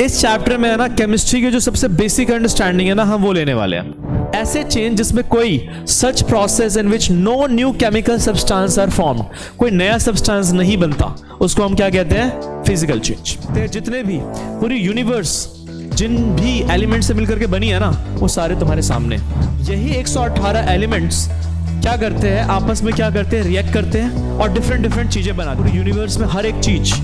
इस चैप्टर में है ना केमिस्ट्री की जो सबसे बेसिक अंडरस्टैंडिंग है ना हम वो लेने वाले हैं। ऐसे चेंज जिसमें कोई such process in which no new chemical substance are formed, कोई नया सब्सटेंस नहीं बनता, उसको हम क्या कहते हैं? Physical change. जितने भी पूरी यूनिवर्स जिन भी एलिमेंट से मिलकर के बनी है ना वो सारे तुम्हारे सामने। यही 118 एलिमेंट्स क्या करते हैं? आपस में क्या करते हैं? रिएक्ट करते हैं और डिफरेंट डिफरेंट चीजें बनाते हैं। पूरी यूनिवर्स में हर एक चीज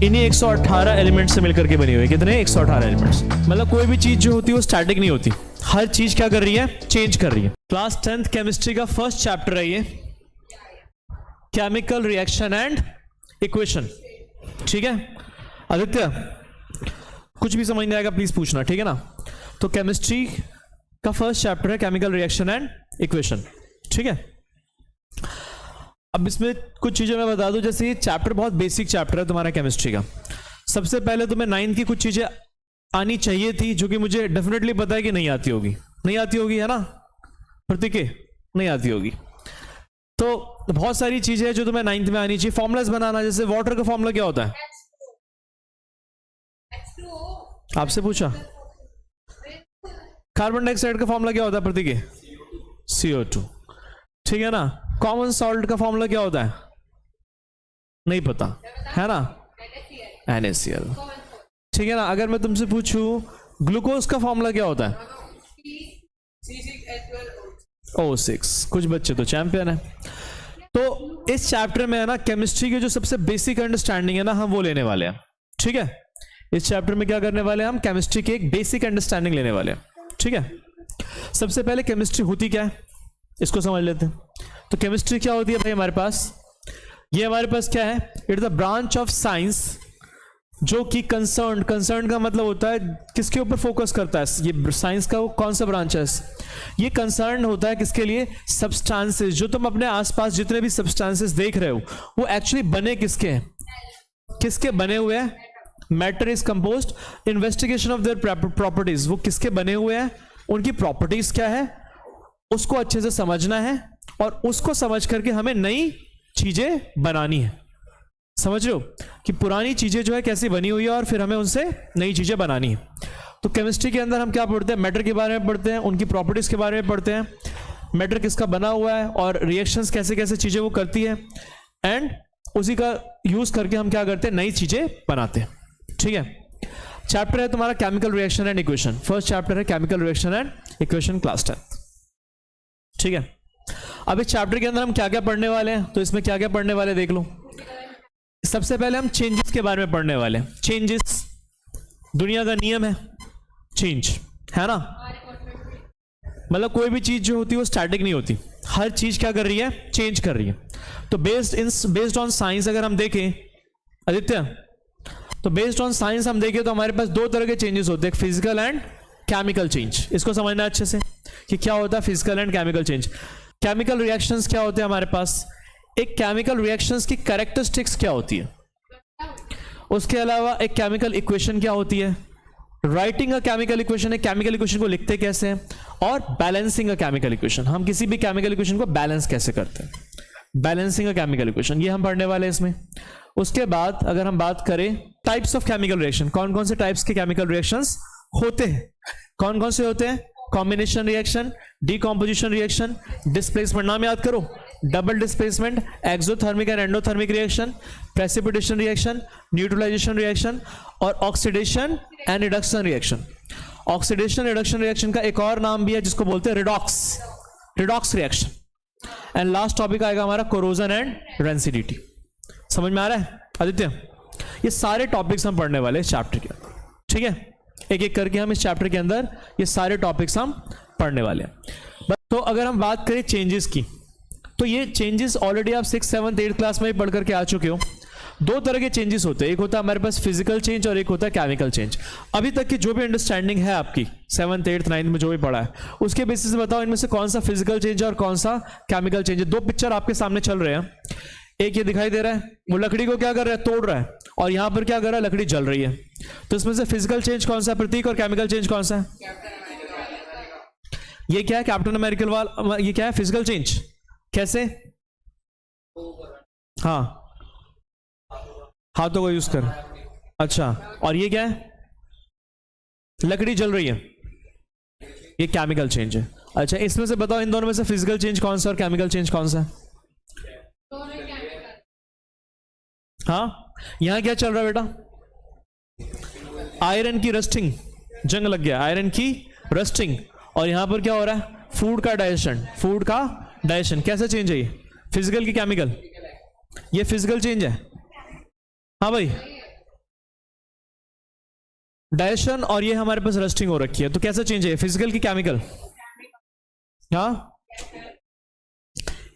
इन्हीं 118 एलिमेंट्स से मिलकर के बनी हुई है। कितने? 118 एलिमेंट्स। मतलब कोई भी चीज जो होती है वो स्टैटिक नहीं होती, हर चीज क्या कर रही है? चेंज कर रही है। क्लास 10th केमिस्ट्री का फर्स्ट चैप्टर है ये, केमिकल रिएक्शन एंड इक्वेशन। ठीक है आदित्य, कुछ भी समझ नहीं आएगा प्लीज पूछना, ठीक है ना? तो केमिस्ट्री का फर्स्ट चैप्टर है केमिकल रिएक्शन एंड इक्वेशन। ठीक है, अब इसमें कुछ चीजें मैं बता दूं। जैसे ये चैप्टर बहुत बेसिक चैप्टर है तुम्हारा केमिस्ट्री का। सबसे पहले तुम्हें 9th की कुछ चीजें आनी चाहिए थी जो कि मुझे डेफिनेटली पता है कि नहीं आती होगी। नहीं आती होगी, है ना प्रतीके? नहीं आती होगी। तो बहुत सारी चीजें हैं जो तुम्हें 9th में आनी चाहिए। फॉर्मुलाज बनाना, जैसे वाटर का फॉर्मूला क्या होता है? आपसे पूछा। कार्बन डाइऑक्साइड का फॉर्मूला क्या होता है प्रतीके? CO2। ठीक है ना? कॉमन सॉल्ट का फॉर्मूला क्या होता है? नहीं पता, है ना? NaCl। ठीक है ना? अगर मैं तुमसे पूछूं ग्लूकोज का फॉर्मूला क्या होता है? O6। कुछ बच्चे तो चैंपियन है। तो इस चैप्टर में है ना केमिस्ट्री की जो सबसे बेसिक अंडरस्टैंडिंग है ना हम वो लेने वाले हैं। ठीक है, इस चैप्टर में क्या करने वाले हैं? हम केमिस्ट्री की एक बेसिक अंडरस्टैंडिंग लेने वाले हैं। ठीक है, सबसे पहले केमिस्ट्री होती क्या है इसको समझ लेते हैं। तो केमिस्ट्री क्या होती है भाई हमारे पास? ये हमारे पास क्या है? It is the branch of science जो कि कंसर्न का मतलब होता है किसके ऊपर फोकस करता है। ये साइंस का वो कौन सा ब्रांच है? ये कंसर्न होता है किसके लिए? सब्सटेंसेस। जो तुम अपने आसपास जितने भी सब्सटेंसेस देख रहे हो वो एक्चुअली बने किसके हैं? किसके बने हुए हैं? Matter is composed, investigation of their properties. वो किसके बने हुए हैं, उनकी प्रॉपर्टीज क्या है, उसको अच्छे से समझना है और उसको समझ करके हमें नई चीजें बनानी है। समझ रहे हो कि पुरानी चीजें जो है कैसी बनी हुई है और फिर हमें उनसे नई चीजें बनानी है। तो केमिस्ट्री के अंदर हम क्या पढ़ते हैं? मैटर के बारे में पढ़ते हैं, उनकी प्रॉपर्टीज के बारे में पढ़ते हैं, मैटर किसका बना हुआ है और रिएक्शंस कैसे कैसे चीजें वो करती है, एंड उसी का यूज करके हम क्या करते हैं? नई चीजें बनाते हैं। ठीक है, चैप्टर है तुम्हारा chemical reaction and equation. First chapter है chemical reaction and equation, class 10th। ठीक है, अब इस चैप्टर के अंदर हम क्या क्या पढ़ने वाले हैं? तो इसमें क्या क्या पढ़ने वाले देख लो। सबसे पहले हम चेंजेस के बारे में पढ़ने वाले हैं। चेंजेस दुनिया का नियम है, चेंज, है ना? मतलब कोई भी चीज जो होती है वो स्टैटिक नहीं होती, हर चीज क्या कर रही है? चेंज कर रही है। तो बेस्ड ऑन साइंस अगर हम देखें आदित्य, तो बेस्ड ऑन साइंस हम देखें तो हमारे पास दो तरह के चेंजेस होते हैं, फिजिकल एंड केमिकल चेंज। इसको समझना अच्छे से कि क्या होता है physical and chemical change. Chemical reactions क्या होते हैं हमारे पास? एक केमिकल रिएक्शंस की कैरेक्टरिस्टिक्स क्या होती है, उसके अलावा एक केमिकल इक्वेशन क्या होती है, राइटिंग अ केमिकल इक्वेशन, एक केमिकल इक्वेशन को लिखते कैसे हैं, और बैलेंसिंग अ केमिकल इक्वेशन, हम किसी भी केमिकल इक्वेशन को बैलेंस कैसे करते हैं, बैलेंसिंग अ केमिकल इक्वेशन, ये हम पढ़ने वाले हैं इसमें। उसके बाद अगर हम बात करें टाइप्स ऑफ केमिकल रिएक्शन, कौन कौन से टाइप्स के केमिकल रिएक्शंस होते हैं, कौन कौन से होते हैं? Combination reaction, decomposition reaction, displacement, नाम याद करो, double displacement, exothermic and endothermic reaction, precipitation reaction, neutralisation reaction और oxidation and reduction reaction. Oxidation reduction reaction का एक और नाम भी है जिसको बोलते हैं redox reaction. And last topic आएगा हमारा कोरोजन एंड रेंसिडिटी। समझ में आ रहा है आदित्य? ये सारे टॉपिक्स हम पढ़ने वाले इस चैप्टर के अंदर। ठीक है, एक एक करके हम इस चैप्टर के अंदर ये सारे टॉपिक्स हम पढ़ने वाले हैं। तो अगर हम बात करें चेंजेस की, तो ये चेंजेस ऑलरेडी आप 6th 7th 8th क्लास में भी पढ़ करके आ चुके हो। दो तरह के चेंजेस होते हैं, एक होता है हमारे पास फिजिकल चेंज और एक होता है केमिकल चेंज। अभी तक की जो भी अंडरस्टैंडिंग है आपकी 7th 8th 9th में जो भी पढ़ा है उसके बेसिस से बताओ इनमें से कौन सा फिजिकल चेंज है और कौन सा केमिकल चेंज है। दो पिक्चर आपके सामने चल रहे हैं, एक ये दिखाई दे रहा है, वो लकड़ी को क्या कर रहा है? तोड़ रहा है, और यहां पर क्या कर रहा है? लकड़ी जल रही है। तो इसमें से फिजिकल चेंज कौन सा है प्रतीक, और केमिकल चेंज कौन सा है? ये क्या है? कैप्टन अमेरिकन वाला, ये क्या है? Physical change. कैसे? हाँ, हाथों को यूज कर। अच्छा, और ये क्या है? लकड़ी जल रही है, ये केमिकल चेंज है। अच्छा, इसमें से बताओ इन दोनों में से फिजिकल चेंज कौन सा और केमिकल चेंज कौन सा है? हाँ, यहां क्या चल रहा है बेटा? आयरन की रस्टिंग, जंग लग गया, आयरन की रस्टिंग। और यहां पर क्या हो रहा है? फूड का डाइजेशन, फूड का डाइजेशन। कैसे चेंज है ये? फिजिकल की केमिकल? ये फिजिकल चेंज है। हाँ भाई, डाइजेशन, और ये हमारे पास रस्टिंग हो रखी है, तो कैसे चेंज है? फिजिकल की केमिकल? हाँ,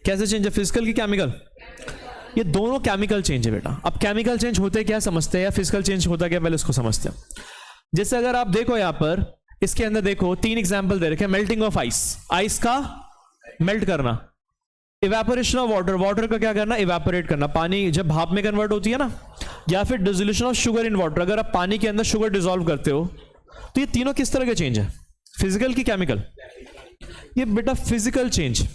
कैसे चेंज है? फिजिकल की केमिकल? ये दोनों केमिकल चेंज है बेटा। अब केमिकल चेंज होते क्या समझते हैं, या फिजिकल चेंज होता क्या, पहले उसको समझते हैं। जैसे अगर आप देखो यहां पर इसके अंदर देखो 3 एग्जांपल दे रखे हैं। मेल्टिंग ऑफ आइस, आइस का मेल्ट करना। इवेपोरेशन ऑफ वाटर, वाटर का क्या करना? इवेपोरेट करना। पानी जब भाप में कन्वर्ट होती है ना, या फिर dissolution of sugar in water, अगर आप पानी के अंदर शुगर डिसॉल्व करते हो, तो ये तीनों किस तरह के चेंज है? फिजिकल की केमिकल? ये बेटा फिजिकल चेंज।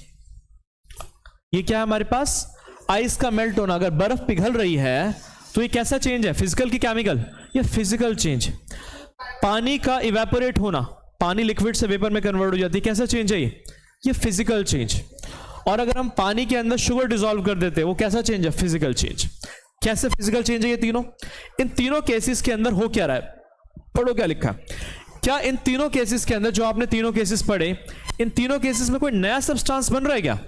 ये क्या है हमारे पास? आइस का मेल्ट होना। अगर बर्फ पिघल रही है तो ये कैसा चेंज है? फिजिकल की केमिकल? ये फिजिकल चेंज। पानी का इवेपोरेट होना, पानी लिक्विड से वेपर में कन्वर्ट हो जाती है, कैसा चेंज है ये फिजिकल चेंज। और अगर हम पानी के अंदर शुगर डिसॉल्व कर देते हैं, वो कैसा चेंज है? Physical change. कैसे फिजिकल चेंज है ये तीनों? इन तीनों केसेस के अंदर हो क्या रहा है? पढ़ो क्या लिखा। क्या इन तीनों केसेस के अंदर, जो आपने तीनों केसेस पढ़े, इन तीनों केसेस में कोई नया सब्सटेंस बन रहा है क्या?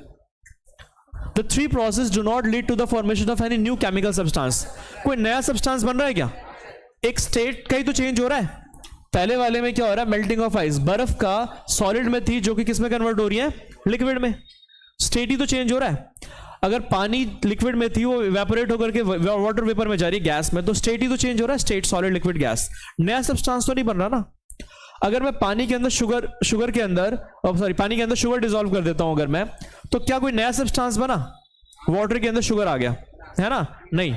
The three processes do not lead to the formation of any new chemical substance. कोई नया सब्सटेंस बन रहा है क्या? एक स्टेट का ही तो चेंज हो रहा है। पहले वाले में क्या हो रहा है? मेल्टिंग ऑफ आइस, बर्फ का सॉलिड में थी जो कि किस में कन्वर्ट हो रही है? लिक्विड में। स्टेट ही तो चेंज हो रहा है। अगर पानी लिक्विड में थी, वो इवेपोरेट होकर के वाटर वेपर में जा रही है, गैस में, तो स्टेट ही तो चेंज हो रहा है। State, solid, liquid, gas. नया सब्सटेंस तो नहीं बन रहा ना। अगर मैं पानी के अंदर शुगर के अंदर, पानी के अंदर शुगर डिसॉल्व कर देता हूं अगर मैं, तो क्या कोई नया सब्सटेंस बना? वाटर के अंदर शुगर आ गया है ना? नहीं,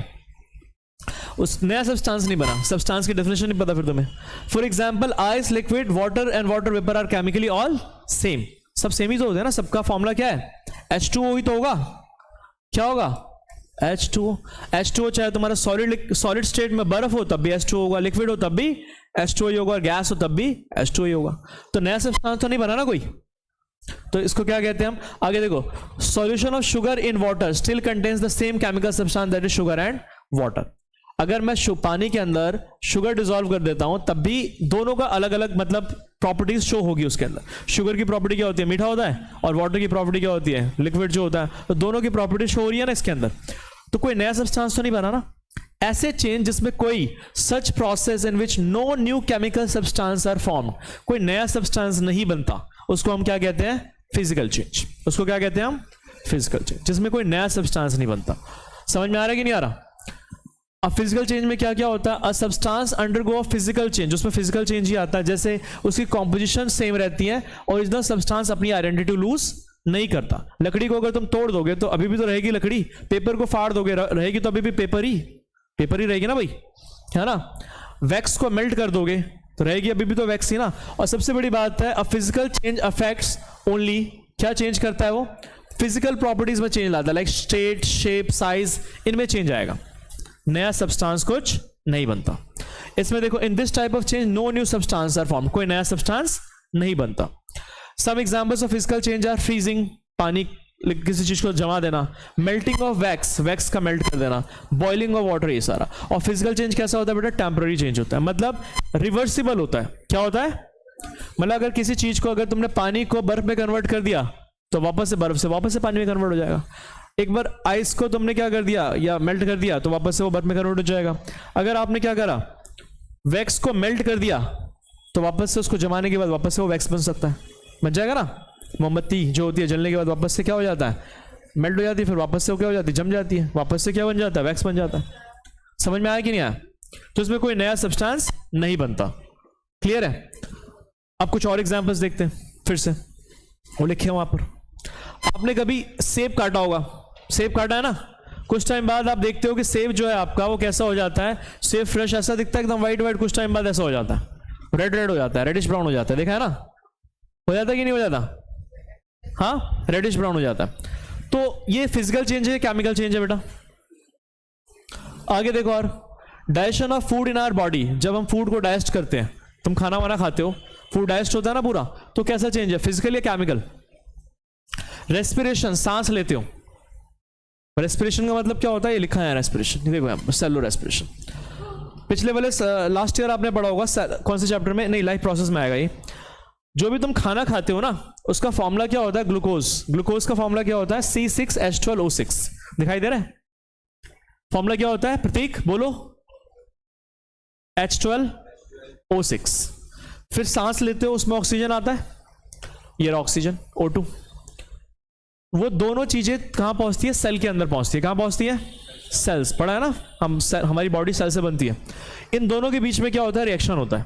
उस नया सब्सटेंस नहीं बना। सब्सटेंस की डेफिनेशन नहीं पता फिर तुम्हें। For example, ice, liquid, water and water vapour are chemically all same. सब सेम ही तो होते हैं ना। सबका फॉर्मूला क्या है? H2O ही तो होगा। क्या होगा? H2O। H2O चाहे तुम्हारा सॉलिड स्टेट में बर्फ हो तब भी H2O होगा, लिक्विड हो तब भी H2O ही होगा, गैस हो तब भी H2O ही होगा। तो नया सब्सटेंस तो नहीं बना ना कोई। तो इसको क्या कहते हैं हम? आगे देखो, solution of sugar in water still contains the same chemical substance that is sugar and water. अगर मैं पानी के अंदर शुगर डिसॉल्व कर देता हूं, तब भी दोनों का अलग अलग मतलब प्रॉपर्टीज शो होगी उसके अंदर। शुगर की प्रॉपर्टी क्या होती है? मीठा होता है। और वाटर की प्रॉपर्टी क्या होती है? लिक्विड जो होता है। तो दोनों की प्रॉपर्टी शो हो रही है ना इसके अंदर। तो कोई नया सब्सटेंस तो नहीं बना ना। ऐसे चेंज जिसमें कोई such process in which no new chemical substance are formed, कोई नया सब्सटेंस नहीं बनता, उसको हम क्या कहते हैं? Physical change. उसको क्या कहते हैं हम? फिजिकल चेंज, जिसमें कोई नया सब्सटेंस नहीं बनता। समझ में आ रहा है कि नहीं आ रहा? अब फिजिकल चेंज में क्या क्या होता है? A substance undergo physical change, उसमें फिजिकल चेंज ही आता है। जैसे उसकी कॉम्पोजिशन सेम रहती है, ओरिजिनल सब्सटेंस अपनी आइडेंटिटी लूज नहीं करता। लकड़ी को अगर तुम तोड़ दोगे तो अभी भी तो रहेगी लकड़ी। पेपर को फाड़ दोगे, रहेगी तो अभी भी पेपर ही रहेगी ना भाई, है ना? वैक्स को मेल्ट कर दोगे तो रहेगी अभी भी तो वैक्स ही ना। और सबसे बड़ी बात है, a physical change affects only, क्या चेंज करता है वो? फिजिकल प्रॉपर्टीज में चेंज लाता है, लाइक स्टेट, शेप, साइज, इनमें चेंज आएगा। नया सब्सटेंस कुछ नहीं बनता इसमें। देखो, in this type of change no new substance are form, कोई नया सब्सटेंस नहीं बनता। Some examples of physical change are freezing, पानी किसी चीज को जमा देना, मेल्टिंग ऑफ वैक्स, वैक्स का मेल्ट कर देना, बॉइलिंग ऑफ वाटर, ये सारा। और फिजिकल चेंज कैसा होता है बेटा? टेम्पररी चेंज होता है, मतलब रिवर्सिबल होता है। क्या होता है? मतलब अगर किसी चीज को, अगर तुमने पानी को बर्फ में कन्वर्ट कर दिया तो वापस से बर्फ से वापस से पानी में कन्वर्ट हो जाएगा। एक बार आइस को तुमने क्या कर दिया या मेल्ट कर दिया तो वापस से वो बर्फ में कन्वर्ट हो जाएगा। अगर आपने क्या करा, वैक्स को मेल्ट कर दिया, तो वापस से उसको जमाने के बाद वापस से वो वैक्स बन सकता है, बन जाएगा ना। मोमबत्ती जो होती है जलने के बाद वापस से क्या हो जाता है? मेल्ट हो जाती है, फिर वापस से वो क्या हो जाती है? जम जाती है, वापस से क्या बन जाता है? वैक्स बन जाता है। समझ में आया कि नहीं आया? तो इसमें कोई नया सब्सटेंस नहीं बनता। क्लियर है? अब कुछ और एग्जांपल्स देखते हैं फिर से, वो लिखे वहां पर। आपने कभी सेब काटा होगा, सेब काटा है ना, कुछ टाइम बाद आप देखते हो कि सेब जो है आपका वो कैसा हो जाता है? सेब फ्रेश ऐसा दिखता है एकदम व्हाइट व्हाइट, कुछ टाइम बाद ऐसा हो जाता है, रेड रेड हो जाता है, रेडिश ब्राउन हो जाता है। देखा है ना? हो जाता है कि नहीं हो जाता? हाँ, रेडिश ब्राउन हो जाता है। तो ये फिजिकल चेंज है, केमिकल चेंज है बेटा। आगे देखो, और digestion of food in our body, जब हम फूड को डाइजेस्ट करते हैं तुम खाना वाना खाते हो, फूड डाइजेस्ट होता है ना पूरा, तो कैसा चेंज है, फिजिकल या केमिकल? रेस्पिरेशन, सांस लेते हो, रेस्पिरेशन का मतलब क्या होता है, ये लिखा है रेस्पिरेशन, देखो यहाँ सेलुलर रेस्पिरेशन। पिछले वाले लास्ट ईयर आपने पढ़ा होगा, कौन से चैप्टर में, नहीं लाइफ प्रोसेस में आएगा ये। जो भी तुम खाना खाते हो ना, उसका फॉर्मूला क्या होता है, ग्लूकोज। ग्लूकोज का फॉर्मूला क्या होता है, C6H12O6। दिखाई दे रहा है? फॉर्मूला क्या होता है, प्रतीक बोलो, H12O6। फिर सांस लेते हो, उसमें ऑक्सीजन आता है, ये रहा ऑक्सीजन O2। वो दोनों चीजें कहां पहुंचती है, सेल के अंदर पहुंचती है। कहां पहुंचती है, सेल्स, पढ़ा है ना हम, हमारी बॉडी सेल से बनती है। इन दोनों के बीच में क्या होता है, रिएक्शन होता है,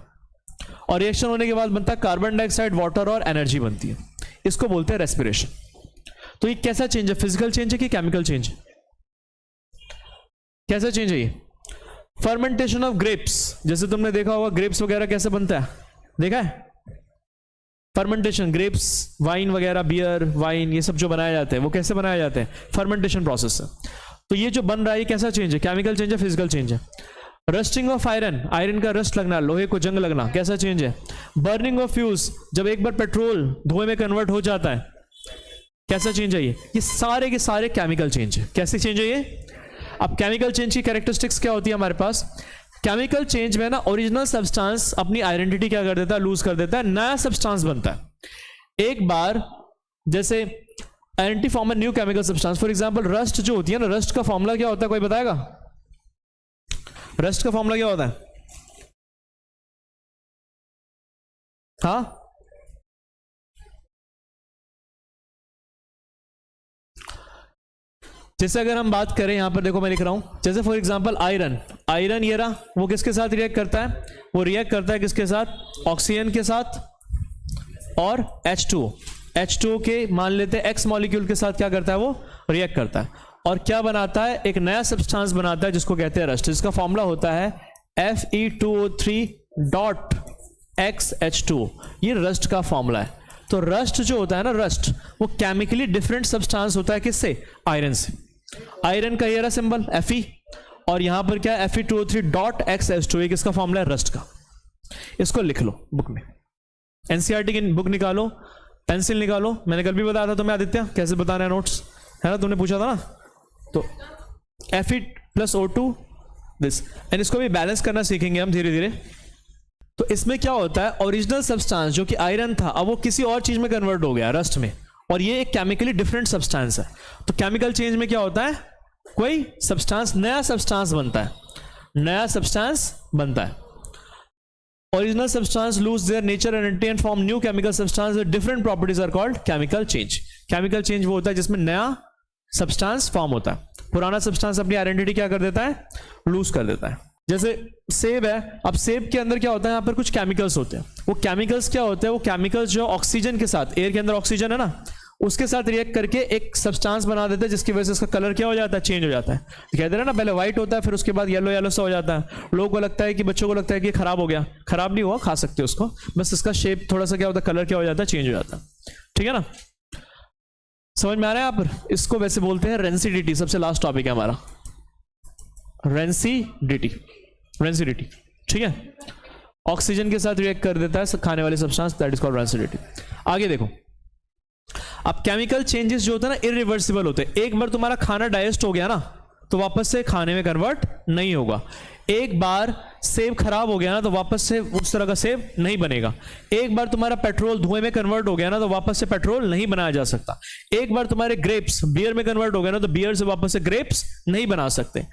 और रिएक्शन होने के बाद बनता है कार्बन डाइऑक्साइड, वाटर और एनर्जी बनती है। इसको बोलते हैं रेस्पिरेशन। तो ये कैसा चेंज है, फिजिकल चेंज है कि केमिकल चेंज है? कैसा चेंज है ये? फर्मेंटेशन ऑफ ग्रेप्स, जैसे तुमने देखा होगा ग्रेप्स वगैरह कैसे बनता है, देखा है? फर्मेंटेशन, ग्रेप्स, वाइन वगैरह, बियर, वाइन, ये सब जो बनाए जाते हैं वो कैसे बनाए जाते हैं, फर्मेंटेशन प्रोसेस से। तो ये जो बन रहा है ये कैसा चेंज है, केमिकल चेंज है, फिजिकल चेंज है? रस्टिंग ऑफ आयरन, आयरन का रस्ट लगना, लोहे को जंग लगना, कैसा चेंज है? बर्निंग ऑफ फ्यूल्स, जब एक बार पेट्रोल धुएं में कन्वर्ट हो जाता है, कैसा चेंज है ये सारे के सारे केमिकल चेंज है। कैसे चेंज है ये? अब केमिकल चेंज की कैरेक्टरिस्टिक्स क्या होती है हमारे पास? केमिकल चेंज में ना ओरिजिनल सब्सटेंस अपनी आइडेंटिटी क्या कर देता है, लूज कर देता है, नया सब्सटेंस बनता है। एक बार जैसे identity form new chemical substance, for example rust जो होती है ना, रस्ट का फॉर्मूला क्या होता है, कोई बताएगा? रस्ट का फॉर्मूला क्या होता है? हाँ, जैसे अगर हम बात करें, यहां पर देखो मैं लिख रहा हूं, जैसे फॉर एग्जांपल आयरन, आयरन ये रहा, वो किसके साथ रिएक्ट करता है, वो रिएक्ट करता है किसके साथ, ऑक्सीजन के साथ और H2O। H2O के मान लेते हैं X मॉलिक्यूल के साथ क्या करता है, वो रिएक्ट करता है और क्या बनाता है, एक नया सब्सटेंस बनाता है जिसको कहते हैं रस्ट, जिसका फॉर्मूला होता है Fe2O3.XH2O। ये रस्ट का फॉर्मूला है। तो रस्ट जो होता है ना, रस्ट वो केमिकली डिफरेंट सब्सटेंस होता है किससे, आयरन से। आयरन का ये रहा सिंबल Fe, और यहां पर क्या है Fe2O3.XH2O, किसका फॉर्मूला है, रस्ट का। इसको लिख लो बुक में, एनसीईआरटी की बुक निकालो, पेंसिल निकालो। मैंने कल भी बताया था तुम्हें आदित्य कैसे बताना है नोट्स, है ना, तुमने पूछा था ना। तो Fe+O2 दिस, एंड इसको भी बैलेंस करना सीखेंगे हम धीरे धीरे। तो इसमें क्या होता है, ओरिजिनल सब्सटेंस जो कि आयरन था, अब वो किसी और चीज में कन्वर्ट हो गया, रस्ट में, और ये एक केमिकली डिफरेंट सब्सटेंस है। तो केमिकल चेंज में क्या होता है, कोई सब्सटेंस, नया सब्सटेंस बनता है, नया सब्सटेंस बनता है। Original substance lose their nature and entity and form new chemical substance with different properties are called chemical change. Chemical change वो होता है जिसमें नया सब्सटेंस फॉर्म होता है, पुराना सब्सटेंस अपनी आइडेंटिटी क्या कर देता है, लूज कर देता है। जैसे सेब है, अब सेब के अंदर क्या होता है, यहाँ पर कुछ केमिकल्स होते हैं। वो केमिकल्स क्या होते हैं, वो केमिकल्स जो ऑक्सीजन के साथ, एयर के अंदर ऑक्सीजन है ना, उसके साथ रिएक्ट करके एक सब्सटेंस बना देते हैं, जिसकी वजह से उसका कलर क्या हो जाता है, चेंज हो जाता है। दिखाई दे रहा है ना, पहले व्हाइट होता है, फिर उसके बाद येलो येलो सा हो जाता है। लोगों को लगता है कि, बच्चों को लगता है कि खराब हो गया, खराब नहीं हुआ, खा सकते हो उसको, बस इसका शेप थोड़ा सा क्या होता है, कलर क्या हो जाता है, चेंज हो जाता है। ठीक है ना, समझ में आ रहा है यहाँ पर? इसको वैसे बोलते हैं रेंसिडिटी। सबसे लास्ट टॉपिक है हमारा रेंसिडिटी। रेंसिडिटी, ठीक है, ऑक्सीजन के साथ रिएक्ट कर देता है खाने वाले substance, that is called rancidity. आगे देखो, अब केमिकल चेंजेस जो होता है ना, इरिवर्सिबल होते हैं। एक बार तुम्हारा खाना डाइजेस्ट हो गया ना, तो वापस से खाने में कन्वर्ट नहीं होगा। एक बार सेब खराब हो गया ना, तो वापस से उस तरह का सेब नहीं बनेगा। एक बार तुम्हारा पेट्रोल धुएं में कन्वर्ट हो गया ना, तो वापस से पेट्रोल नहीं बनाया जा सकता। एक बार तुम्हारे ग्रेप्स बियर में कन्वर्ट हो गया ना, तो बियर से वापस से ग्रेप्स नहीं बना सकते।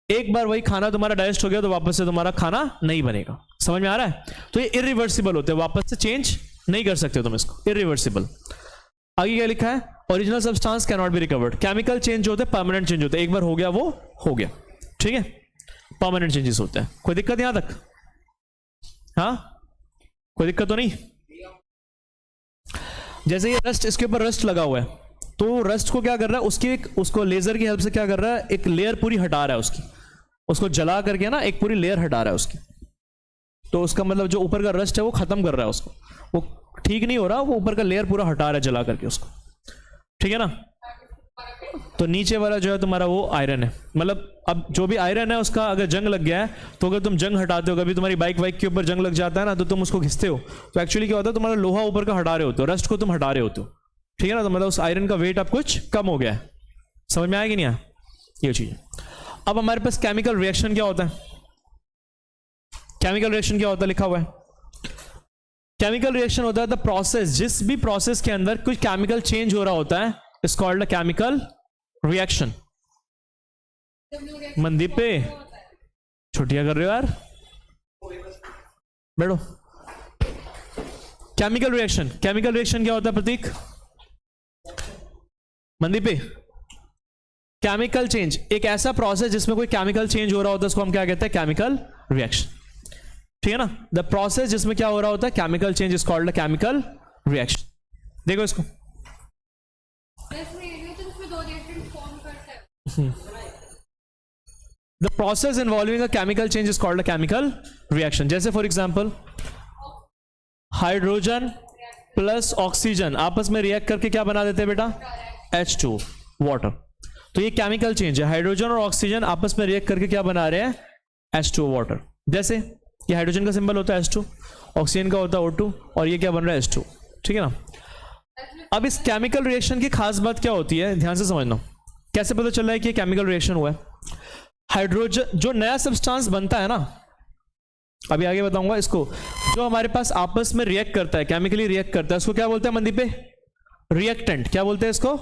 एक बार वही खाना तुम्हारा डाइजेस्ट हो गया, तो वापस से तुम्हारा खाना नहीं बनेगा। समझ में आ रहा है? तो ये इरिवर्सिबल होते हैं, वापस से चेंज नहीं कर सकते तुम इसको, इरिवर्सिबल। आगे क्या लिखा है, original substance can not be recovered. Chemical change होते हैं, परमानेंट चेंज होते हैं, एक बार हो गया वो हो गया, ठीक है, परमानेंट चेंजेस होते हैं। कोई दिक्कत यहां तक? हाँ, कोई दिक्कत तो नहीं? जैसे ये रस्ट, इसके ऊपर रस्ट लगा हुआ है, तो रस्ट को क्या कर रहा है, उसको लेजर की हेल्प से क्या कर रहा है, एक लेयर पूरी हटा रहा है उसकी, उसको जला करके ना एक पूरी लेयर हटा रहा है उसकी। तो उसका मतलब जो ऊपर का रस्ट है वो खत्म कर रहा है उसको, वो ठीक नहीं हो रहा, वो ऊपर का लेयर पूरा हटा रहा है जला करके उसको, ठीक है ना। तो नीचे वाला जो है तुम्हारा वो आयरन है। मतलब अब जो भी आयरन है उसका अगर जंग लग गया है, तो अगर तुम जंग हटाते हो, कभी तुम्हारी बाइक वाइक के ऊपर जंग लग जाता है ना, तो तुम उसको घिसते हो, तो एक्चुअली क्या होता है, तुम्हारा लोहा ऊपर का हटा रहे होते हो, रस्ट को तुम हटा रहे होते हो, ठीक है ना। तो मतलब उस आयरन का वेट अब कुछ कम हो गया है। समझ में आया कि नहीं आया ये चीज। अब हमारे पास केमिकल रिएक्शन क्या होता है, केमिकल रिएक्शन क्या होता है, लिखा हुआ है। केमिकल रिएक्शन होता है द प्रोसेस, जिस भी प्रोसेस के अंदर कुछ केमिकल चेंज हो रहा होता है, is called a chemical reaction. Mandeep पे छुट्टियां कर रहे हो यार, बैठो। केमिकल रिएक्शन, केमिकल रिएक्शन क्या होता है प्रतीक, मनदीप पे? केमिकल चेंज, एक ऐसा प्रोसेस जिसमें कोई केमिकल चेंज हो रहा होता है, उसको हम क्या कहते हैं, केमिकल रिएक्शन, ठीक है ना। द प्रोसेस जिसमें क्या हो रहा होता है, chemical change, is called a chemical reaction. देखो इसको, the process involving a chemical change is called a chemical reaction. जैसे for example hydrogen plus oxygen आपस में रिएक्ट करके क्या बना देते हैं बेटा, H2 वाटर। तो ये केमिकल चेंज है, हाइड्रोजन और ऑक्सीजन आपस में रिएक्ट करके क्या बना रहे हैं, H2 वाटर। जैसे ये हाइड्रोजन का सिंबल होता है H2, ऑक्सीजन का होता है O2, और ये क्या बन रहा है H2, ठीक है ना। अब इस केमिकल रिएक्शन की खास बात क्या होती है, ध्यान से समझना। कैसे पता चल रहा है कि केमिकल रिएक्शन हुआ है? हाइड्रोजन, जो नया सब्सटेंस बनता है ना, अभी आगे बताऊंगा इसको, जो हमारे पास आपस में रिएक्ट करता है, केमिकली रिएक्ट करता है, उसको क्या बोलते हैं मनदीप पे, रिएक्टेंट। क्या बोलते हैं इसको,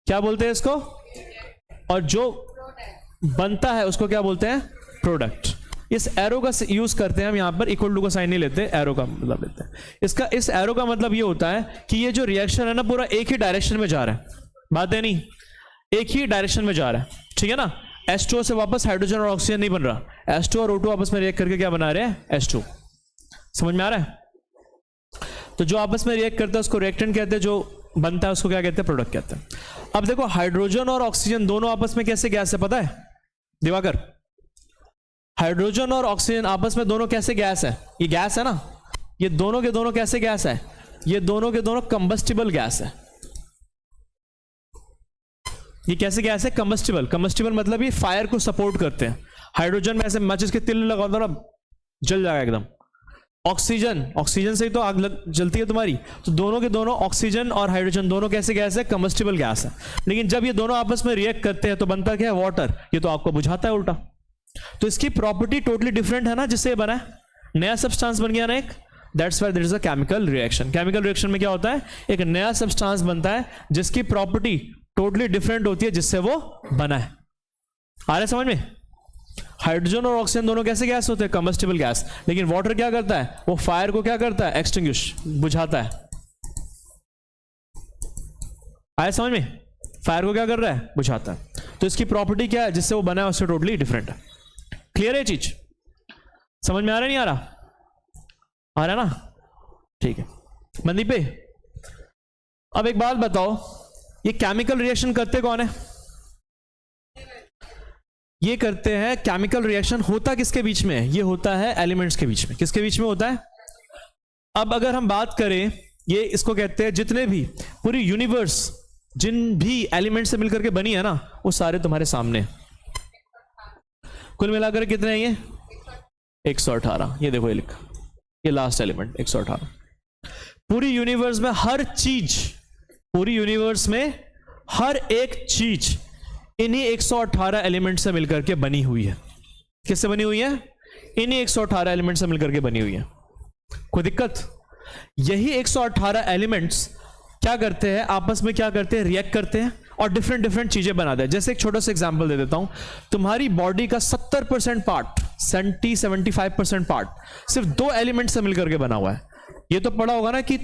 क्या बोलते हैं इसको, और जो बनता है उसको क्या बोलते हैं, प्रोडक्ट। इस एरो का यूज करते हैं हम यहां पर, इक्वल टू का साइन नहीं लेते, एरो का मतलब लेते हैं। इसका, इस एरो का मतलब ये होता है कि ये जो रिएक्शन है ना, पूरा एक ही डायरेक्शन में जा रहा है, बात है नहीं, एक ही डायरेक्शन में जा रहा है, ठीक है ना। H2O से वापस हाइड्रोजन और ऑक्सीजन नहीं बन रहा, H2 और O2 आपस में रिएक्ट करके क्या बना रहे हैं, H2। समझ में आ रहा है? तो जो आपस में रिएक्ट करता है उसको रिएक्टेंट कहते हैं, जो बनता है उसको क्या कहते हैं, प्रोडक्ट कहते हैं। अब देखो हाइड्रोजन और ऑक्सीजन दोनों आपस में कैसे गैस है, पता है दिवाकर? हाइड्रोजन और ऑक्सीजन आपस में दोनों कैसे गैस है, ये गैस है ना, ये दोनों के दोनों कैसे गैस है, ये दोनों के दोनों कंबस्टिबल गैस है। ये कैसे गैस है, कंबस्टिबल। कंबस्टिबल मतलब ये फायर को सपोर्ट करते हैं। हाइड्रोजन में ऐसे माचिस के तिल लगा दो ना, जल जाएगा एकदम। ऑक्सीजन, ऑक्सीजन से ही तो आग जलती है तुम्हारी। तो दोनों के दोनों, ऑक्सीजन और हाइड्रोजन दोनों कैसे गैस है, कंबस्टिबल गैस है। लेकिन जब ये दोनों आपस में रिएक्ट करते हैं तो बनता क्या है, वाटर। ये तो आपको बुझाता है उल्टा। तो इसकी प्रॉपर्टी टोटली डिफरेंट है ना, जिससे ये बना है, नया सब्सटेंस बन गया ना एक। That's why there is a chemical reaction. Chemical reaction में क्या होता है, एक नया सब्सटेंस बनता है जिसकी प्रॉपर्टी टोटली डिफरेंट होती है जिससे वो बना है। आ रहा है समझ में? हाइड्रोजन और ऑक्सीजन दोनों कैसे गैस होते हैं, कंबस्टिबल गैस। लेकिन वाटर क्या करता है, वो फायर को क्या करता है, एक्सटिंग्विश, बुझाता है। आया समझ में? फायर को क्या कर रहा है, बुझाता है। तो इसकी प्रॉपर्टी क्या है जिससे वो बना है, उससे टोटली डिफरेंट है। क्लियर है चीज? समझ में आ रहा नहीं आ रहा? आ रहा ना? ठीक है मनदीप पे। अब एक बात बताओ, ये केमिकल रिएक्शन करते कौन है? ये करते हैं, केमिकल रिएक्शन होता किसके बीच में है, ये होता है एलिमेंट्स के बीच में। किसके बीच में होता है? अब अगर हम बात करें, ये इसको कहते हैं, जितने भी पूरी यूनिवर्स जिन भी एलिमेंट से मिलकर के बनी है ना, वो सारे तुम्हारे सामने। कुल मिलाकर कितने हैं ये? 118। ये देखो ये लिखा, ये लास्ट एलिमेंट 118। पूरी यूनिवर्स में हर चीज, पूरी यूनिवर्स में हर एक चीज इन्हीं 118 एलिमेंट से मिलकर के बनी हुई है। किससे बनी हुई है? इन्हीं 118 एलिमेंट से मिलकर के बनी हुई है। कोई दिक्कत? यही 118 एलिमेंट्स क्या करते हैं, आपस में क्या करते हैं, रिएक्ट करते हैं और डिफरेंट डिफरेंट चीजें बनाते हैं। जैसे एक छोटा सा एग्जांपल दे देता हूं, तुम्हारी बॉडी का 70% पार्ट, 75% पार्ट सिर्फ 2 एलिमेंट से मिलकर के बना हुआ है। ये तो पढ़ा होगा ना कि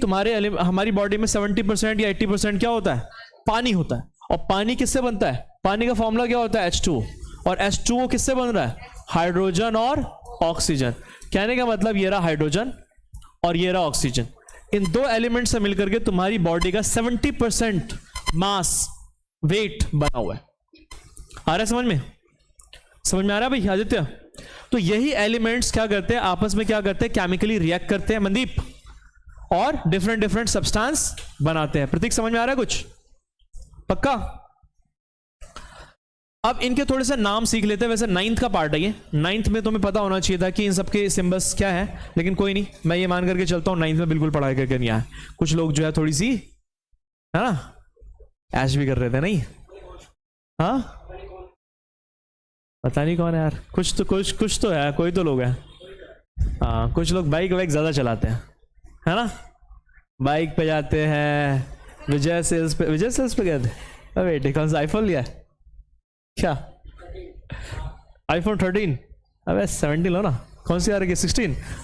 हमारी बॉडी में 70% या 80% क्या होता है, पानी होता है। और पानी किससे बनता है? पानी का फॉर्मूला क्या होता है, H2O। और H2O किससे बन रहा है? हाइड्रोजन और ऑक्सीजन। कहने का मतलब ये रहा हाइड्रोजन और ये रहा ऑक्सीजन। इन 2 एलिमेंट से मिलकर के तुम्हारी बॉडी का 70% मास, वेट बना हुआ है। आ रहा है समझ में? समझ में आ रहा है भाई आदित्य? तो यही एलिमेंट्स क्या करते हैं, आपस में क्या करते हैं, केमिकली रिएक्ट करते हैं मनदीप, और डिफरेंट डिफरेंट सब्सटेंस बनाते हैं। प्रतीक समझ में आ रहा है कुछ? पक्का? अब इनके थोड़े से नाम सीख लेते हैं। वैसे 9th का पार्ट है ये, 9th में तुम्हें पता होना चाहिए था कि इन सबके सिंबल्स क्या है, लेकिन कोई नहीं, मैं ये मान करके चलता हूँ 9th में बिल्कुल पढ़ाई करके नहीं आया। कुछ लोग जो है थोड़ी सी, है ना, ऐश भी कर रहे थे, नहीं? हाँ, पता नहीं कौन है यार, कुछ तो है, कोई तो लोग है। हाँ, कुछ लोग बाइक वाइक ज्यादा चलाते हैं, है ना, बाइक पे जाते हैं। विजय सेल्स पे गए थे। अबे कौन सा आईफोन लिया है क्या? आईफोन 13? अबे 17 लो ना। कौन सी आ रही है?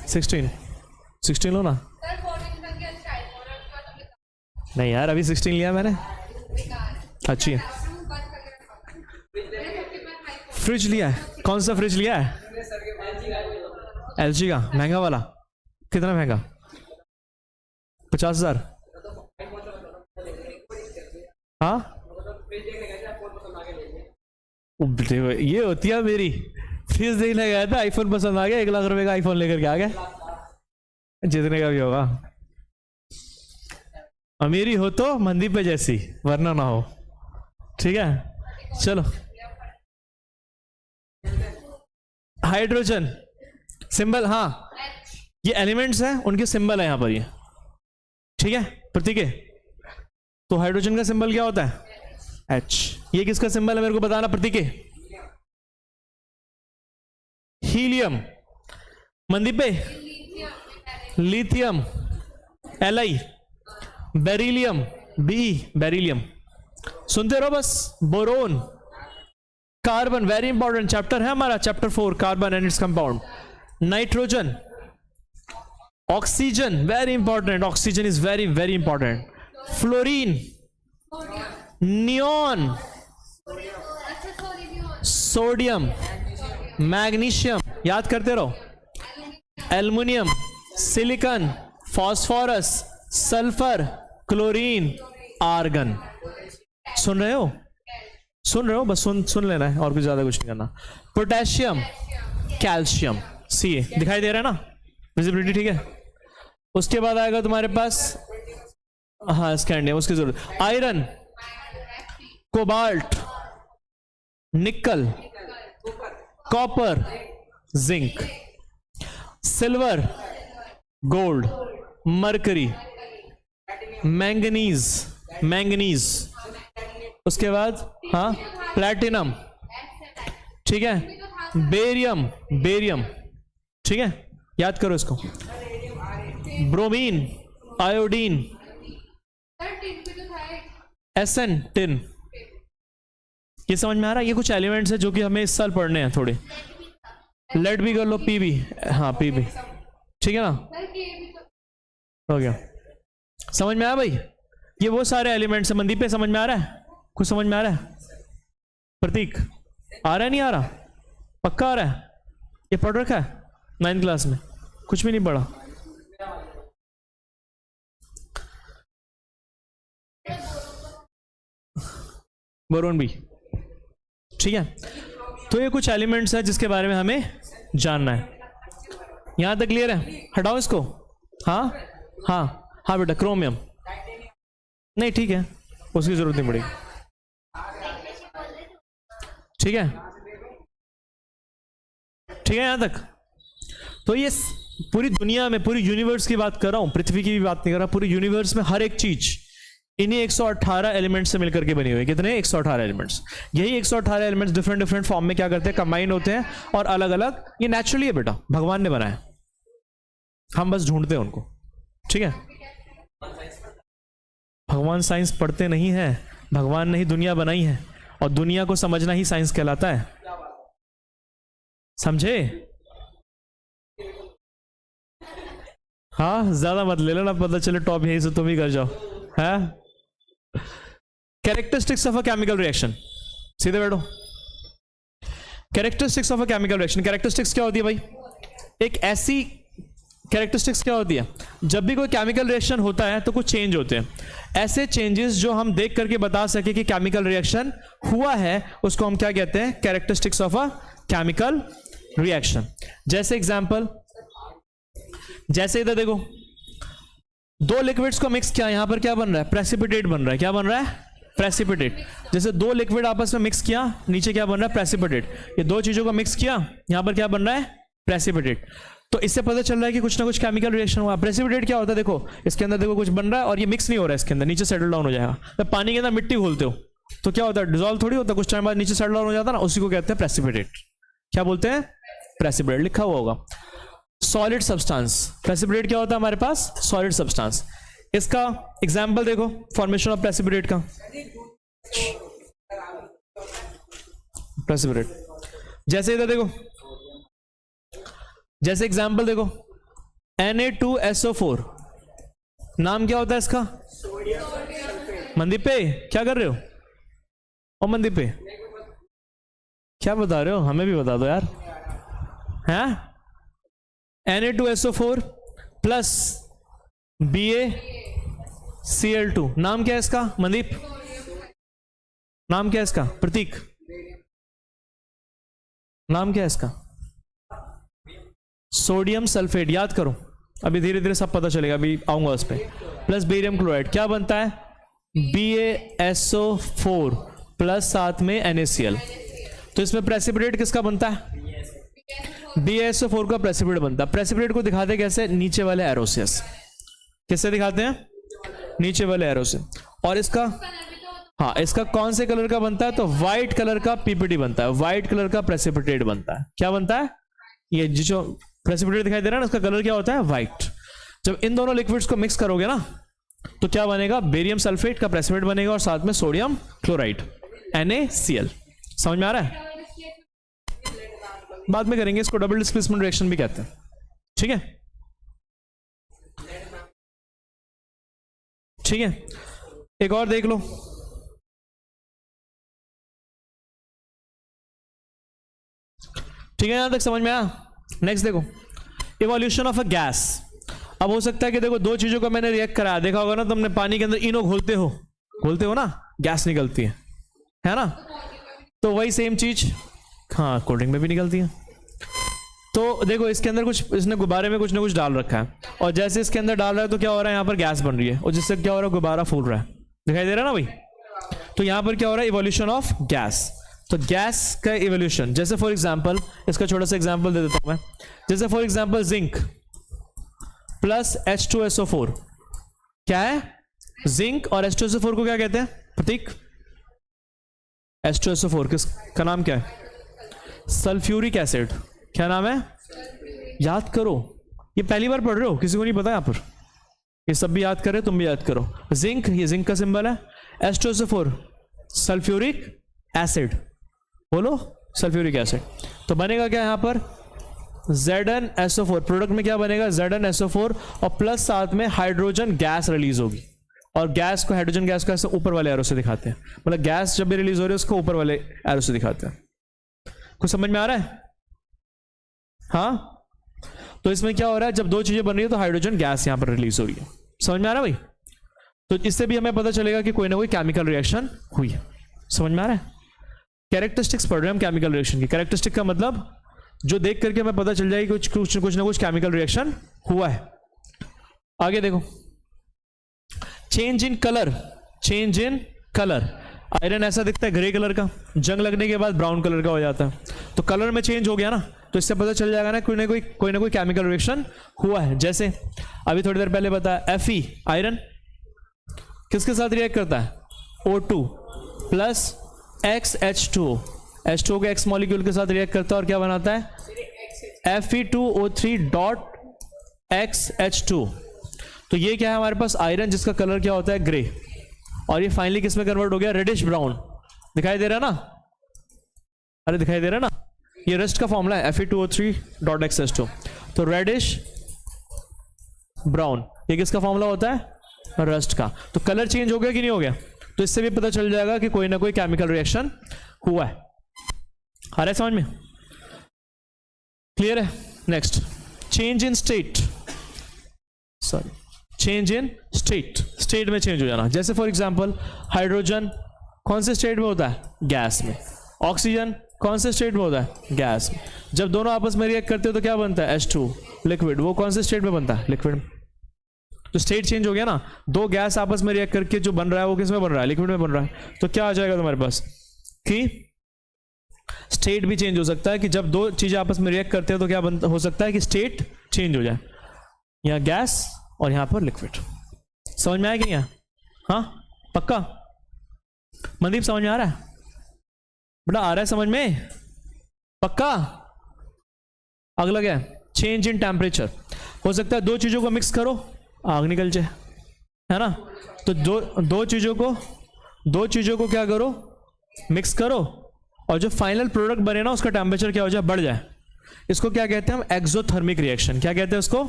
16 लो ना। नहीं यार, अभी 16 लिया मैंने। अच्छी है। फ्रिज लिया है? कौन सा फ्रिज लिया है? LG का, महंगा वाला? कितना महंगा? 50,000? हाँ, ये होती है मेरी। फ्रिज देखने गया था, आईफोन पसंद आ गया, 1 लाख रुपए का आईफोन लेकर के आ गया, जितने का भी होगा। अमीरी हो तो मनदीप पे जैसी, वरना ना हो। ठीक है, चलो। हाइड्रोजन सिंबल, हाँ, ये एलिमेंट्स हैं, उनके सिंबल है यहां पर ये। ठीक है, प्रतीक है। तो हाइड्रोजन का सिंबल क्या होता है? H। ये किसका सिंबल है मेरे को बताना, प्रतीक है। हीलियम। मनदीप पे? Lithium, Li। Beryllium, Be, beryllium. सुनते रहो बस। Boron. Carbon, very important chapter है हमारा, chapter 4, carbon and its compound. Nitrogen. Oxygen, very important, oxygen is very very important. Fluorine. Neon. Sodium. Magnesium, याद करते रहो। Aluminium, silicon, phosphorus, sulphur, chlorine, argon. सुन रहे हो? बस सुन लेना है, और कुछ ज्यादा कुछ नहीं करना। पोटेशियम, कैल्शियम, सी दिखाई दे रहा है ना, विजिबिलिटी ठीक है। उसके बाद आएगा तुम्हारे पास, हाँ, स्कैंडियम, उसकी जरूरत। आयरन, कोबाल्ट, निकल, copper, zinc, silver, gold, mercury, manganese, उसके बाद हाँ प्लैटिनम, ठीक है, बेरियम, ठीक है, याद करो इसको। ब्रोमीन, आयोडीन, एसन, टिन। ये समझ में आ रहा है? ये कुछ एलिमेंट्स है जो कि हमें इस साल पढ़ने हैं थोड़े। लेड भी कर लो, पी भी, हाँ पी भी, ठीक है ना, हो गया। समझ में आया भाई? ये वो सारे एलिमेंट्स है। मनदीप पे समझ में आ रहा है? कुछ समझ में आ रहा है? प्रतीक आ रहा है, नहीं आ रहा? पक्का आ रहा है? ये पढ़ रखा है 9th क्लास में? कुछ भी नहीं पढ़ा? बोरोन भी, ठीक है। तो ये कुछ एलिमेंट्स है जिसके बारे में हमें जानना है। यहां तक क्लियर है? हटाओ इसको। हाँ बेटा, क्रोमियम नहीं, ठीक है, उसकी जरूरत नहीं पड़ेगी, ठीक है यहां तक। तो ये पूरी दुनिया में, पूरी यूनिवर्स की बात कर रहा हूं, पृथ्वी की भी बात नहीं कर रहा, पूरी यूनिवर्स में हर एक चीज इन्हीं 118 एलिमेंट्स से मिलकर के बनी हुई है। कितने? 118 एलिमेंट्स। यही 118 एलिमेंट्स डिफरेंट फॉर्म में क्या करते हैं? कंबाइन होते हैं और अलग अलग, ये नेचुरली है बेटा, भगवान ने बनाया, हम बस ढूंढते हैं उनको, ठीक है। भगवान साइंस पढ़ते नहीं है, भगवान ने ही दुनिया बनाई है, और दुनिया को समझना ही साइंस कहलाता है, समझे? हाँ, ज्यादा मत ले लेना, पता चले टॉप यहीं से तुम ही कर जाओ, है। Characteristics of a chemical reaction, सीधे बैठो। Characteristics of a chemical reaction, characteristics क्या होती है भाई? एक ऐसी कैरेक्टरिस्टिक्स क्या होती है, जब भी कोई केमिकल रिएक्शन होता है तो कुछ चेंज होते हैं, ऐसे चेंजेस जो हम देख करके बता सके कि केमिकल रिएक्शन हुआ है, उसको हम क्या कहते हैं? Characteristics of a chemical reaction. जैसे एग्जांपल, जैसे इधर देखो, दो लिक्विड्स को मिक्स किया, यहां पर क्या बन रहा है? प्रेसिपिटेट बन रहा है। क्या बन रहा है? प्रेसिपिटेट। जैसे दो लिक्विड आपस में मिक्स किया, नीचे क्या बन रहा है, प्रेसिपिटेट। ये दो चीजों को मिक्स किया, यहां पर क्या बन रहा है, प्रेसिपिटेट। तो इससे पता चल रहा है कि कुछ ना कुछ केमिकल रिएक्शन हुआ। प्रेसिपिटेट क्या होता है, देखो इसके अंदर देखो कुछ बन रहा है और ये मिक्स नहीं हो रहा है इसके अंदर, नीचे सेटल डाउन हो जाएगा। जब पानी के अंदर मिट्टी घोलते हो तो क्या होता है, डिजॉल्व थोड़ी होता है, कुछ टाइम बाद नीचे सेटल डाउन हो जाता है ना, उसी को कहते हैं प्रेसिपिटेट। क्या बोलते हैं, प्रेसिपिटेट, लिखा हुआ होगा। सॉलिड सब्सटेंस, प्रेसिपिटेट क्या होता है हमारे पास, सॉलिड सब्सटेंस। इसका एग्जाम्पल देखो फॉर्मेशन ऑफ प्रेसिपिटेट का, प्रेसिपिटेट जैसे इधर देखो, जैसे एग्जाम्पल देखो Na2SO4, नाम क्या होता है इसका, मनदीप पे क्या कर रहे हो, और मनदीप पे क्या बता रहे हो, हमें भी बता दो यार, हैं। Na2SO4 प्लस BaCl2, नाम क्या है इसका मनदीप, नाम क्या है इसका, प्रतीक नाम क्या है इसका, सोडियम सल्फेट। याद करो, अभी धीरे धीरे सब पता चलेगा, अभी आऊंगा उस पर। प्लस बेरियम क्लोराइड, क्या बनता है, BaSO4 प्लस साथ में NaCl। तो इसमें प्रेसिपिटेट किसका बनता है, BaSO4 का प्रेसिपिटेट बनता है। प्रेसिपिटेट को दिखाते कैसे, नीचे वाले एरो से। किससे दिखाते हैं, नीचे वाले एरो से। और इसका, हाँ इसका कौन से कलर का बनता है, तो व्हाइट कलर का PPT बनता है, व्हाइट कलर का प्रेसिपिटेट बनता है। क्या बनता है, ये जो प्रेसिपिटेट दिखाई दे रहा है ना, उसका कलर क्या होता है, व्हाइट। जब इन दोनों लिक्विड्स को मिक्स करोगे ना, तो क्या बनेगा, बेरियम सल्फेट का प्रेसिपिटेट बनेगा और साथ में सोडियम क्लोराइड NaCl। समझ में आ रहा है, बाद में करेंगे इसको, डबल डिस्प्लेसमेंट रिएक्शन भी कहते हैं, ठीक है, ठीक है। एक और देख लो, ठीक है, यहां तक समझ में आया। नेक्स्ट देखो, इवोल्यूशन ऑफ अ गैस। अब हो सकता है कि देखो दो चीजों का मैंने रिएक्ट कराया, देखा होगा ना तुमने, पानी के अंदर इनो घोलते हो ना, गैस निकलती है ना, तो वही सेम चीज हाँ कोल्ड ड्रिंक में भी निकलती है। तो देखो इसके अंदर कुछ, इसने गुब्बारे में कुछ ना कुछ डाल रखा है, और जैसे इसके अंदर डाल रहा है तो क्या हो रहा है, यहाँ पर गैस बन रही है, और जिससे क्या हो रहा है, गुब्बारा फूल रहा है, दिखाई दे रहा है ना भाई। तो यहाँ पर क्या हो रहा है, इवोल्यूशन ऑफ गैस। तो गैस का इवोल्यूशन, जैसे फॉर एग्जांपल, इसका छोटा सा एग्जांपल दे देता हूं मैं। जैसे for example zinc plus H2SO4, क्या है, जिंक और H2SO4 को क्या कहते हैं प्रतीक, H2SO4 किसका नाम क्या है, सल्फ्यूरिक एसिड। क्या नाम है, याद करो, ये पहली बार पढ़ रहे हो, किसी को नहीं पता यहाँ पर, ये सब भी याद करे, तुम भी याद करो। जिंक, ये जिंक का सिंबल है, H2SO4 सल्फ्यूरिक एसिड, बोलो सल्फ्यूरिक एसिड। तो बनेगा क्या यहाँ पर, ZnSO4, प्रोडक्ट में क्या बनेगा, ZnSO4, और प्लस साथ में हाइड्रोजन गैस रिलीज होगी। और गैस को, हाइड्रोजन गैस को ऐसे ऊपर वाले एरो से दिखाते हैं, मतलब गैस जब भी रिलीज हो रही है उसको ऊपर वाले एरो से दिखाते हैं। कुछ समझ में आ रहा है, हाँ। तो इसमें क्या हो रहा है, जब दो चीजें बन रही है तो हाइड्रोजन गैस यहां पर रिलीज हो रही है। समझ में आ रहा है भाई। तो इससे भी हमें पता चलेगा कि कोई ना कोई केमिकल रिएक्शन हुई है। समझ में आ रहा है। कैरेक्टरिस्टिक्स पढ़ रहे हैं हम केमिकल रिएक्शन की। कैरेक्टरिस्टिक का मतलब जो देख करके हमें पता चल जाएगी कुछ ना कुछ केमिकल रिएक्शन हुआ है। आगे देखो, change in colour. Change in colour, iron ऐसा दिखता है ग्रे कलर का, जंग लगने के बाद ब्राउन कलर का हो जाता है। तो कलर में चेंज हो गया ना, तो इससे पता चल जाएगा ना कोई ना कोई केमिकल रिएक्शन हुआ है। जैसे अभी थोड़ी देर पहले बताया, Fe आयरन किसके साथ रिएक्ट करता है, O2 प्लस XH2O, H2O के X मॉलिक्यूल के साथ रिएक्ट करता है और क्या बनाता है, Fe2O3 डॉट XH2। तो ये क्या है हमारे पास, आयरन, जिसका कलर क्या होता है, ग्रे, और ये फाइनली किस में कन्वर्ट हो गया, रेडिश ब्राउन। दिखाई दे रहा है ना, अरे दिखाई दे रहा है ना, ये रस्ट का फॉर्मूला है Fe2O3 डॉट XH2। तो रेडिश ब्राउन, ये किसका फॉर्मूला होता है, रस्ट का। तो कलर चेंज हो गया कि नहीं हो गया, तो इससे भी पता चल जाएगा कि कोई ना कोई केमिकल रिएक्शन हुआ है। आ रहा है समझ में, क्लियर है। Next, change in state, sorry change in state, state में चेंज हो जाना। जैसे फॉर एग्जांपल हाइड्रोजन कौन से स्टेट में होता है, गैस में। ऑक्सीजन कौन से स्टेट में होता है, गैस में। जब दोनों आपस में रिएक्ट करते हो तो क्या बनता है, H2 लिक्विड, वो कौन से स्टेट में बनता है, लिक्विड में। तो स्टेट चेंज हो गया ना, दो गैस आपस में रिएक्ट करके जो बन रहा है वो किस में बन रहा है, लिक्विड में बन रहा है। तो क्या आ जाएगा तुम्हारे पास कि स्टेट भी चेंज हो सकता है कि जब दो चीजें आपस में रिएक्ट करते हैं तो क्या हो सकता है कि स्टेट चेंज हो जाए, यहाँ गैस और यहाँ पर लिक्विड। समझ में आया कि नहीं? हाँ पक्का? मनदीप समझ में आ रहा है बेटा? आ रहा है समझ में? पक्का? अगला क्या है? Change in temperature. हो सकता है दो चीजों को मिक्स करो, आग निकल जाए, है ना? तो दो चीजों को क्या करो, मिक्स करो, और जो फाइनल प्रोडक्ट बने ना उसका टेम्परेचर क्या हो जाए, बढ़ जाए। इसको क्या कहते हैं हम? Exothermic reaction. क्या कहते हैं उसको?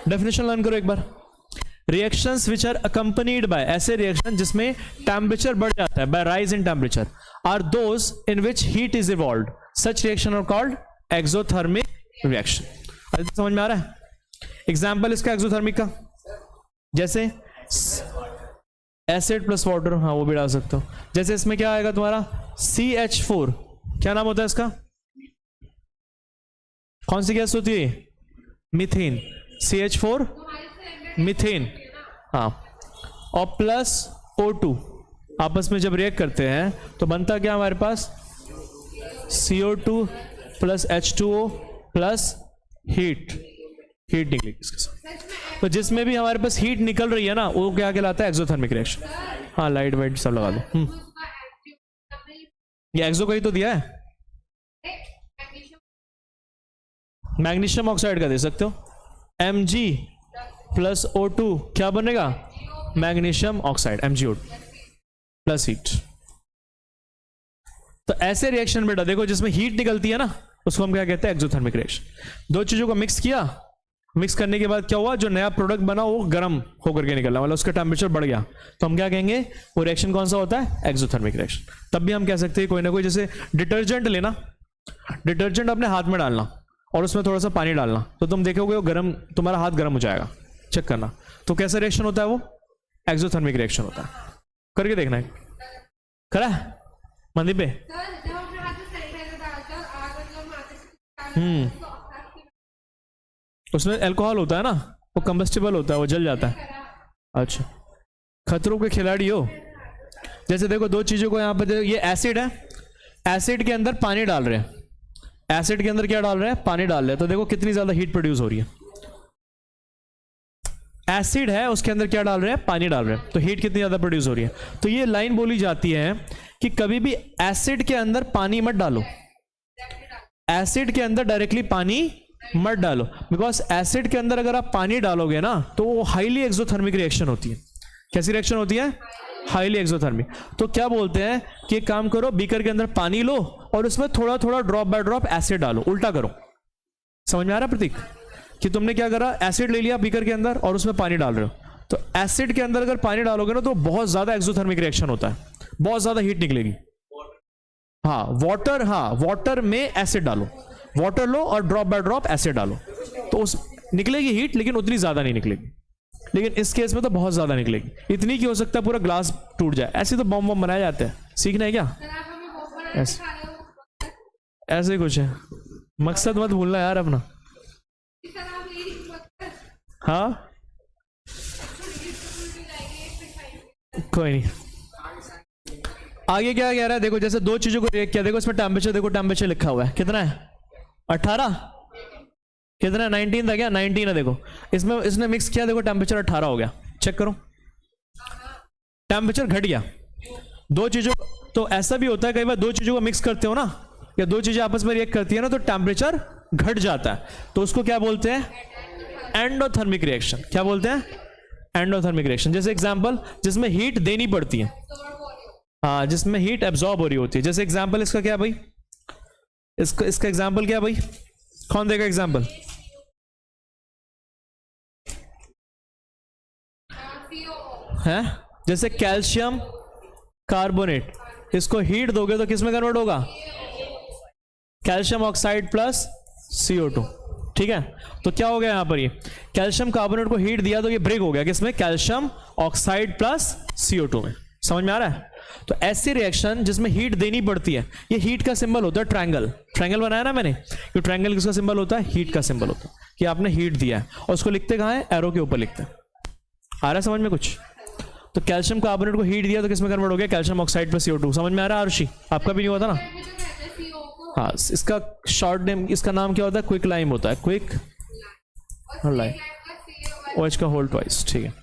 डेफिनेशन लर्न करो एक बार। Reactions which are accompanied by, ऐसे रिएक्शन जिसमें टेम्परेचर बढ़ जाता है, by rise in temperature, are those in which heat is evolved. Such reaction are called exothermic reaction. समझ में आ रहा है? एग्जाम्पल इसका एक्सोथर्मिक का, जैसे एसिड प्लस वाटर, हाँ वो भी डाल सकते हो। जैसे इसमें क्या आएगा तुम्हारा CH4, क्या नाम होता है इसका? कौन सी गैस होती है? मीथेन। CH4 मीथेन, हाँ, और प्लस O2 आपस में जब रिएक्ट करते हैं तो बनता क्या हमारे पास? CO2 plus H2O plus heat निकलेगी इसके साथ। तो जिसमें भी हमारे पास हीट निकल रही है ना वो क्या कहलाता है? Exothermic reaction. हाँ लाइट वाइट सब लगा दो। ये एक्सो का ही तो दिया है, मैग्नीशियम ऑक्साइड का दे सकते हो। Mg प्लस O2 क्या बनेगा? Magnesium oxide, MgO2 plus heat. तो ऐसे रिएक्शन बेटा देखो जिसमें हीट निकलती है ना उसको हम क्या कहते हैं? Exothermic reaction. दो चीजों को मिक्स किया, मिक्स करने के बाद क्या हुआ? जो नया प्रोडक्ट बना वो गर्म होकर के निकला, मतलब उसका टेम्परेचर बढ़ गया, तो हम क्या कहेंगे? वो रिएक्शन कौन सा होता है? Exothermic reaction. तब भी हम कह सकते हैं कोई ना कोई, जैसे डिटर्जेंट लेना, डिटर्जेंट अपने हाथ में डालना और उसमें थोड़ा सा पानी डालना, तो तुम देखोगे वो गर्म, तुम्हारा हाथ गर्म हो जाएगा, चेक करना। तो कैसा रिएक्शन होता है वो? एक्सोथर्मिक रिएक्शन होता है। करके देखना है, करा मंदी पे? उसमें अल्कोहल होता है ना, वो कंबस्टिबल होता है, वो जल जाता है। अच्छा, खतरों के खिलाड़ी हो। जैसे देखो दो चीजों को यहाँ पे, ये एसिड है, एसिड के अंदर पानी डाल रहे हैं, एसिड के अंदर क्या डाल रहे हैं? पानी डाल रहे हैं। तो देखो कितनी ज्यादा हीट प्रोड्यूस हो रही है। एसिड है उसके अंदर क्या डाल रहे हैं? पानी डाल रहे हैं, तो हीट कितनी ज्यादा प्रोड्यूस हो रही है। तो ये लाइन बोली जाती है कि कभी भी एसिड के अंदर पानी मत डालो, एसिड के अंदर डायरेक्टली पानी मत डालो, बिकॉज एसिड के अंदर अगर आप पानी डालोगे ना तो वो हाईली एक्सोथर्मिक रिएक्शन होती है। कैसी रिएक्शन होती है? Highly exothermic. तो क्या बोलते हैं कि एक काम करो, बीकर के अंदर पानी लो और उसमें थोड़ा थोड़ा ड्रॉप बाय ड्रॉप एसिड डालो, उल्टा करो। समझ में आ रहा प्रतीक? कि तुमने क्या करा, एसिड ले लिया बीकर के अंदर और उसमें पानी डाल रहे हो, तो एसिड के अंदर अगर पानी डालोगे ना तो बहुत ज्यादा एक्सोथर्मिक रिएक्शन होता है, बहुत ज्यादा हीट निकलेगी। हाँ वाटर में एसिड डालो, वाटर लो और ड्रॉप बाय ड्रॉप एसिड डालो, तो उस निकलेगी हीट, लेकिन उतनी ज्यादा नहीं निकलेगी। लेकिन इस केस में तो बहुत ज्यादा निकलेगी, इतनी की हो सकता है पूरा ग्लास टूट जाए। ऐसे तो बम बनाए जाते हैं, सीखना है क्या? ऐसे ही कुछ है, मकसद मत भूलना यार अपना। हाँ कोई नहीं। आगे क्या कह रहा है देखो, जैसे दो चीजों को रिएक्ट किया, देखो इसमें टेम्परेचर, देखो टेम्परेचर लिखा हुआ है, कितना है? 18, कितना है? 19 था क्या? 19 है। देखो इसमें इसने मिक्स किया, देखो टेम्परेचर 18 हो गया, चेक करो टेम्परेचर घट गया। दो चीजों, तो ऐसा भी होता है कई बार दो चीजों को मिक्स करते हो ना, या दो चीजें आपस में रिएक्ट करती है ना, तो टेम्परेचर घट जाता है, तो उसको क्या बोलते हैं? Endothermic reaction. क्या बोलते हैं? Endothermic reaction. जैसे एग्जांपल जिसमें हीट देनी पड़ती है, हाँ जिसमें हीट एब्जॉर्ब हो रही होती है। जैसे एग्जांपल इसका क्या भाई? इसका एग्जांपल क्या भाई? कौन देगा एग्जांपल? है जैसे कैल्शियम कार्बोनेट, इसको हीट दोगे तो किस में कन्वर्ट होगा? Calcium oxide plus CO2। ठीक है, तो क्या हो गया यहां पर? ये कैल्शियम कार्बोनेट को हीट दिया तो ये ब्रेक हो गया किसमें? कैल्शियम ऑक्साइड प्लस CO2 में। समझ में आ रहा है? तो ऐसी रिएक्शन जिसमें हीट देनी पड़ती है, ये हीट का सिंबल होता है ट्रायंगल। ट्रायंगल बनाया ना मैंने, ये ट्रायंगल किसका सिंबल होता है? हीट का सिंबल होता है, कि आपने हीट दिया है, और उसको लिखते कहां है? एरो के ऊपर लिखते हैं। आ रहा है समझ में कुछ? तो कैल्शियम कार्बोनेट को हीट दिया तो किसमें कन्वर्ट हो गया? कैल्शियम ऑक्साइड पर CO2। समझ में आ रहा है आरुषि? आपका भी नहीं हुआ था ना? हाँ, इसका शॉर्ट नेम, इसका नाम क्या होता है? क्विक लाइम होता है, क्विक लाइम। OH का होल ट्वाइस, ठीक है।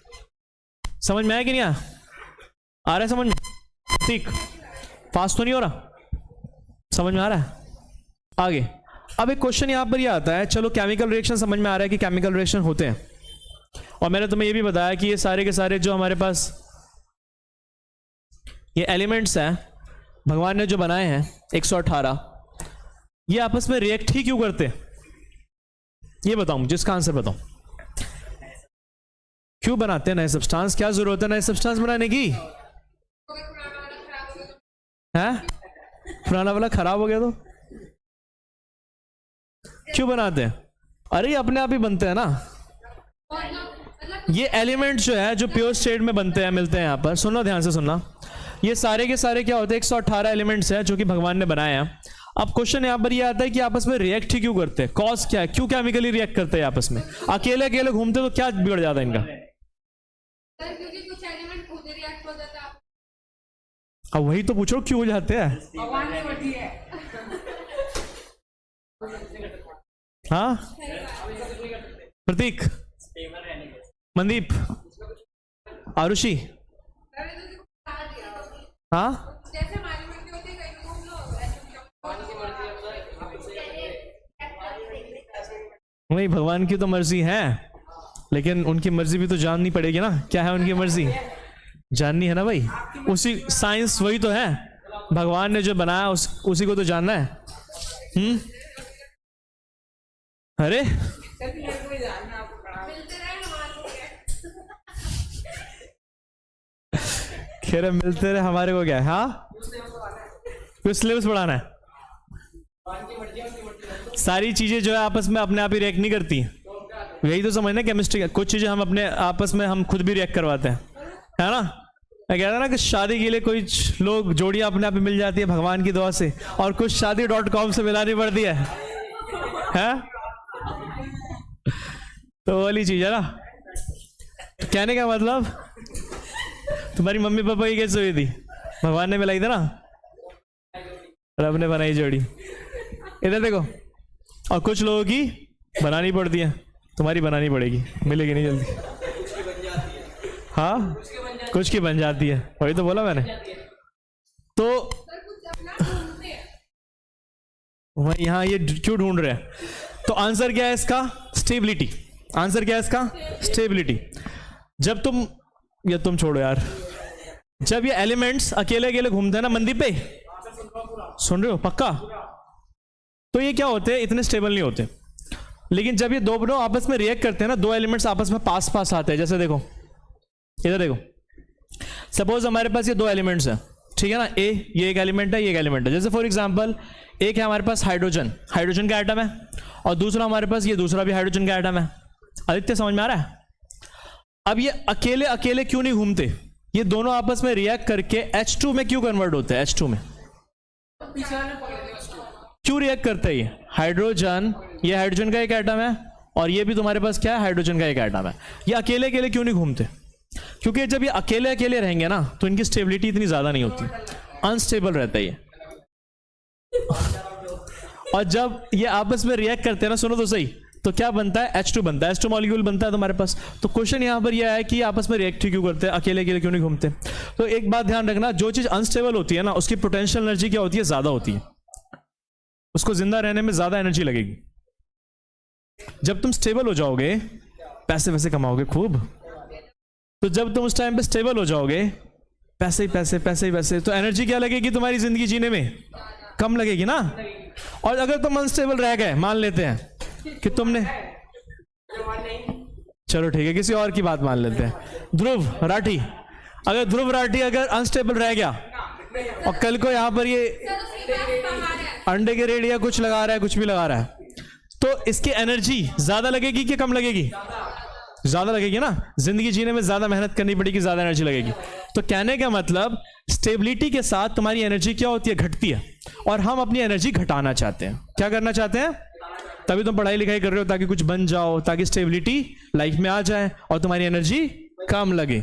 समझ में आया कि नहीं आ रहा है समझ में? ठीक, फास्ट तो नहीं हो रहा? समझ में आ रहा है? आगे अब एक क्वेश्चन यहां पर ये आता है, चलो केमिकल रिएक्शन समझ में आ रहा है कि केमिकल रिएक्शन होते हैं, और मैंने तुम्हें ये भी बताया कि ये सारे के सारे जो हमारे पास ये एलिमेंट्स हैं भगवान ने जो बनाए हैं 118, ये आपस में रिएक्ट ही क्यों करते हैं? ये बताओ मुझे, इसका आंसर बताओ। क्यों बनाते हैं नए सब्सटेंस? क्या जरूरत है नए सब्सटेंस बनाने की? है पुराना वाला खराब हो गया तो क्यों बनाते हैं? अरे ये अपने आप ही बनते हैं ना। ये एलिमेंट जो है जो प्योर स्टेट में बनते हैं, मिलते हैं यहाँ पर, सुनना ध्यान से सुनना। ये सारे के सारे क्या होते हैं? 118 एलिमेंट्स हैं जो कि भगवान ने बनाए हैं। अब क्वेश्चन यहाँ पर ये आता है कि आपस में रिएक्ट ही क्यों करते हैं? कॉज क्या है? क्यों केमिकली रिएक्ट करते हैं आपस में? अकेले अकेले घूमते तो क्या बिगड़ जाता है इनका? क्योंकि कुछ एलिमेंट खुद ही रिएक्ट हो जाता है। अब वही तो पूछो क्यों हो जाते हैं? हाँ प्रतीक, मनदीप, आरुषि, हाँ जैसे हमारी मिट्टी होती है, कहीं घूम लो वही भगवान की तो मर्जी है, लेकिन उनकी मर्जी भी तो जाननी पड़ेगी ना। क्या है उनकी मर्जी? जाननी है ना भाई। उसी साइंस वही तो है, भगवान ने जो बनाया उसी को तो जानना है। अरे खैर मिलते रहे, हमारे को क्या है? हाँ कुछ सिलेबस बढ़ाना है। सारी चीजें जो है आपस में अपने आप ही रिएक्ट नहीं करती, यही तो समझना केमिस्ट्री का। कुछ चीजें हम अपने आपस में हम खुद भी रिएक्ट करवाते हैं, है ना? मैं कह रहा ना कि शादी के लिए कोई लोग जोड़ियां अपने आप ही मिल जाती है भगवान की दुआ से, और कुछ शादी.com से मिलानी पड़ती है? तो वाली चीज है ना। कहने का मतलब तुम्हारी मम्मी पापा की कैसे हुई थी? भगवान ने मिलाई थी ना, रब ने बनाई जोड़ी। इधर देखो, और कुछ लोगों की बनानी पड़ती है, तुम्हारी बनानी पड़ेगी, मिलेगी नहीं जल्दी। हाँ कुछ की बन जाती है, वही तो बोला मैंने। तो वही यहाँ ये क्यों ढूंढ रहे हैं? तो आंसर क्या है इसका? स्टेबिलिटी। आंसर क्या है इसका? स्टेबिलिटी। जब तुम छोड़ो यार, जब ये एलिमेंट्स अकेले अकेले घूमते हैं ना मंदीप पे, सुन रहे हो पक्का? तो ये क्या होते हैं? इतने स्टेबल नहीं होते। लेकिन जब ये दो आपस में रिएक्ट करते हैं ना, दो एलिमेंट्स आपस में पास पास आते हैं। जैसे देखो इधर देखो, सपोज हमारे पास ये दो एलिमेंट्स हैं, ठीक है ना? ये एक एलिमेंट है, ये एक एलिमेंट है। जैसे फॉर एग्जांपल एक है हमारे पास हाइड्रोजन, हाइड्रोजन का एटम है, और दूसरा हमारे पास ये दूसरा भी हाइड्रोजन का एटम है। आदित्य समझ में आ रहा है? अब ये अकेले अकेले क्यों नहीं घूमते? ये दोनों आपस में रिएक्ट करके H2 में क्यों कन्वर्ट होते हैं? H2 में क्यों रिएक्ट करते हैं? ये हाइड्रोजन, ये हाइड्रोजन का एक एटम है, और ये भी तुम्हारे पास क्या है? हाइड्रोजन का एक एटम है। ये अकेले अकेले क्यों नहीं घूमते? क्योंकि जब ये अकेले अकेले रहेंगे ना, तो इनकी स्टेबिलिटी इतनी ज्यादा नहीं होती, अनस्टेबल रहता है ये। और जब ये आपस में रिएक्ट करते हैं ना, सुनो तो सही, तो क्या बनता है? H2 बनता है, H2 मॉलिक्यूल बनता है तुम्हारे पास। तो क्वेश्चन यहां पर यह है कि आपस में रिएक्ट क्यों करते हैं, अकेले अकेले क्यों नहीं घूमते? तो एक बात ध्यान रखना, जो चीज अनस्टेबल होती है ना, उसकी पोटेंशियल एनर्जी क्या होती है? ज्यादा होती है, उसको जिंदा रहने में ज्यादा एनर्जी लगेगी। जब तुम स्टेबल हो जाओगे, पैसे वैसे कमाओगे खूब। तो जब तुम उस टाइम पे स्टेबल हो जाओगे, पैसे ही पैसे, पैसे ही पैसे, तो एनर्जी क्या लगेगी तुम्हारी जिंदगी जीने में? कम लगेगी ना। और अगर तुम अनस्टेबल रह गए, मान लेते हैं कि तुमने, चलो ठीक है किसी और की बात मान लेते हैं, ध्रुव राठी, अगर ध्रुव राठी अगर अनस्टेबल रह गया और कल को यहां पर ये अंडे के रेट या कुछ लगा रहा है, कुछ भी लगा रहा है, तो इसकी एनर्जी ज्यादा लगेगी कि कम लगेगी? ज्यादा लगेगी ना। जिंदगी जीने में ज्यादा मेहनत करनी पड़ेगी, ज्यादा एनर्जी लगेगी। तो कहने का मतलब स्टेबिलिटी के साथ तुम्हारी एनर्जी क्या होती है? घटती है। और हम अपनी एनर्जी घटाना चाहते हैं। क्या करना चाहते हैं? तभी तुम पढ़ाई लिखाई कर रहे हो, ताकि कुछ बन जाओ, ताकि स्टेबिलिटी लाइफ में आ जाए और तुम्हारी एनर्जी कम लगेगी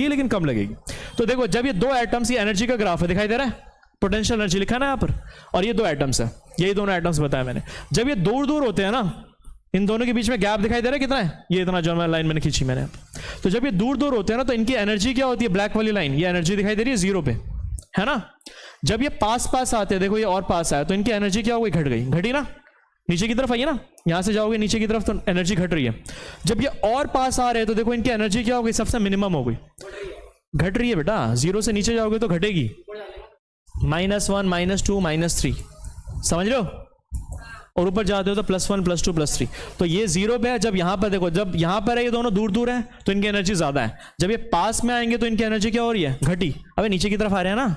लेकिन कम लगेगी। तो देखो जब ये दो एटम्स, ये एनर्जी का ग्राफ है, दिखाई दे रहा है, पोटेंशियल एनर्जी लिखा ना यहाँ पर, और ये दो एटम्स है, यही दोनों एटम्स बताया मैंने। जब ये दूर दूर होते हैं ना, इन दोनों के बीच में गैप दिखाई दे रहा है कितना है, ये इतना जो लाइन मैंने खींची मैंने। तो जब ये दूर दूर होते हैं ना, तो इनकी एनर्जी क्या होती है, ब्लैक वाली लाइन, ये एनर्जी दिखाई दे रही है जीरो पे, है ना। जब ये पास पास आते हैं, देखो ये और पास आया, तो इनकी एनर्जी क्या हो गई, घट गई, घटी ना, नीचे की तरफ आई है ना, यहां से जाओगे नीचे की तरफ तो एनर्जी घट रही है। जब ये और पास आ रहे हैं तो देखो इनकी एनर्जी क्या हो गई, सबसे मिनिमम हो गई, घट रही है बेटा, जीरो से नीचे जाओगे तो घटेगी, -1 -2 -3, समझ रहे हो, और ऊपर जाते हो तो +1 +2 +3। तो ये जीरो पे है। जब यहां पर देखो, जब यहां पर है ये दोनों दूर दूर है तो इनकी एनर्जी ज्यादा है, जब ये पास में आएंगे तो इनकी एनर्जी क्या हो रही है, घटी, अबे नीचे की तरफ आ रहे हैं ना,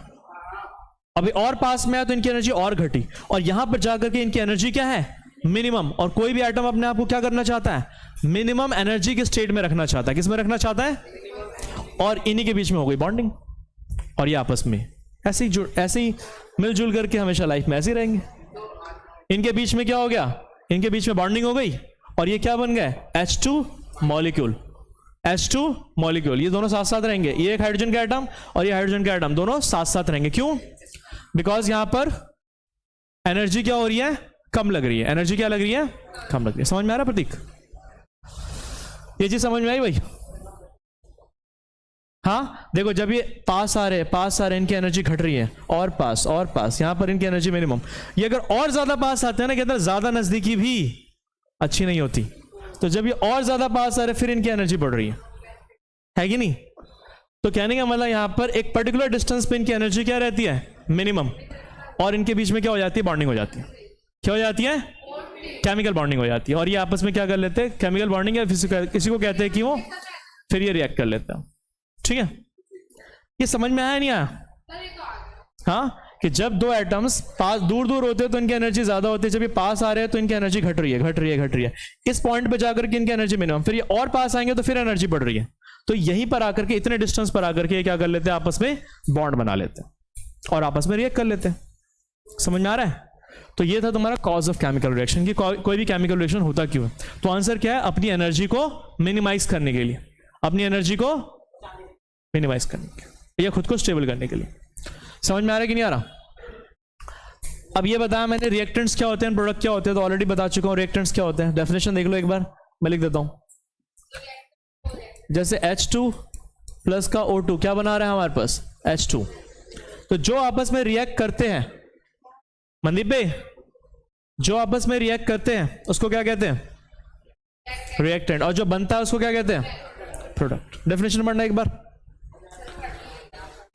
अभी और पास में आया तो इनकी एनर्जी और घटी, और यहां पर जाकर के इनकी एनर्जी क्या है, मिनिमम। और कोई भी एटम अपने आप को क्या करना चाहता है, मिनिमम एनर्जी के स्टेट में रखना चाहता है, किस में रखना चाहता है, और इन्हीं के बीच में हो गई बॉन्डिंग, और ये आपस में ऐसे ही मिलजुल करके हमेशा लाइफ में ऐसे ही रहेंगे। इनके बीच में क्या हो गया, इनके बीच में बॉन्डिंग हो गई, और ये क्या बन गए, H2 मॉलिक्यूल, H2 मॉलिक्यूल, ये दोनों साथ साथ रहेंगे, ये एक हाइड्रोजन का एटम और ये हाइड्रोजन का एटम, दोनों साथ साथ रहेंगे। क्यों, बिकॉज यहां पर एनर्जी क्या हो रही है, कम लग रही है, एनर्जी क्या लग रही है, कम लग रही है। समझ में आ रहा प्रतीक, ये चीज समझ में आई भाई। हाँ देखो जब ये पास आ रहे हैं, इनकी एनर्जी घट रही है, और पास, यहां पर इनकी एनर्जी मिनिमम। ये अगर और ज्यादा पास आते हैं ना, कहते हैं ज्यादा नजदीकी भी अच्छी नहीं होती, तो जब ये और ज्यादा पास आ रहे फिर इनकी एनर्जी बढ़ रही है कि नहीं। तो कहने का मतलब यहां पर एक पर्टिकुलर डिस्टेंस पे इनकी एनर्जी क्या रहती है, मिनिमम, और इनके बीच में क्या हो जाती है, बॉन्डिंग हो जाती है, क्या हो जाती है, केमिकल बॉन्डिंग हो जाती है, और ये आपस में क्या कर लेते हैं, केमिकल बॉन्डिंग, या किसी को कहते हैं कि वो फिर ये रिएक्ट कर लेता है। ठीक है, ये समझ में आया नहीं आया, हाँ, कि जब दो एटम्स पास दूर दूर होते हैं तो इनकी एनर्जी ज्यादा होती है, जब ये पास आ रहे हैं तो इनकी एनर्जी घट रही है, इस पॉइंट पे जाकर के इनकी एनर्जी मिनिमम, फिर ये और पास आएंगे तो फिर एनर्जी बढ़ रही है, तो यहीं पर आकर के, इतने डिस्टेंस पर आकर के क्या कर लेते हैं, आपस में बॉन्ड बना लेते हैं और आपस में रिएक्ट कर लेते हैं। समझ में आ रहा है। तो ये था तुम्हारा कॉज ऑफ केमिकल रिएक्शन, कि कोई भी केमिकल रिएक्शन होता क्यों है। तो आंसर क्या है, अपनी एनर्जी को मिनिमाइज करने के लिए, अपनी एनर्जी को मिनिमाइज करने के लिए, या खुद को स्टेबल करने के लिए। समझ में आ रहा है कि नहीं आ रहा। अब ये बताया मैंने रिएक्टेंट्स क्या होते हैं, प्रोडक्ट क्या होते हैं, तो ऑलरेडी बता चुका हूं रिएक्टेंट्स क्या होते हैं। डेफिनेशन देख लो एक बार, मैं लिख देता हूं। जैसे H2 प्लस का O2 क्या बना रहा है हमारे पास, H2। तो जो आपस में रिएक्ट करते हैं, मनदीप भाई, जो आपस में रिएक्ट करते हैं उसको क्या कहते हैं, रिएक्टेंट, और जो बनता है उसको क्या कहते हैं, प्रोडक्ट। डेफिनेशन पढ़ना एक बार।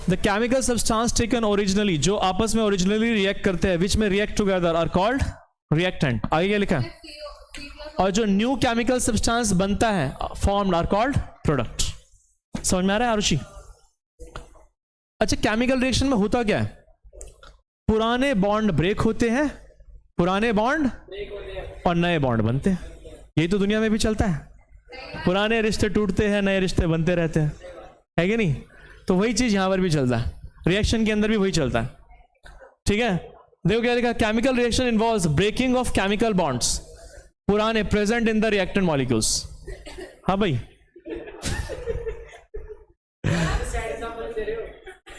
The chemical substance taken originally, जो आपस में ओरिजिनली रिएक्ट करते हैं, विच में react together are called reactant. आगे क्या लिखा है, और जो न्यू केमिकल सब्सटेंस बनता है फॉर्म्ड आर कॉल्ड प्रोडक्ट। समझ में आ रहा है आरुषि। अच्छा, केमिकल रिएक्शन में होता क्या है, पुराने बॉन्ड ब्रेक होते हैं, पुराने बॉन्ड और नए बॉन्ड बनते हैं। यही तो दुनिया में भी चलता है, पुराने रिश्ते टूटते हैं, नए रिश्ते बनते रहते हैं, है कि नहीं। तो वही चीज यहां पर भी चलता है, रिएक्शन के अंदर भी वही चलता है। ठीक है, देखो क्या लिखा, chemical reaction involves breaking of chemical bonds पुराने present in the reactant molecules. हाँ भाई,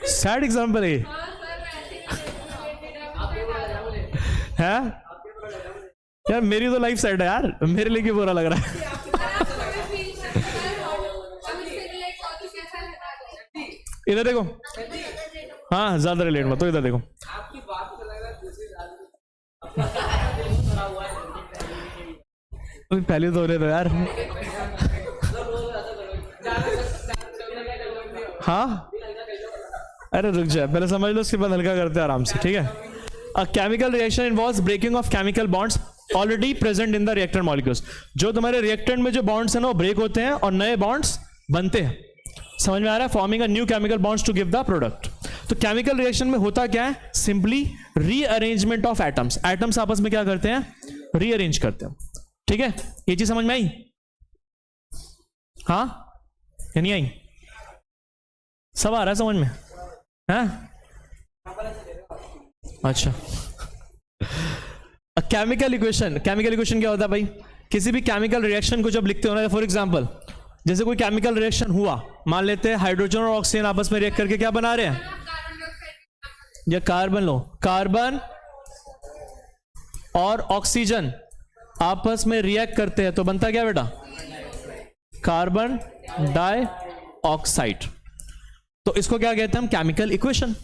सैड एग्जांपल है यार, मेरी तो लाइफ सैड है यार, मेरे लिए क्यों बुरा लग रहा है। इधर देखो, हाँ ज्यादा रिलेट मत तो, इधर देखो। पहले तो हो रहे थे यार। हाँ अरे रुक जाए, पहले समझ लो, उसके बाद हल्का करते हैं आराम से। ठीक है, a chemical reaction involves breaking of chemical bonds already present in the reactant molecules. जो तुम्हारे रिएक्टेंट में जो बॉन्ड्स हैं ना वो ब्रेक होते हैं और नए बॉन्ड्स बनते हैं। समझ में आ रहा है, forming a new chemical bonds to give the product. तो केमिकल रिएक्शन में होता क्या है, simply rearrangement of atoms. Atoms आपस में क्या करते हैं, रीअरेंज करते हैं। ठीक है, ये चीज समझ में आई, हाँ या नहीं आई, सब आ रहा है समझ में, हाँ अच्छा। केमिकल इक्वेशन क्या होता है भाई, किसी भी केमिकल रिएक्शन को जब लिखते हो ना, फॉर एग्जांपल जैसे कोई केमिकल रिएक्शन हुआ, मान लेते हैं हाइड्रोजन और ऑक्सीजन आपस में रिएक्ट करके क्या बना रहे हैं, कार्बन डाइऑक्साइड या कार्बन लो, कार्बन और ऑक्सीजन आपस में रिएक्ट करते हैं तो बनता क्या बेटा, कार्बन डाइऑक्साइड। तो इसको क्या कहते हैं हम, केमिकल इक्वेशन।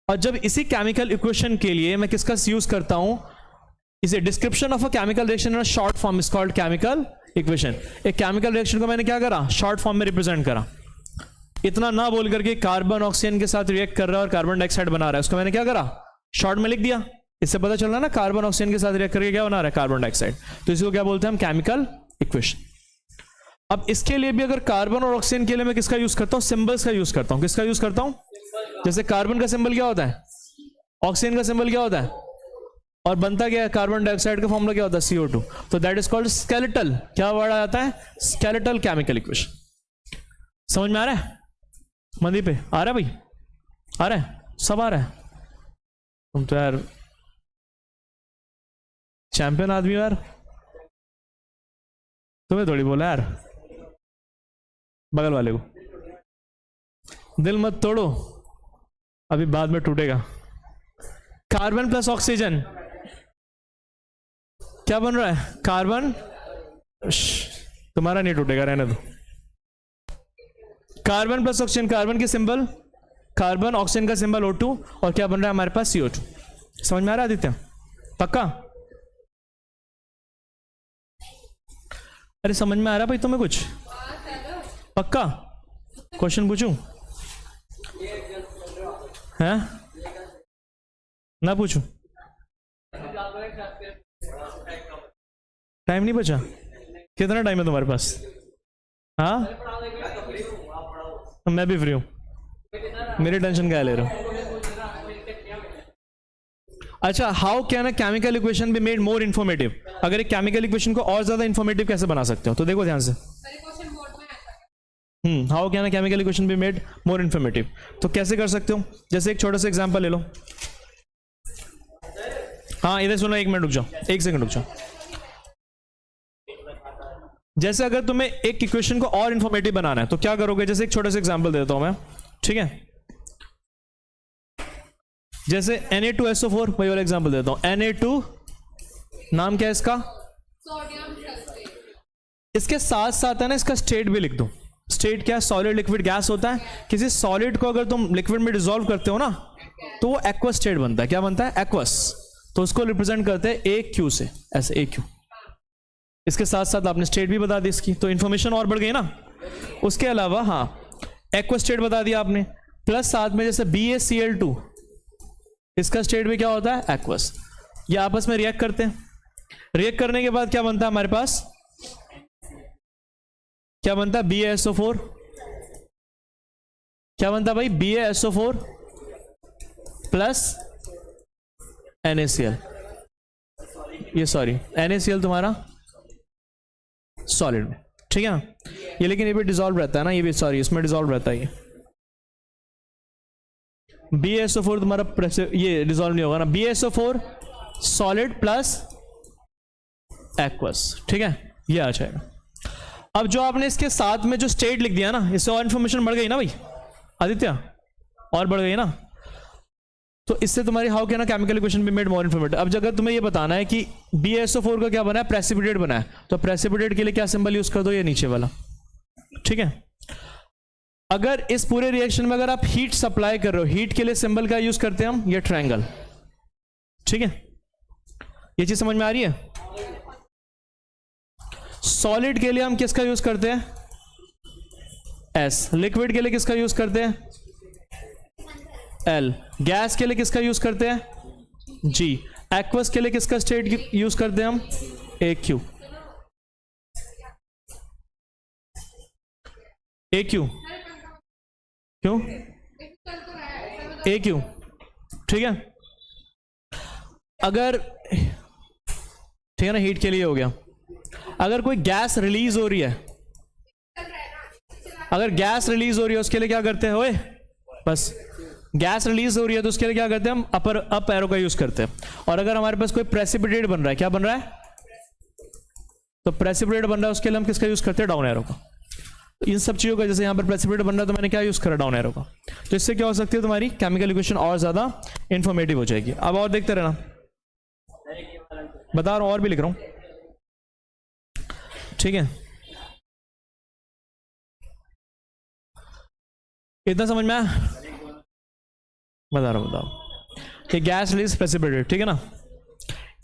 और जब इसी केमिकल इक्वेशन के लिए मैं किसका यूज करता हूं, इसे description of a chemical reaction in short form is called chemical equation. एक केमिकल रिएक्शन को मैंने क्या करा, शॉर्ट फॉर्म में रिप्रेजेंट करा। इतना ना बोल करके कार्बन ऑक्सीजन के साथ रिएक्ट कर रहा है और कार्बन डाइऑक्साइड बना रहा है, उसको मैंने क्या करा, शॉर्ट में लिख दिया। इससे पता चल रहा है ना कार्बन ऑक्सीजन के साथ रिएक्ट करके क्या बना रहा है, कार्बन डाइऑक्साइड। तो इसको क्या बोलते हैं हम, केमिकल इक्वेशन। अब इसके लिए भी अगर कार्बन और ऑक्सीजन के लिए मैं किसका यूज करता हूं, सिंबल्स का यूज करता हूं। किसका यूज करता हूं, जैसे कार्बन का सिंबल क्या होता है, ऑक्सीजन का सिंबल क्या होता है, और बनता क्या है, कार्बन डाइऑक्साइड का फॉर्मूला क्या होता है, CO2। तो दैट इज कॉल्ड स्केलेटल, क्या वर्ड आ जाता है, स्केलेटल केमिकल इक्वेशन। समझ में आ रहा है, मंदी पे आ रहा है भाई, आ रहा है, सब आ रहा है। तुम तो यार चैंपियन आदमी हो यार, तुम्हें थोड़ी बोला यार, बगल वाले को। दिल मत तोड़ो, अभी बाद में टूटेगा। कार्बन प्लस ऑक्सीजन क्या बन रहा है, कार्बन, तुम्हारा नहीं टूटेगा, रहने दो। कार्बन प्लस ऑक्सीजन, कार्बन के सिंबल कार्बन, ऑक्सीजन का सिंबल O2, और क्या बन रहा है हमारे पास, CO2। समझ में आ रहा है आदित्य, पक्का? अरे समझ में आ रहा है भाई तुम्हें कुछ, पक्का? क्वेश्चन पूछूं, हैं ना पूछूं, टाइम नहीं बचा, कितना टाइम है तुम्हारे पास? हाँ मैं भी फ्री हूं, मेरी टेंशन क्या ले रहे हो? अच्छा, how can a chemical equation be made more informative. अगर एक केमिकल इक्वेशन को और ज्यादा इन्फॉर्मेटिव कैसे बना सकते हो, तो देखो ध्यान से। क्वेश्चन बोर्ड में आता है। How can a chemical equation be made more informative, तो कैसे कर सकते हो, जैसे एक छोटा सा एग्जांपल ले लो। हाँ इधर सुनो, एक मिनट रुक जाओ, एक सेकंड रुक जाओ। जैसे अगर तुम्हें एक इक्वेशन को और इन्फॉर्मेटिव बनाना है तो क्या करोगे, जैसे एक छोटा सा एग्जांपल देता हूं मैं, ठीक है। जैसे Na2SO4, वही वाला एग्जांपल देता हूं। Na2 नाम क्या है इसका, सोडियम सल्फेट। इसके साथ साथ है ना इसका स्टेट भी लिख दो। स्टेट क्या है, सॉलिड, लिक्विड, गैस होता है। किसी सॉलिड को अगर तुम लिक्विड में डिसॉल्व करते हो ना तो वो एक्वस स्टेट बनता है। क्या बनता है, एक्वस। तो उसको रिप्रेजेंट करते हैं AQ से, ऐसे AQ। इसके साथ साथ आपने स्टेट भी बता दी इसकी, तो इंफॉर्मेशन और बढ़ गई ना। उसके अलावा हाँ, एक्वस स्टेट बता दिया आपने, प्लस साथ में जैसे BaCl2, इसका स्टेट भी क्या होता है, एक्वस। ये आपस में रिएक्ट करते हैं। रिएक्ट करने के बाद क्या बनता है हमारे पास, क्या बनता है, BaSO4। क्या बनता है भाई, BaSO4 प्लस NaCl। ये सॉरी NaCl तुम्हारा सॉलिड में, ठीक है ना। ये लेकिन ये भी डिसॉल्व रहता है ना, ये भी सॉरी इसमें डिसॉल्व रहता है। ये BaSO4 तुम्हारा ये डिसॉल्व नहीं होगा ना, BaSO4 सॉलिड प्लस एक्वस, ठीक है, ये आ जाएगा। अब जो आपने इसके साथ में जो स्टेट लिख दिया ना, इससे और इंफॉर्मेशन बढ़ गई ना भाई आदित्य, और बढ़ गई ना। तो इससे तुम्हारी how can a chemical equation be made more informative. अब अगर तुम्हें ये बताना है कि BaSO4 का क्या बना है, प्रेसिपिटेट बना है, तो प्रेसिपिटेट के लिए क्या सिंबल यूज कर दो, ये नीचे वाला, ठीक है। अगर इस पूरे रिएक्शन में अगर आप हीट सप्लाई कर रहे हो, हीट के लिए सिंबल का यूज करते हैं हम, ये ट्रायंगल, ठीक है। ये चीज समझ में आ रही है। सॉलिड के लिए हम किसका यूज करते हैं, S। लिक्विड के लिए किसका यूज करते हैं, L। गैस के लिए किसका यूज करते हैं, G। एक्वस के लिए किसका स्टेट यूज करते हैं हम, AQ। AQ क्यों, AQ, ठीक है। अगर ठीक है ना, हीट के लिए हो गया। अगर कोई गैस रिलीज हो रही है, अगर गैस रिलीज हो रही है उसके लिए क्या करते हैं, ओए बस गैस रिलीज हो रही है तो उसके लिए क्या करते हैं हम, अप एरो का यूज करते हैं। और अगर हमारे पास कोई प्रेसिपिटेट बन रहा है, क्या बन रहा है, तो प्रेसिपिटेट बन रहा है, उसके लिए हम किसका यूज करते हैं, डाउन एरो का। इन सब चीज़ों का, जैसे यहाँ पर प्रेसिपिटेट बन रहा है तो मैंने क्या यूज़ करा, डाउन एरो का। तो इससे क्या हो सकती है, तुम्हारी केमिकल इक्वेशन और ज़्यादा इंफॉर्मेटिव हो जाएगी। अब और देखते रहना, बता रहा हूँ और भी लिख रहा हूँ, ठीक है। इतना समझ में आया? बता रहा हूँ, बताओ। ये गैस रिलीज प्रेसिपिटेट, ठीक है ना।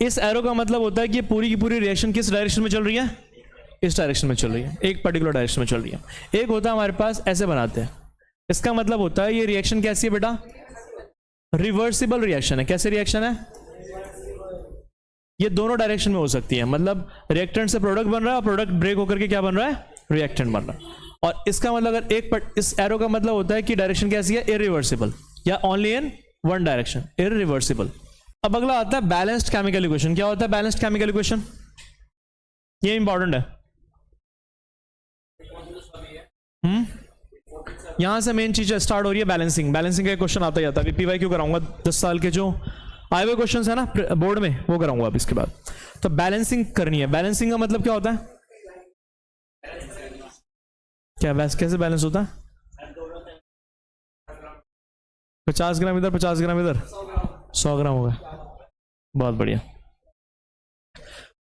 इस एरो का मतलब होता है कि पूरी की पूरी रिएक्शन किस डायरेक्शन में चल रही है, इस डायरेक्शन में चल रही है, एक पर्टिकुलर डायरेक्शन में चल रही है। एक होता है हमारे पास ऐसे बनाते हैं, इसका मतलब होता है ये रिएक्शन कैसी है बेटा, रिवर्सिबल रिएक्शन है। कैसे रिएक्शन है, ये दोनों डायरेक्शन में हो सकती है, मतलब रिएक्टेंट से प्रोडक्ट बन रहा है और प्रोडक्ट ब्रेक होकर के क्या बन रहा है, रिएक्टेंट बन रहा है। और इसका मतलब अगर इस एरो का मतलब होता है कि डायरेक्शन कैसी है, इरिवर्सिबल, या only in one direction, irreversible. अब अगला आता है बैलेंस्ड केमिकल इक्वेशन। क्या होता है बैलेंस्ड केमिकल इक्वेशन, ये इंपॉर्टेंट है। यहां से मेन चीज स्टार्ट हो रही है, बैलेंसिंग। बैलेंसिंग का क्वेश्चन आता ही आता है, पीवाई क्यों कराऊंगा, 10 साल के जो आए हुए क्वेश्चन है ना बोर्ड में, वो कराऊंगा अब इसके बाद। तो बैलेंसिंग करनी है। बैलेंसिंग का मतलब क्या होता है, क्या कैसे बैलेंस होता है, 50 ग्राम इधर 50 ग्राम इधर 100 ग्राम होगा, बहुत बढ़िया।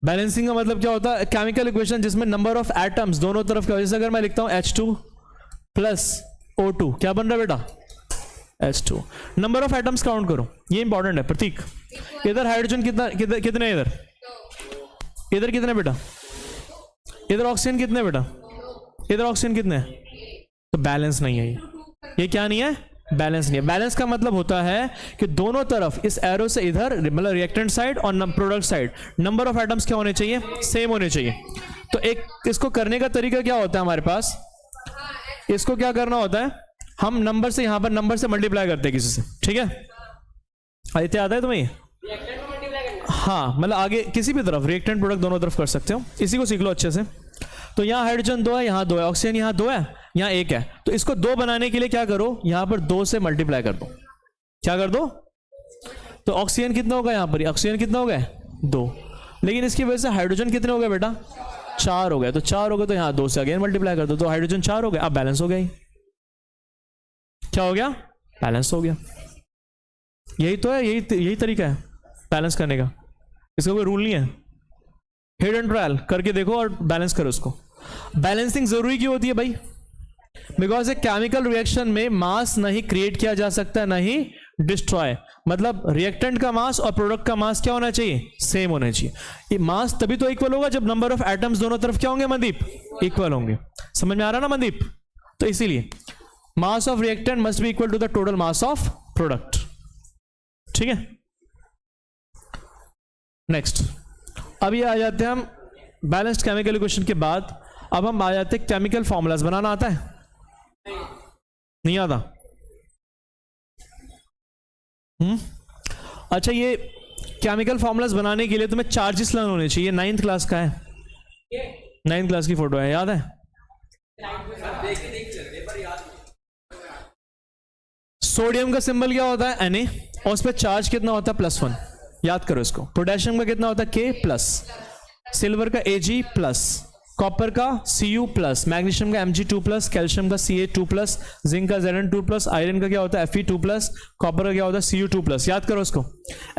बैलेंसिंग का मतलब क्या होता है, केमिकल इक्वेशन जिसमें नंबर ऑफ एटम्स दोनों तरफ का, जैसे अगर मैं लिखता हूं H2 प्लस O2, क्या बन रहा है बेटा, H2। Number of atoms count करो, ये इंपॉर्टेंट है प्रतीक। इधर हाइड्रोजन कितने इधर, इधर कितने बेटा, इधर ऑक्सीजन कितने बेटा, इधर ऑक्सीजन कितने हैं, तो बैलेंस नहीं है ये क्या नहीं है, बैलेंस नहीं है। बैलेंस का मतलब होता है कि दोनों तरफ इस एरो से इधर, मतलब रिएक्टेंट साइड और product side, number of atoms क्या होने चाहिए, सेम होने चाहिए। तो एक इसको करने का तरीका क्या होता है हमारे पास, इसको क्या करना होता है, हम नंबर से, यहां पर नंबर से मल्टीप्लाई करते हैं किसी से, ठीक है। आदित्य आता है तुम्हें, हाँ, मतलब आगे किसी भी तरफ रिएक्टेंट प्रोडक्ट दोनों तरफ कर सकते हो, इसी को सीख लो अच्छे से। तो यहाँ हाइड्रोजन 2 है, यहाँ 2 है, ऑक्सीजन यहाँ 2 है, यहाँ 1 है। तो इसको 2 बनाने के लिए क्या करो, यहाँ पर 2 से मल्टीप्लाई कर दो। क्या कर दो, तो ऑक्सीजन कितना होगा, यहाँ पर ऑक्सीजन कितना हो गया, 2। लेकिन इसकी वजह से हाइड्रोजन कितने हो गए बेटा, 4 हो गए। तो 4 हो गए तो यहाँ 2 से अगेन मल्टीप्लाई कर दो, तो हाइड्रोजन 4 हो गए। अब बैलेंस हो गया, क्या हो गया, बैलेंस हो गया। यही तो है, यही तरीका है बैलेंस करने का, इसका कोई रूल नहीं है। हिट एंड ट्रायल करके देखो और बैलेंस करो उसको। बैलेंसिंग जरूरी क्यों होती है भाई, बिकॉज एक केमिकल रिएक्शन में मास नहीं क्रिएट किया जा सकता, नहीं डिस्ट्रॉय। मतलब रिएक्टेंट का मास और प्रोडक्ट का मास क्या होना चाहिए, सेम होना चाहिए। ये मास तभी तो इक्वल होगा जब नंबर ऑफ एटम्स दोनों तरफ क्या होंगे मनदीप, इक्वल होंगे। समझ में आ रहा ना मनदीप, तो इसीलिए mass of reactant must be equal to the total mass of product, ठीक है। नेक्स्ट, अब ये आ जाते हैं हम बैलेंस्ड केमिकल इक्वेशन के बाद। अब हम आ जाते हैं केमिकल फॉर्मूलाज बनाना आता है, नहीं आता। अच्छा, ये केमिकल फॉर्मूलाज बनाने के लिए तुम्हें चार्जेस लर्न होने चाहिए। 9th क्लास का है, 9th क्लास की फोटो है, याद है। सोडियम का सिंबल क्या होता है, Na, और उस पर चार्ज कितना होता है, +1। याद करो इसको। पोटेशियम का कितना होता है, K+, सिल्वर का Ag+, कॉपर का Cu+, मैग्नीशियम का Mg2+, कैल्शियम का Ca2+, जिंक का Zn2+, आयरन का क्या होता है, Fe2+, कॉपर का क्या होता है, Cu2+। याद करो इसको।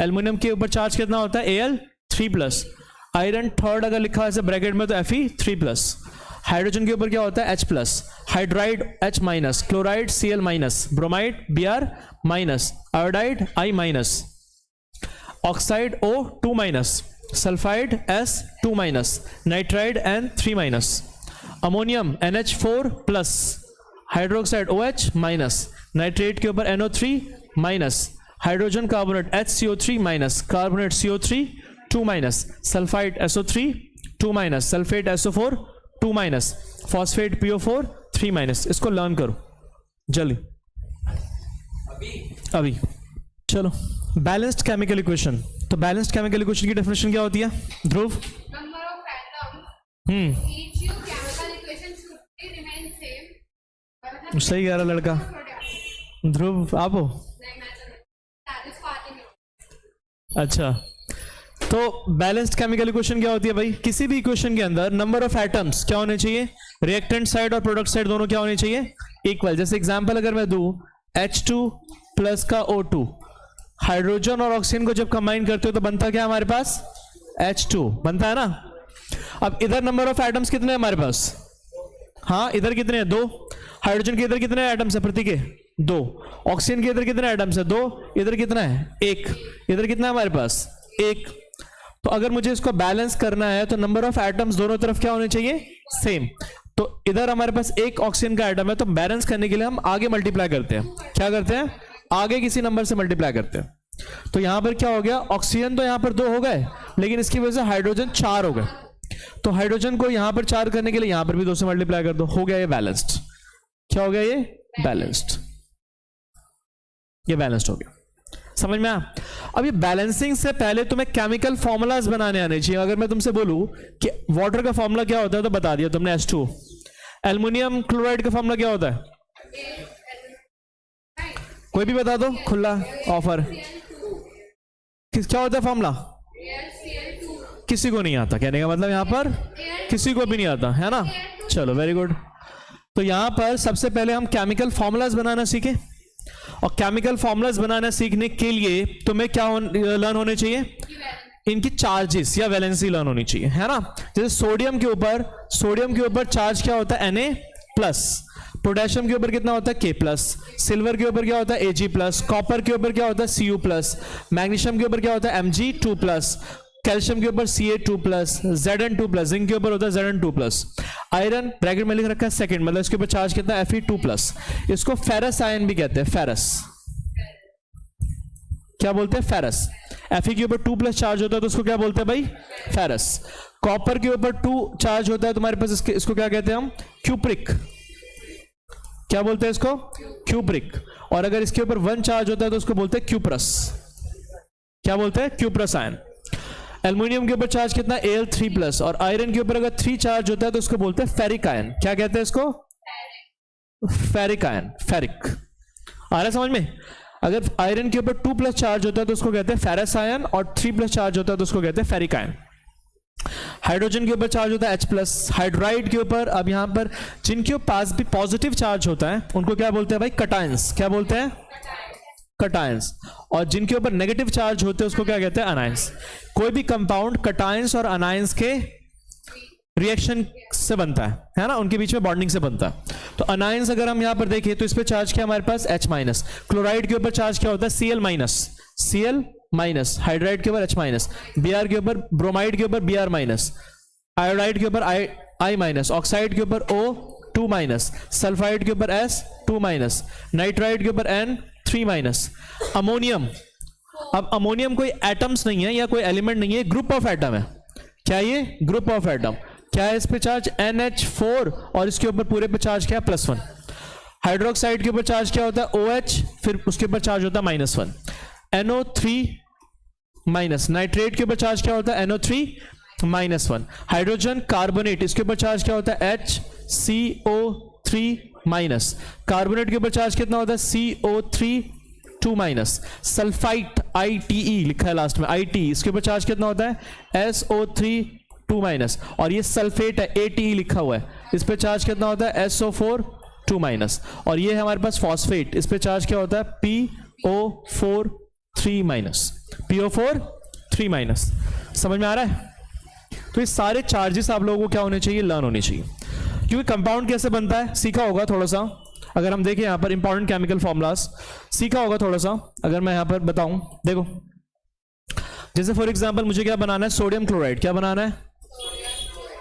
एल्युमिनियम के ऊपर चार्ज कितना होता है, Al3+, आयरन थर्ड अगर लिखा है ब्रैकेट में तो Fe3+, हाइड्रोजन के ऊपर क्या होता है, H+, hydride H-, chloride Cl-, bromide Br-, iodide I-, oxide O2-, sulphide S2-, nitride N3-, ammonium NH4+, hydroxide OH-, nitrate के ऊपर NO3-, hydrogen carbonate HCO3-, carbonate CO3-2-, sulphide SO3-2-, sulphate SO4-2-, phosphate PO4-3-। इसको learn करो जल्दी अभी। चलो, balanced chemical equation. तो balanced chemical equation की definition क्या होती है ध्रुव? Number of atoms each chemical equation should be remain same। सही कह रहा लड़का ध्रुव, आप हो? नहीं, मैं तो नहीं। इसको आती नहीं। अच्छा, तो बैलेंस्ड केमिकल इक्वेशन क्या होती है भाई? किसी भी इक्वेशन के अंदर नंबर ऑफ एटम्स क्या होने चाहिए? रिएक्टेंट साइड और प्रोडक्ट साइड दोनों क्या होने चाहिए? इक्वल। जैसे एग्जांपल अगर मैं दूं H2 प्लस का O2, हाइड्रोजन और ऑक्सीजन को जब कंबाइन करते हो तो बनता क्या हमारे पास? H2 बनता है ना। अब इधर नंबर ऑफ एटम्स कितने हैं हमारे पास? हाँ, इधर कितने हैं? 2। हाइड्रोजन के इधर कितने एटम्स है प्रतीक? 2। ऑक्सीजन के इधर कितने एटम्स है? 2। इधर कितना है? 1। इधर कितना है हमारे पास? 1। तो अगर मुझे इसको बैलेंस करना है तो नंबर ऑफ एटम्स दोनों तरफ क्या होने चाहिए? सेम। तो इधर हमारे पास 1 ऑक्सीजन का एटम है, तो बैलेंस करने के लिए हम आगे मल्टीप्लाई करते हैं। क्या करते हैं? आगे किसी नंबर से मल्टीप्लाई करते हैं। तो यहां पर क्या हो गया? ऑक्सीजन तो यहां पर 2 हो गए, लेकिन इसकी वजह से हाइड्रोजन 4 हो गए। तो हाइड्रोजन को यहां पर 4 करने के लिए यहां पर भी 2 से मल्टीप्लाई कर दो, हो गया ये बैलेंस्ड। क्या हो गया ये? बैलेंस्ड। ये बैलेंस्ड हो गया। समझ में आया? अब ये बैलेंसिंग से पहले तुम्हें केमिकल फॉर्मूलाज बनाने आने चाहिए। अगर मैं तुमसे बोलूं कि वाटर का फॉर्मूला क्या होता है तो बता दिया तुमने H2। एल्युमिनियम क्लोराइड का फॉर्मूला क्या होता है? कोई भी बता दो, खुला ऑफर। क्या होता है फॉर्मूला? किसी को नहीं आता, कहने का मतलब यहां पर किसी को भी नहीं आता है ना। चलो वेरी गुड। तो यहां पर सबसे पहले हम केमिकल फॉर्मूलाज बनाना सीखे, और केमिकल फॉर्मूलाज बनाना सीखने के लिए तुम्हें क्या लर्न होने चाहिए? इनकी चार्जेस या वैलेंसी लर्न होनी चाहिए, है ना। जैसे सोडियम के ऊपर चार्ज क्या होता है? Na+। पोटेशियम के ऊपर कितना होता है? K+। सिल्वर के ऊपर क्या होता है? Ag+। कॉपर के ऊपर क्या होता है? Cu+। मैग्नीशियम के ऊपर क्या होता है? Mg2+। कैल्शियम के ऊपर Ca2+। Zn2+। जिंक के ऊपर होता है Zn2+। आयरन ब्रैकेट में लिख रखा है सेकंड, मतलब इसके ऊपर चार्ज कितना है? Fe2+। इसको फेरस आयन भी कहते हैं। फेरस क्या बोलते हैं? फेरस। Fe के ऊपर 2+ चार्ज होता है तो उसको क्या बोलते हैं भाई? फेरस। कॉपर के ऊपर 2 चार्ज होता है तुम्हारे पास, इसको क्या कहते हैं हम? क्यूप्रिक। क्या बोलते हैं इसको? क्यूप्रिक। और अगर इसके ऊपर 1 चार्ज होता है तो उसको बोलते हैं क्यूप्रस। क्या बोलते हैं? Cuprous ion. एल्युमिनियम के ऊपर चार्ज कितना? Al3+। और आयरन के ऊपर अगर 3 चार्ज होता है तो उसको बोलते हैं फेरिक आयन। क्या कहते हैं इसको? Ferric ion. फेरिक आ रहा है समझ में? अगर आयरन के ऊपर 2+ चार्ज होता है तो उसको कहते हैं फेरस आयन, और 3+ चार्ज होता है तो उसको कहते हैं फेरिक आयन। हाइड्रोजन के ऊपर चार्ज होता है H+। हाइड्राइड के ऊपर, अब यहां पर जिनके पास भी पॉजिटिव चार्ज होता है उनको क्या बोलते हैं भाई? कटायंस। क्या बोलते हैं? कटायंस। और जिनके ऊपर नेगेटिव चार्ज होते हैं उसको क्या कहते हैं? अनायंस। कोई भी कंपाउंड कटायंस और अनायंस के रिएक्शन से बनता है ना, उनके बीच में बॉन्डिंग से बनता है। तो अनायंस अगर हम यहां पर देखें तो इस पे चार्ज क्या हमारे पास? H-। क्लोराइड के ऊपर चार्ज क्या होता है? Cl-। हाइड्राइड के ऊपर H-। Br के ऊपर, ब्रोमाइड के ऊपर Br-। आयोडाइड के ऊपर I-। ऑक्साइड के ऊपर O2-। सल्फाइड के ऊपर S2-। नाइट्राइड के ऊपर N3-। अमोनियम, अब अमोनियम कोई एटम्स नहीं है या कोई एलिमेंट नहीं है, ग्रुप ऑफ एटम है। क्या ये? Group of atom. क्या है इस पे चार्ज? NH4, और इसके ऊपर पूरे पे चार्ज क्या है? +1। हाइड्रोक्साइड के ऊपर चार्ज क्या होता है? OH, फिर उसके ऊपर चार्ज होता है -1। NO3-। नाइट्रेट के ऊपर चार्ज क्या होता है? NO3-1। हाइड्रोजन कार्बोनेट, इसके ऊपर चार्ज क्या होता है? HCO3-। कार्बोनेट के ऊपर चार्ज कितना होता है? CO3-2-। सल्फाइट ITE लिखा है लास्ट में, ITE, इसके ऊपर चार्ज कितना होता है? SO3-2-। और ये सल्फेट है, ATE लिखा हुआ है, इस पे चार्ज कितना होता है? SO4-2-। और ये है हमारे पास फॉस्फेट, इस पे चार्ज क्या होता है? PO4-3-। PO4-3-। समझ में आ रहा है? तो ये सारे चार्जेस आप लोगों को क्या होने चाहिए? लर्न होने चाहिए। क्योंकि कंपाउंड कैसे बनता है सीखा होगा थोड़ा सा। अगर हम देखें यहां पर इंपॉर्टेंट केमिकल फॉर्मूलाज सीखा होगा थोड़ा सा। अगर मैं यहां पर बताऊं, देखो जैसे फॉर एग्जांपल मुझे क्या बनाना है? Sodium chloride. क्या बनाना है?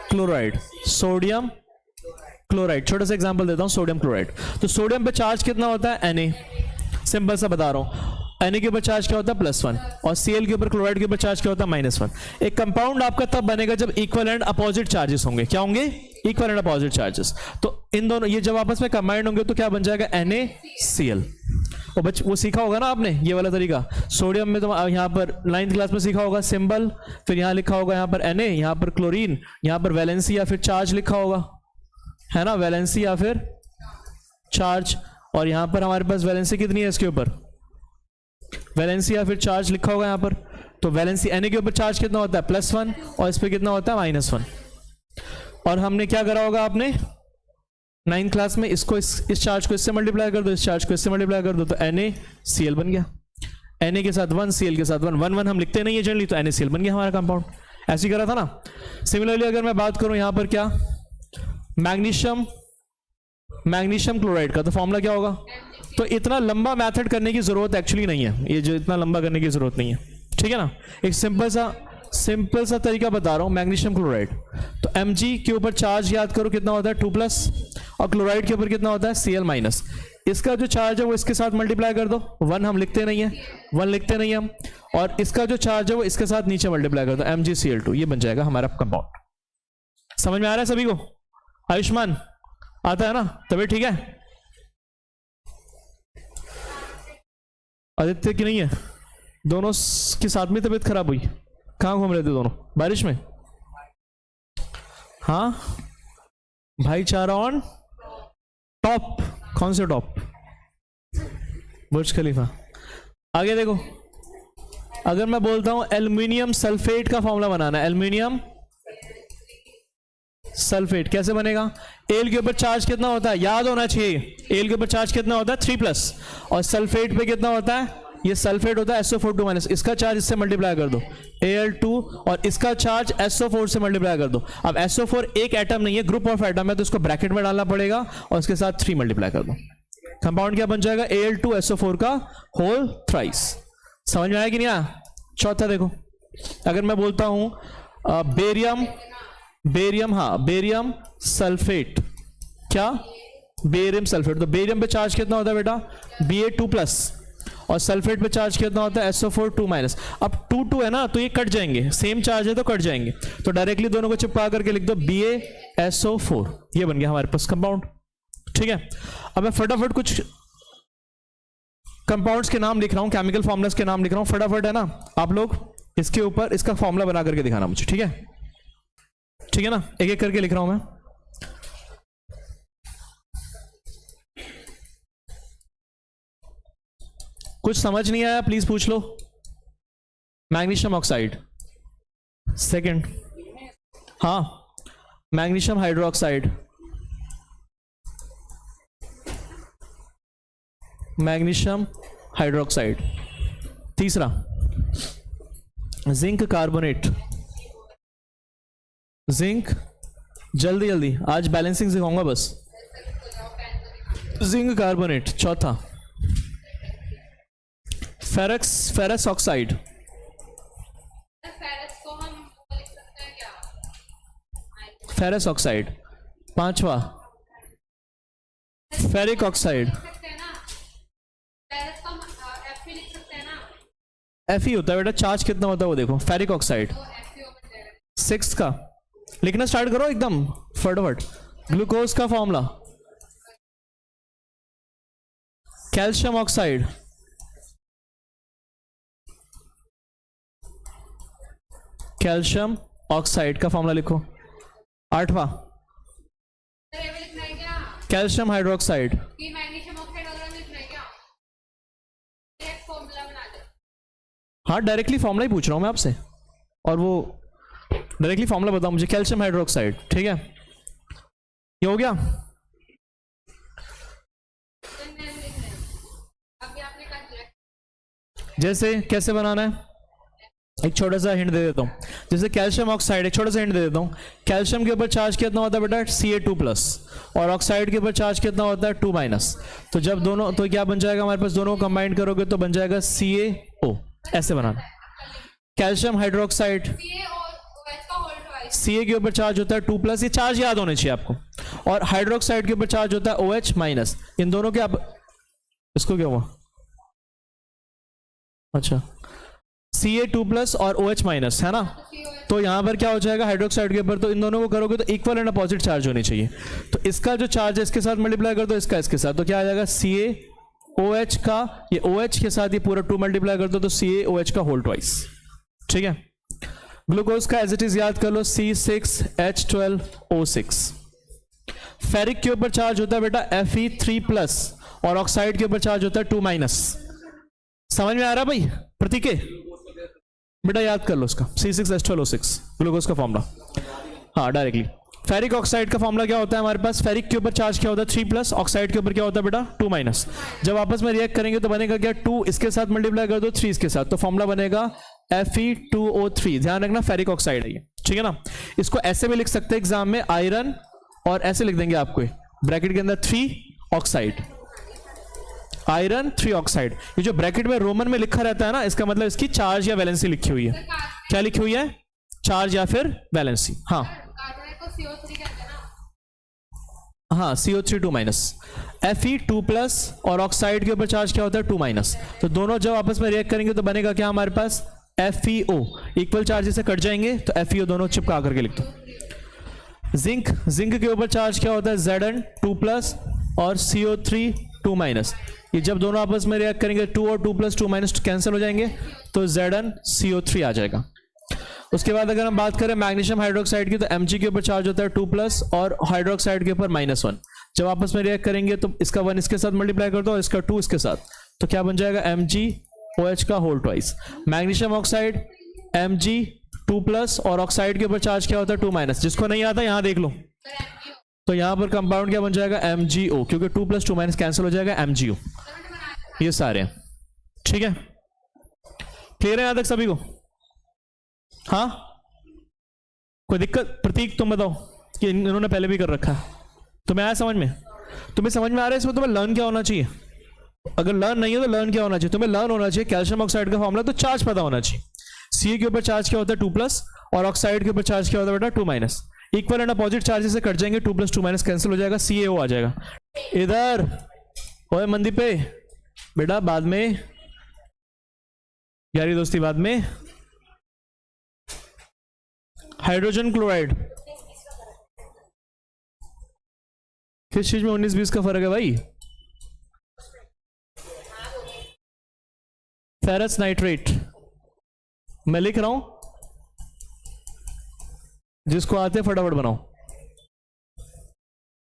क्लोराइड। Sodium chloride. छोटा सा एग्जांपल देता हूं, सोडियम क्लोराइड। तो सोडियम पे चार्ज कितना होता है? Na। सिंपल सा बता रहा हूं, Na के ऊपर चार्ज क्या होता है? +1। और Cl के ऊपर, क्लोराइड के ऊपर चार्ज क्या होता है? -1। एक कंपाउंड आपका तब बनेगा जब इक्वल एंड अपोजिट चार्जेस होंगे। क्या होंगे? Equal and opposite charges. तो इन दोनों ये जब आपस में कंबाइंड होंगे तो क्या बन जाएगा? NaCl। और बच्चे वो सीखा होगा ना आपने ये वाला तरीका। सोडियम में तो यहाँ पर 9th क्लास में सीखा होगा सिंबल, फिर यहाँ लिखा होगा यहाँ पर Na, यहाँ पर क्लोरीन, यहाँ पर वैलेंसी या फिर चार्ज लिखा होगा, है ना, वैलेंसी या फिर चार्ज। और यहाँ पर हमारे पास वैलेंसी कितनी है? इसके ऊपर वैलेंसी या फिर चार्ज लिखा होगा यहाँ पर। तो वैलेंसी Na के ऊपर चार्ज कितना होता है +1 और इस पे कितना होता है -1। और हमने क्या करा होगा आपने 9th क्लास में, इसको इस चार्ज को इससे मल्टीप्लाई कर दो, इस चार्ज को इससे मल्टीप्लाई कर दो, तो NaCl बन गया। Na के साथ 1, Cl के साथ 1, 1 1 हम लिखते नहीं है जनरली, तो NaCl बन गया हमारा कंपाउंड। ऐसे ही करा था ना। सिमिलरली अगर मैं बात करूं यहां पर क्या मैग्नीशियम क्लोराइड का, तो फॉर्मूला क्या होगा। तो इतना लंबा मेथड करने की जरूरत एक्चुअली नहीं है, ये जो इतना लंबा करने की जरूरत नहीं है, ठीक है ना। एक सिंपल सा तरीका बता रहा हूं। मैग्नीशियम क्लोराइड, तो Mg के ऊपर चार्ज याद करो कितना होता है 2+, और क्लोराइड के ऊपर कितना होता है Cl-। इसका जो चार्ज है वो इसके साथ मल्टीप्लाई कर दो, 1 हम लिखते नहीं है, 1 लिखते नहीं हम, और इसका जो चार्ज है वो इसके साथ नीचे मल्टीप्लाई कर दो, MgCl2, ये बन जाएगा हमारा कंपाउंड। समझ में आ रहा है सभी को। आयुष्मान आता है ना, तबीयत ठीक है। आदित्य की नहीं है, दोनों के साथ में तबीयत खराब हुई। कहाँ घूम रहे थे दोनों, बारिश में। हाँ, भाईचारा ऑन टॉप। कौन से टॉप, बुर्ज खलीफा। आगे देखो, अगर मैं बोलता हूं एल्युमिनियम सल्फेट का फॉर्मूला बनाना है, एल्युमिनियम सल्फेट कैसे बनेगा। एल के ऊपर चार्ज कितना होता है, याद होना चाहिए। एल के ऊपर चार्ज कितना होता है 3+, और सल्फेट पे कितना होता है, ये सल्फेट होता है SO4 -, इसका चार्ज इससे मल्टीप्लाई कर दो Al2, और इसका चार्ज SO4 से मल्टीप्लाई कर दो। अब SO4 एक एटम नहीं है, ग्रुप ऑफ एटम है, तो इसको ब्रैकेट में डालना पड़ेगा और इसके साथ 3 मल्टीप्लाई कर दो। कंपाउंड क्या बन जाएगा, Al2SO4 का होल थ्राइस। समझ में आया कि नहीं आया। चौथा देखो, अगर मैं बोलता हूं बेरियम सल्फेट, क्या बेरियम सल्फेट, तो बेरियम पे चार्ज कितना होता है बेटा Ba2+, और सल्फेट पे चार्ज कितना होता है SO4 2-। अब 2 है ना, तो ये कट जाएंगे, सेम चार्ज है तो कट जाएंगे, तो डायरेक्टली दोनों को चिपका करके लिख दो BaSO4, ये बन गया हमारे पास कंपाउंड, ठीक है। अब मैं फटाफट कुछ कंपाउंड्स के नाम लिख रहा हूं, केमिकल फॉर्मुलास के नाम लिख रहा हूं, फटाफट है ना। आप लोग इसके ऊपर इसका फॉर्मूला बना करके दिखाना मुझे, ठीक है, ठीक है ना। एक एक करके लिख रहा हूं मैं। कुछ समझ नहीं आया प्लीज पूछ लो। मैग्नीशियम ऑक्साइड, सेकंड, हाँ मैग्नीशियम हाइड्रोक्साइड, मैग्नीशियम हाइड्रोक्साइड। तीसरा जिंक कार्बोनेट, जिंक, जल्दी जल्दी आज बैलेंसिंग सिखाऊंगा बस। Zinc carbonate. चौथा फेरस ऑक्साइड, फेरस को हम लिख सकते हैं क्या, फेरस ऑक्साइड। पांचवा फेरिक ऑक्साइड, लिख सकते हैं ना, फेरस को हम Fe लिख सकते हैं ना, Fe होता है बेटा, चार्ज कितना होता है वो देखो, फेरिक ऑक्साइड। तो FeO बन जाएगा। 6 का लिखना स्टार्ट करो एकदम फटाफट। ग्लूकोज का formula calcium oxide, calcium oxide का फॉर्मूला लिखो। 8वां सर ये भी लिखना है क्या, कैल्शियम हाइड्रोक्साइड। कि मैग्नीशियम ऑक्साइड वगैरह लिखना है क्या, एक फॉर्मूला बना दे। हाँ डायरेक्टली फॉर्मूला ही पूछ रहा हूं मैं आपसे, और वो डायरेक्टली फॉर्मूला बताओ मुझे, कैल्शियम हाइड्रोक्साइड, ठीक है। ये हो गया। तो मैं भी लिख रहा हूं, अभी आपने कर दिया। जैसे कैसे बनाना है, एक छोटा सा हिंट दे देता हूँ। जैसे कैल्शियम ऑक्साइड, एक छोटा सा हिंट दे देता हूँ। कैल्शियम के ऊपर चार्ज कितना होता है बेटा Ca2+, और ऑक्साइड के ऊपर चार्ज कितना होता है 2-। तो जब दोनों, तो क्या बन जाएगा हमारे पास, दोनों को कंबाइन करोगे तो बन जाएगा CaO। ऐसे बनाना। कैल्शियम हाइड्रोक्साइड, Ca और OH का होल ट्वाइस, Ca के ऊपर चार्ज होता है 2+, ये चार्ज याद होने चाहिए आपको, और हाइड्रोक्साइड के ऊपर चार्ज होता है OH-। इन दोनों के, आप इसको क्या हुआ, अच्छा Ca2+ और OH- है ना। तो यहां पर क्या हो जाएगा हाइड्रोक्साइड के ऊपर, तो इन दोनों को करोगे तो इक्वल एंड अपोजिट चार्ज होनी चाहिए। तो इसका जो चार्ज है इसके साथ मल्टीप्लाई कर दो, इसका इसके साथ, तो क्या आ जाएगा CaOH का, ये OH के साथ ये पूरा 2 मल्टीप्लाई कर दो तो CaOH का होल ट्वाइस, ठीक है। ग्लूकोज का एज इट इज याद कर लो, C6H12O6। फेरिक के ऊपर चार्ज होता है बेटा Fe3+, और ऑक्साइड के ऊपर चार्ज होता है 2-। समझ में आ रहा भाई प्रतीक? बेटा याद कर लो उसका, C6H12O6 ग्लूकोज का फॉर्मूला। हाँ डायरेक्टली। फेरिक ऑक्साइड का फॉर्मूला क्या होता है हमारे पास? फेरिक के ऊपर चार्ज क्या होता है 3+, ऑक्साइड के ऊपर क्या होता है बेटा 2-। जब आपस में रिएक्ट करेंगे तो बनेगा क्या? 2 इसके साथ मल्टीप्लाई कर दो 3 इसके साथ, तो फॉर्मूला बनेगा Fe2O3। ध्यान रखना फेरिक ऑक्साइड है ये, ठीक है ना। इसको ऐसे भी लिख सकते हैं एग्जाम में आयरन, और ऐसे लिख देंगे आपको ब्रैकेट के अंदर 3 ऑक्साइड, आयरन 3 ऑक्साइड। ये जो ब्रैकेट में रोमन में लिखा रहता है ना, इसका मतलब इसकी चार्ज या वैलेंसी लिखी हुई है। क्या लिखी हुई है? चार्ज या फिर वैलेंसी। हाँ कार्बोनेट को CO3 कहते हैं ना। हाँ CO3 2-। Fe2+ और ऑक्साइड के ऊपर चार्ज क्या होता है 2-। तो दोनों जब आपस में रिएक्ट करेंगे तो बनेगा क्या हमारे पास? FeO। इक्वल चार्ज से कट जाएंगे तो FeO दोनों चिपका करके लिख दो। जिंक, जिंक के ऊपर चार्ज क्या होता है? Zn2+ और CO3 2-। ये जब दोनों आपस में रिएक्ट करेंगे 2 और 2+ 2- कैंसिल हो जाएंगे, तो ZnCO3 आ जाएगा। उसके बाद अगर हम बात करें मैग्नीशियम हाइड्रोक्साइड की, तो Mg के ऊपर चार्ज होता है 2+ और हाइड्रोक्साइड के ऊपर -1। जब आपस में रिएक्ट करेंगे तो इसका 1 इसके साथ मल्टीप्लाई कर दो और इसका 2 इसके साथ, तो क्या बन जाएगा? MgOH का whole twice. Magnesium oxide Mg2+ और ऑक्साइड के ऊपर चार्ज क्या होता है 2-। जिसको नहीं आता यहाँ देख लो, तो यहाँ पर कंपाउंड क्या बन जाएगा? MgO, क्योंकि 2+ 2- कैंसिल हो जाएगा MgO। ये सारे हैं, ठीक है। क्लियर है यहाँ तक सभी को? हाँ कोई दिक्कत? प्रतीक तुम बताओ कि इन्होंने पहले भी कर रखा है, तुम्हें आया समझ में? तुम्हें समझ में आ रहा है इसमें तुम्हें लर्न क्या होना चाहिए? अगर लर्न नहीं है तो लर्न क्या होना चाहिए? तुम्हें लर्न होना चाहिए कैल्शियम ऑक्साइड का फॉर्मूला, तो चार्ज पता होना चाहिए। Ca के ऊपर चार्ज क्या होता है 2+ और ऑक्साइड के ऊपर चार्ज क्या होता है बेटा 2-। इक्वल एंड अपोजिट चार्जेस से कट जाएंगे, 2+ 2- कैंसिल हो जाएगा, CaO आ जाएगा। इधर ओए मंदी पे बेटा, बाद में यारी दोस्ती बाद में। हाइड्रोजन क्लोराइड किस चीज में 19-20 का फर्क है भाई? फेरस नाइट्रेट मैं लिख रहा हूं, जिसको आते फटाफट बनाओ।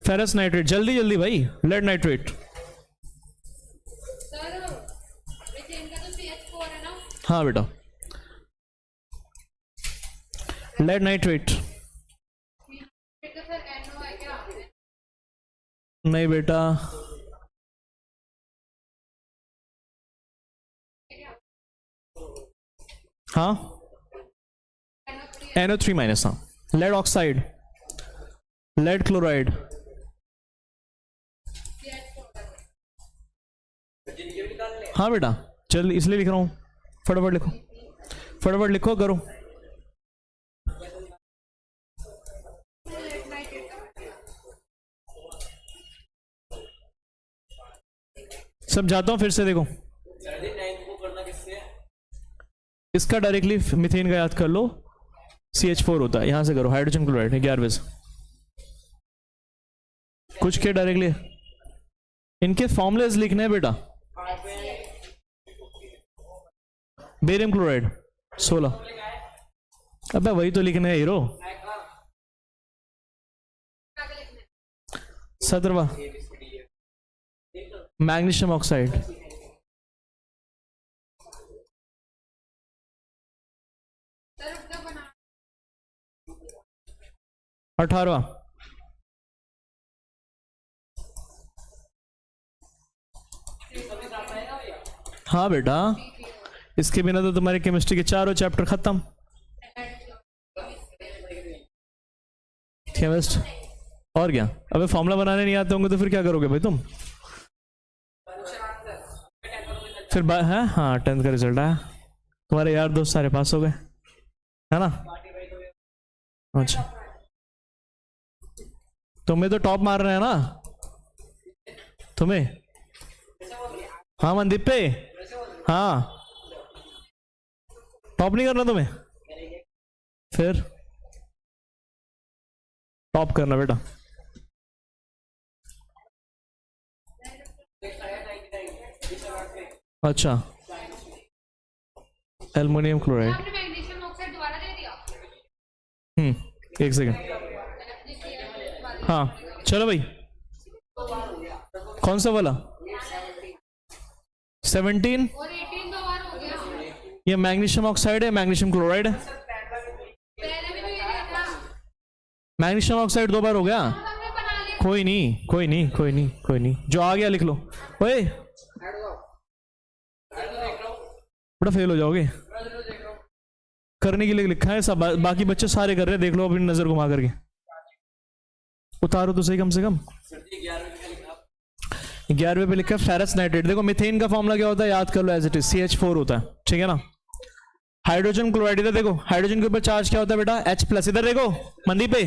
फेरस नाइट्रेट जल्दी जल्दी भाई। लेड नाइट्रेट, सर मीथेन का तो CH4 है ना। हाँ बेटा लेड नाइट्रेट। बेटा सर NO है क्या? नहीं बेटा, हाँ NO3-। हाँ लेड ऑक्साइड, लेड क्लोराइड, हाँ बेटा चल इसलिए लिख रहा हूं, फटाफट लिखो, फटाफट लिखो करो। सब जाता हूं फिर से, देखो इसका डायरेक्टली मीथेन का याद कर लो, CH4 होता है, यहां से करो हाइड्रोजन क्लोराइड 11 से कुछ के डायरेक्टली इनके फॉर्मुलेज लिखने हैं बेटा। बेरियम क्लोराइड 16, अबे वही तो लिखने है हीरो। 17वां मैग्नीशियम ऑक्साइड, सर उसका बना 18वां हाँ बेटा, इसके बिना तो तुम्हारी केमिस्ट्री के चारों चैप्टर खत्म। केमिस्ट और क्या? अबे फॉर्मूला बनाने नहीं आते होंगे तो फिर क्या करोगे भाई तुम? फिर है हाँ 10th का रिजल्ट आया, तुम्हारे यार दोस्त सारे पास हो गए है ना? अच्छा तुम्हें तो टॉप मार रहे हैं ना तुम्हें? हाँ मनदीप पे, हाँ टॉप नहीं करना तुम्हें, फिर टॉप करना बेटा। अच्छा एल्युमिनियम क्लोराइड, आपने मैग्नीशियम ऑक्साइड दोबारा दे दिया। एक सेकंड, हाँ चलो भाई कौन सा वाला 17 और 18 दो बार हो गया। ये मैग्नीशियम ऑक्साइड है, मैग्नीशियम क्लोराइड है। पहले भी तो ये था, मैग्नीशियम ऑक्साइड 2 बार हो गया। हमने बना लिया। कोई नहीं, कोई नहीं, कोई नहीं, कोई नहीं, जो आ गया लिख लो। ओए बड़ा फेल हो जाओगे। करने के लिए लिखा है सब, बाकी बच्चे सारे कर रहे हैं, देख लो अपनी नजर घुमा करके। उतारो तो सही कम से कम। 11वें पे लिखा है फेरस नाइट्रेट। देखो मीथेन का फॉर्मूला क्या होता है, याद कर लो, एज इट इज CH4 होता है, ठीक है ना। हाइड्रोजन क्लोराइड, इधर देखो हाइड्रोजन के ऊपर चार्ज क्या होता है बेटा, H+। इधर देखो मनदीप पे,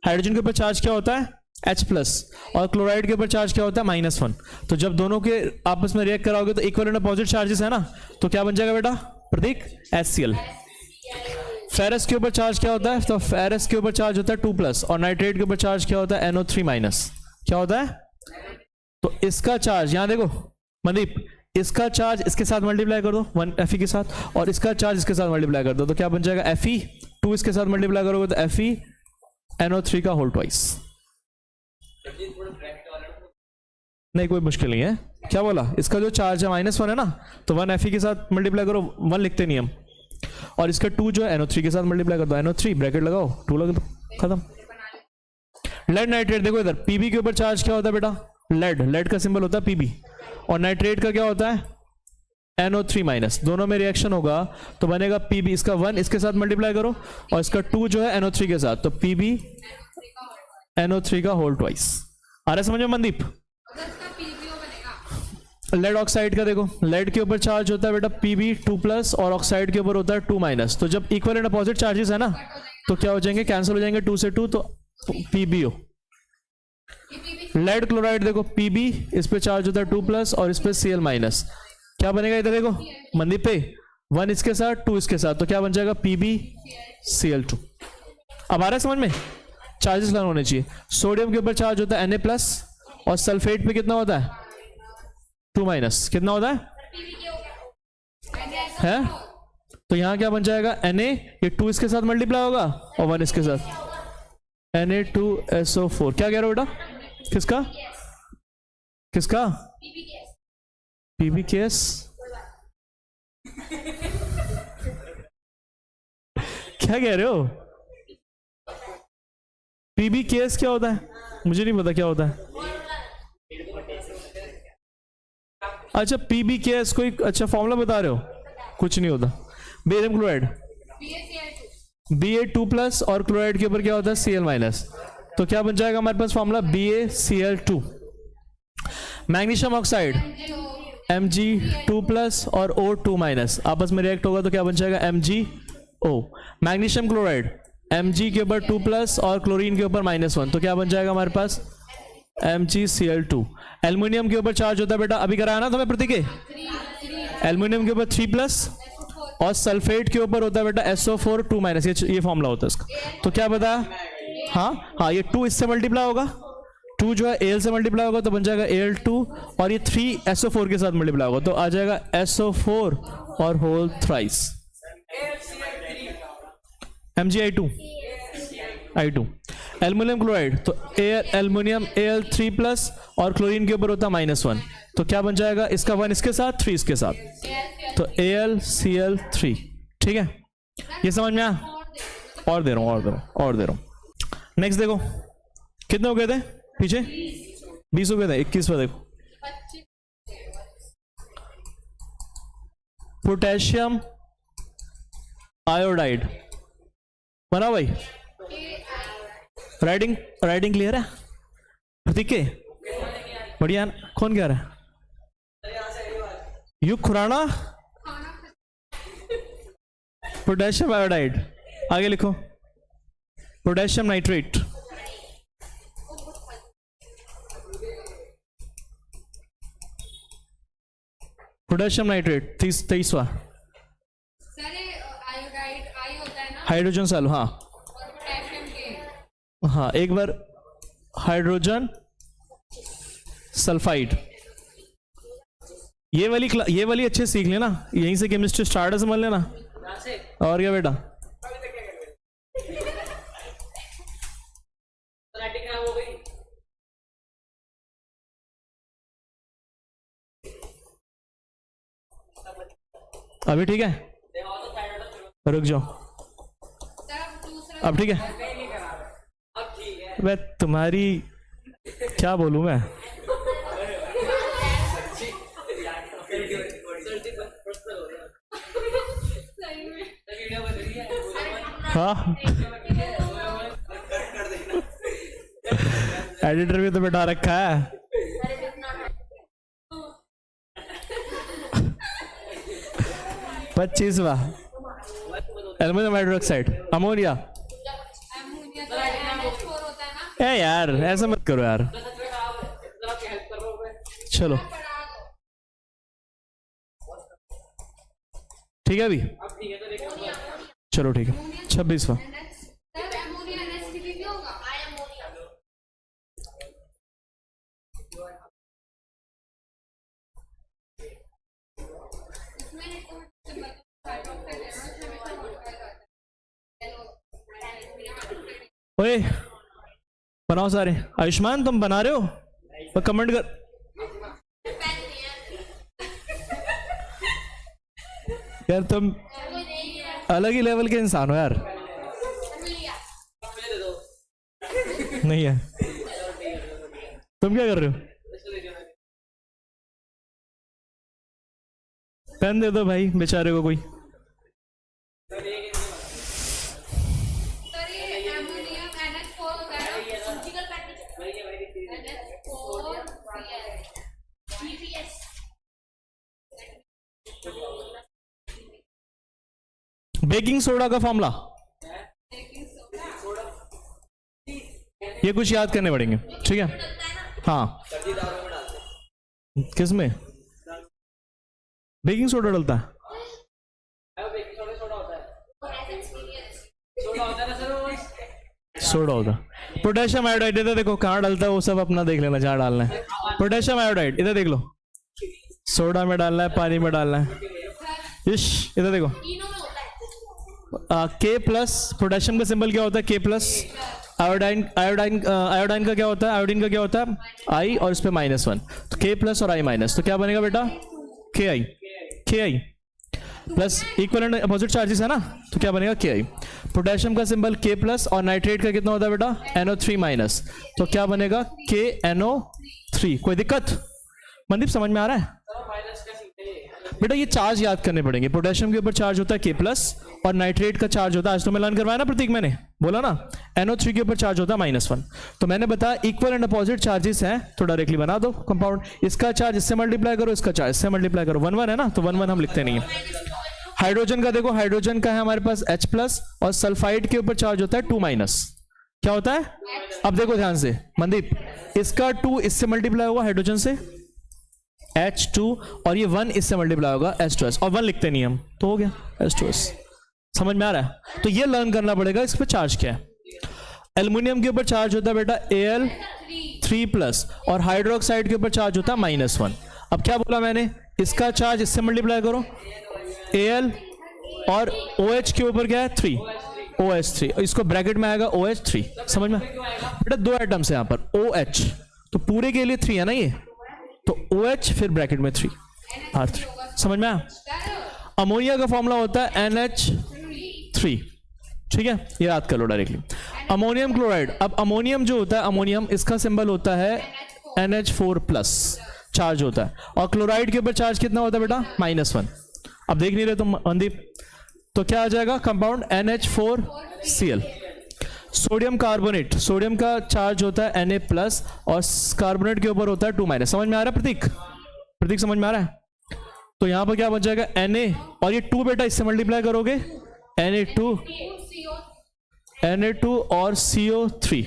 हाइड्रोजन के ऊपर चार्ज क्या होता है, H+, और क्लोराइड के ऊपर चार्ज क्या होता है, -1। तो जब दोनों के आपस में रिएक्ट कराओगे तो इक्वल एंड अपोजिट चार्जेस है ना, तो क्या बन जाएगा बेटा प्रतीक, HCl। फेरस के ऊपर चार्ज क्या होता है, तो फेरस के ऊपर चार्ज होता है 2+, और नाइट्रेट के ऊपर चार्ज क्या होता है, NO3-। क्या होता है, तो इसका चार्ज यहां देखो मनदीप, इसका चार्ज इसके साथ मल्टीप्लाई कर दो 1 Fe के साथ, और इसका चार्ज इसके साथ मल्टीप्लाई कर दो, तो क्या बन जाएगा Fe। 2 इसके साथ मल्टीप्लाई करोगे तो Fe NO3 का होल ट्वाइस। नहीं कोई मुश्किल नहीं है। क्या बोला, इसका जो चार्ज है -1 है ना, तो 1 Fe के साथ मल्टीप्लाई करो, 1 लिखते नहीं हम, और इसका 2 जो है NO3 के साथ मल्टीप्लाई कर दो, NO3 ब्रैकेट लगाओ, 2 लगा दो, खत्म। लेड नाइट्रेट देखो इधर, Pb के ऊपर चार्ज क्या होता है बेटा, लेड का सिंबल होता है Pb, और नाइट्रेट का क्या होता है NO3-। दोनों में रिएक्शन होगा तो बनेगा Pb, इसका 1 इसके साथ मल्टीप्लाई करो, और इसका 2 जो है NO3 के साथ, तो Pb NO3 का होल ट्वाइस। आ रहा है समझ में मनदीप। अगर इसका PBO बनेगा, लेड ऑक्साइड का देखो, लेड के ऊपर चार्ज होता है बेटा Pb 2+, और ऑक्साइड के ऊपर होता है 2-। तो जब इक्वल एंड अपोजिट चार्जेस है ना, तो क्या हो जाएंगे, कैंसिल हो जाएंगे, 2 से 2, तो PbO। ये PB लेड क्लोराइड देखो, Pb इस पे चार्ज होता है 2+, और इस पे Cl-। क्या बनेगा इधर देखो मनदीप पे, 1 इसके साथ 2 इसके साथ, तो क्या बन जाएगा PbCl2। अब आ रहा है समझ में, चार्जेस लाइन होने चाहिए। सोडियम के ऊपर चार्ज होता है Na+, और सल्फेट पे कितना होता है 2-। कितना होता है, तो यहां क्या बन जाएगा Na, ये 2 इसके साथ मल्टीप्लाई होगा, और 1 इसके साथ, Na2SO4। क्या कह रहे हो बेटा, किसका किसका, PbKS। क्या कह रहे हो, PbKS क्या होता है, मुझे नहीं पता क्या होता है। अच्छा PbKS कोई अच्छा फॉर्मूला बता रहे हो, कुछ नहीं होता। बेरियम क्लोराइड BaCl2, Ba2+, और क्लोराइड के ऊपर क्या होता है Cl-। तो क्या बन जाएगा हमारे पास formula BaCl2। Magnesium oxide Mg2+, और O2-। आपस में रिएक्ट होगा तो क्या बन जाएगा MgO। मैग्नीशियम क्लोराइड Mg के ऊपर 2+, और क्लोरीन के ऊपर -1, तो क्या बन जाएगा हमारे पास MgCl2। एल्युमिनियम के ऊपर चार्ज होता है बेटा, अभी कराया ना तुम्हें प्रतीक, एल्युमिनियम के ऊपर 3+, और सल्फेट के ऊपर होता है बेटा SO4 2-। ये फॉर्मूला होता है इसका। तो क्या बताया, हाँ ये 2 इससे मल्टीप्लाई होगा, 2 जो है Al से मल्टीप्लाई होगा तो बन जाएगा Al2, और ये 3 SO4 के साथ मल्टीप्लाई होगा तो आ जाएगा SO4 और whole thrice MgI2। Aluminium chloride तो एल्युमिनियम Al3+, और क्लोरीन के ऊपर होता है -1, तो क्या बन जाएगा, इसका 1 इसके साथ 3 इसके साथ, तो AlCl3। ठीक है, ये समझ में आया। और दे रहा हूं। नेक्स्ट देखो कितने हो गए थे पीछे, 20 हो गए थे, 21 पे देखो, पोटेशियम आयोडाइड बना भाई। राइटिंग क्लियर है प्रतीक के, बढ़िया। कौन कह रहा है, युग खुराना। पोटेशियम आयोडाइड, आगे लिखो पोटेशियम नाइट्रेट। पोटेशियम नाइट्रेट 23वां, सर ये आयोडाइड आई होता है ना, हाइड्रोजन सेल, हाँ और पोटेशियम के, हाँ एक बार हाइड्रोजन सल्फाइड। ये वाली अच्छे से सीख लेना, यहीं से केमिस्ट्री स्टार्ट है, समझ लेना। और क्या बेटा, अभी ठीक है। रुक जाओ, तरफ दूसरा अब ठीक है। मैं तुम्हारी क्या बोलूं मैं। सही में हाँ, एडिटर भी तो बैठा रखा है। 25वां एल्युमिनियम हाइड्रोक्साइड अमोनिया। अमोनिया तो NH4 होता है ना। ए यार ऐसा मत करो यार, चलो ठीक है अभी, चलो ठीक है। 26वां तब अमोनिया NH3 भी होगा। ओए बनाओ सारे। आयुष्मान तुम बना रहे हो तो कमेंट कर। यार तुम अलग ही लेवल के इंसान हो यार। नहीं है, तुम क्या कर रहे हो? पेन दे दो भाई बेचारे को कोई। सर ये अमोनियम NH4 होता है बेकिंग सोडा का फॉर्मूला ये कुछ याद करने पड़ेंगे, ठीक है। हाँ किस में बेकिंग सोडा डलता है? सोडा होता है। पोटेशियम आयोडाइड इधर देखो कहाँ डलता है, वो सब अपना देख लेना जहाँ डालना है। पोटेशियम आयोडाइड इधर देख लो, सोडा में डालना है, पानी में डालना है। इश इधर देखो के प्लस, पोटेशियम का सिंबल क्या होता है? के प्लस। आयोडाइन आयोडाइन आयोडाइन का क्या होता है? आयोडीन का क्या होता है? आई और इस पे -1, तो के प्लस और आई माइनस, तो क्या बनेगा बेटा? के आई प्लस इक्वलेंट अपोजिट चार्जेस है ना, तो क्या बनेगा? के आई। पोटेशियम का सिंबल के प्लस और नाइट्रेट का कितना होता है बेटा? NO3 माइनस, तो क्या बनेगा? के NO3। कोई दिक्कत मनदीप, समझ में आ रहा है बेटा? ये चार्ज याद करने पड़ेंगे। पोटेशियम के ऊपर चार्ज होता है के प्लस और नाइट्रेट का चार्ज होता है, आज तो मैं लर्न करवाया ना प्रतीक, मैंने बोला ना NO3 के ऊपर चार्ज होता है -1। तो मैंने बताया इक्वल एंड अपोजिट चार्जेस हैं तो डायरेक्टली बना दो कंपाउंड। इसका चार्ज इससे मल्टीप्लाई करो, इसका चार्ज इससे मल्टीप्लाई करो। 1 1 है ना, तो 1 1 हम लिखते नहीं है। हाइड्रोजन का देखो, हाइड्रोजन का है हमारे पास H प्लस और सल्फाइड के ऊपर चार्ज होता है 2 माइनस। क्या होता है? अब देखो ध्यान से मनदीप, इसका 2 इससे मल्टीप्लाई होगा हाइड्रोजन से H2 और ये 1 इससे मल्टीप्लाई होगा H2S और 1 लिखते नहीं हम, तो हो गया H2S। समझ में आ रहा है? तो ये लर्न करना पड़ेगा इस पे चार्ज क्या है। एल्युमिनियम के ऊपर चार्ज होता है बेटा Al3 प्लस और हाइड्रोक्साइड के ऊपर चार्ज होता है -1। अब क्या बोला मैंने? इसका चार्ज इससे मल्टीप्लाई करो Al और OH के ऊपर क्या है? 3 OH3, इसको ब्रैकेट में आएगा OH3। समझ में बेटा? 2 आइटम्स है यहाँ पर OH, तो पूरे के लिए 3 है ना ये, तो OH फिर ब्रैकेट में 3 R3। समझ में आया? अमोनिया का फॉर्मूला होता है NH3, ठीक है, ये याद कर लो डायरेक्टली। अमोनियम क्लोराइड, अब अमोनियम जो होता है, अमोनियम इसका सिंबल होता है NH4 प्लस चार्ज होता है, और क्लोराइड के ऊपर चार्ज कितना होता है बेटा? -1। अब देख नहीं रहे तुम मनदीप, तो क्या आ जाएगा? Compound NH4Cl। Sodium carbonate, sodium का चार्ज होता है Na प्लस और कार्बोनेट के ऊपर होता है 2 माइनस। समझ में आ रहा है प्रतीक? प्रतीक समझ में आ रहा है? तो यहां पर क्या बच जाएगा? Na और ये 2 बेटा इससे मल्टीप्लाई करोगे Na2 और CO3।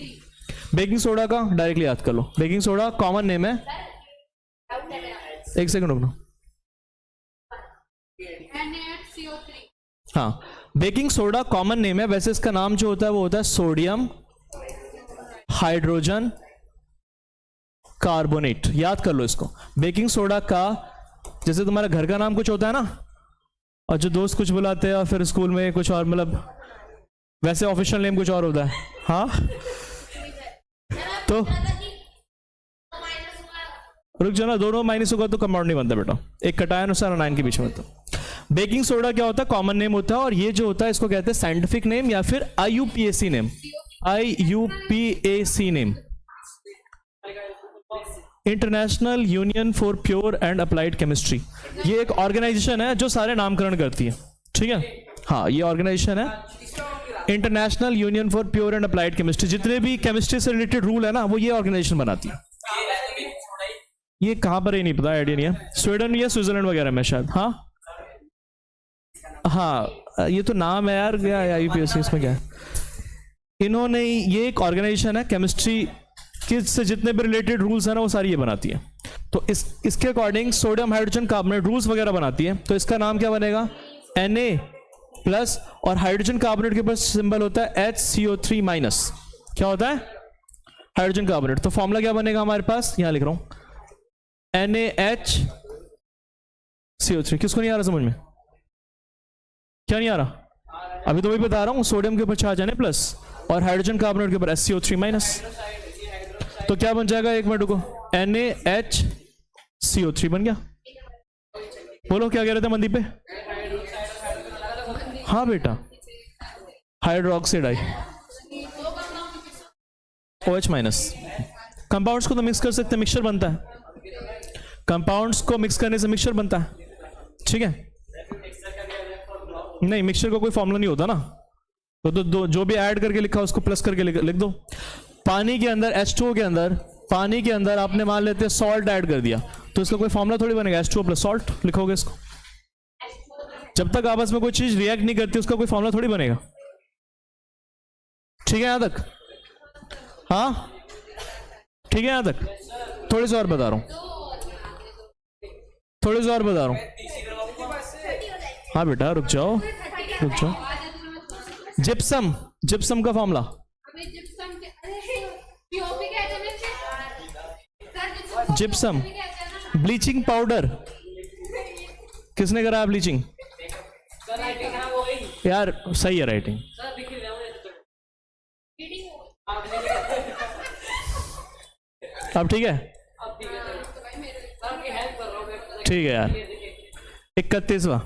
बेकिंग सोडा का डायरेक्टली याद कर लो, बेकिंग सोडा कॉमन नेम है। एक सेकंड रुकना। हाँ, बेकिंग सोडा कॉमन नेम है, वैसे इसका नाम जो होता है वो होता है सोडियम हाइड्रोजन कार्बोनेट। याद कर लो इसको। बेकिंग सोडा का, जैसे तुम्हारा घर का नाम कुछ होता है ना, और जो दोस्त कुछ बुलाते हैं और फिर स्कूल में कुछ और, मतलब वैसे ऑफिशियल नेम कुछ और होता है। हाँ तो रुक जाओ ना, दोनों माइनस होगा तो कंपाउंड नहीं बनता बेटा, एक कटायन और सारा 9 के बीच में। तो बेकिंग सोडा क्या होता है, कॉमन नेम होता है, और ये जो होता है इसको कहते हैं साइंटिफिक नेम या फिर IUPAC name, IUPAC name, international union for pure and applied chemistry. ये एक ऑर्गेनाइजेशन है जो सारे नामकरण करती है, ठीक है। हाँ, ये ऑर्गेनाइजेशन है international union for pure and applied chemistry. जितने भी केमिस्ट्री से रिलेटेड रूल है ना, वो ये ऑर्गेनाइजेशन बनाती है। ये कहाँ पर है नहीं पता, आइडिया नहीं है, स्वीडन या स्विट्जरलैंड वगैरह में शायद। हाँ हाँ, ये तो नाम है यार, क्या IUPAC, इसमें क्या है। इन्होंने, ये एक ऑर्गेनाइजेशन है केमिस्ट्री के से जितने भी रिलेटेड रूल्स हैं ना, वो सारी ये बनाती है। तो इसके according sodium hydrogen carbonate rules वगैरह बनाती है। तो इसका नाम क्या बनेगा, Na+, और हाइड्रोजन कार्बोनेट के ऊपर सिंबल होता है HCO3-। क्या होता है, हाइड्रोजन कार्बोनेट। तो फॉर्मूला क्या बनेगा हमारे पास, यहां लिख रहा हूं, NaHCO3। किसको नहीं आ रहा समझ में, क्या नहीं आ रहा, अभी तो वही बता रहा हूं, सोडियम के ऊपर चार्ज Na+ और हाइड्रोजन कार्बोनेट के ऊपर HCO3-। तो क्या बन जाएगा, एक मिनट को, NaHCO3 बन गया। बोलो क्या कह रहे थे मनदीप पे। हाँ बेटा, हाइड्रोक्साइड आई OH-। कंपाउंड्स को तो मिक्स कर सकते हैं, मिक्सचर बनता है, कंपाउंड्स को मिक्स करने से मिक्सचर बनता है, ठीक है। नहीं, मिक्सचर का कोई फॉर्मूला नहीं होता ना, तो जो भी ऐड करके लिखा उसको प्लस करके लिख दो। पानी के अंदर H2O के अंदर, पानी के अंदर आपने मान लेते हैं सॉल्ट ऐड कर दिया, तो इसका कोई फॉर्मूला थोड़ी बनेगा, H2O प्लस सॉल्ट लिखोगे इसको। जब तक आपस में कोई चीज रिएक्ट नहीं करती उसका कोई फॉर्मूला थोड़ी बनेगा, ठीक है यहां तक। हाँ ठीक है यहां तक, थोड़ी सी और बता रहा हूं, थोड़ी सी और बता रहा हूं। हाँ बेटा रुक जाओ, रुक जाओ। जिप्सम, जिप्सम का फॉर्मूला, जिप्सम, ब्लीचिंग पाउडर। किसने करा ब्लीचिंग, यार सही है राइटिंग। अब ठीक है, ठीक है यार। 31वां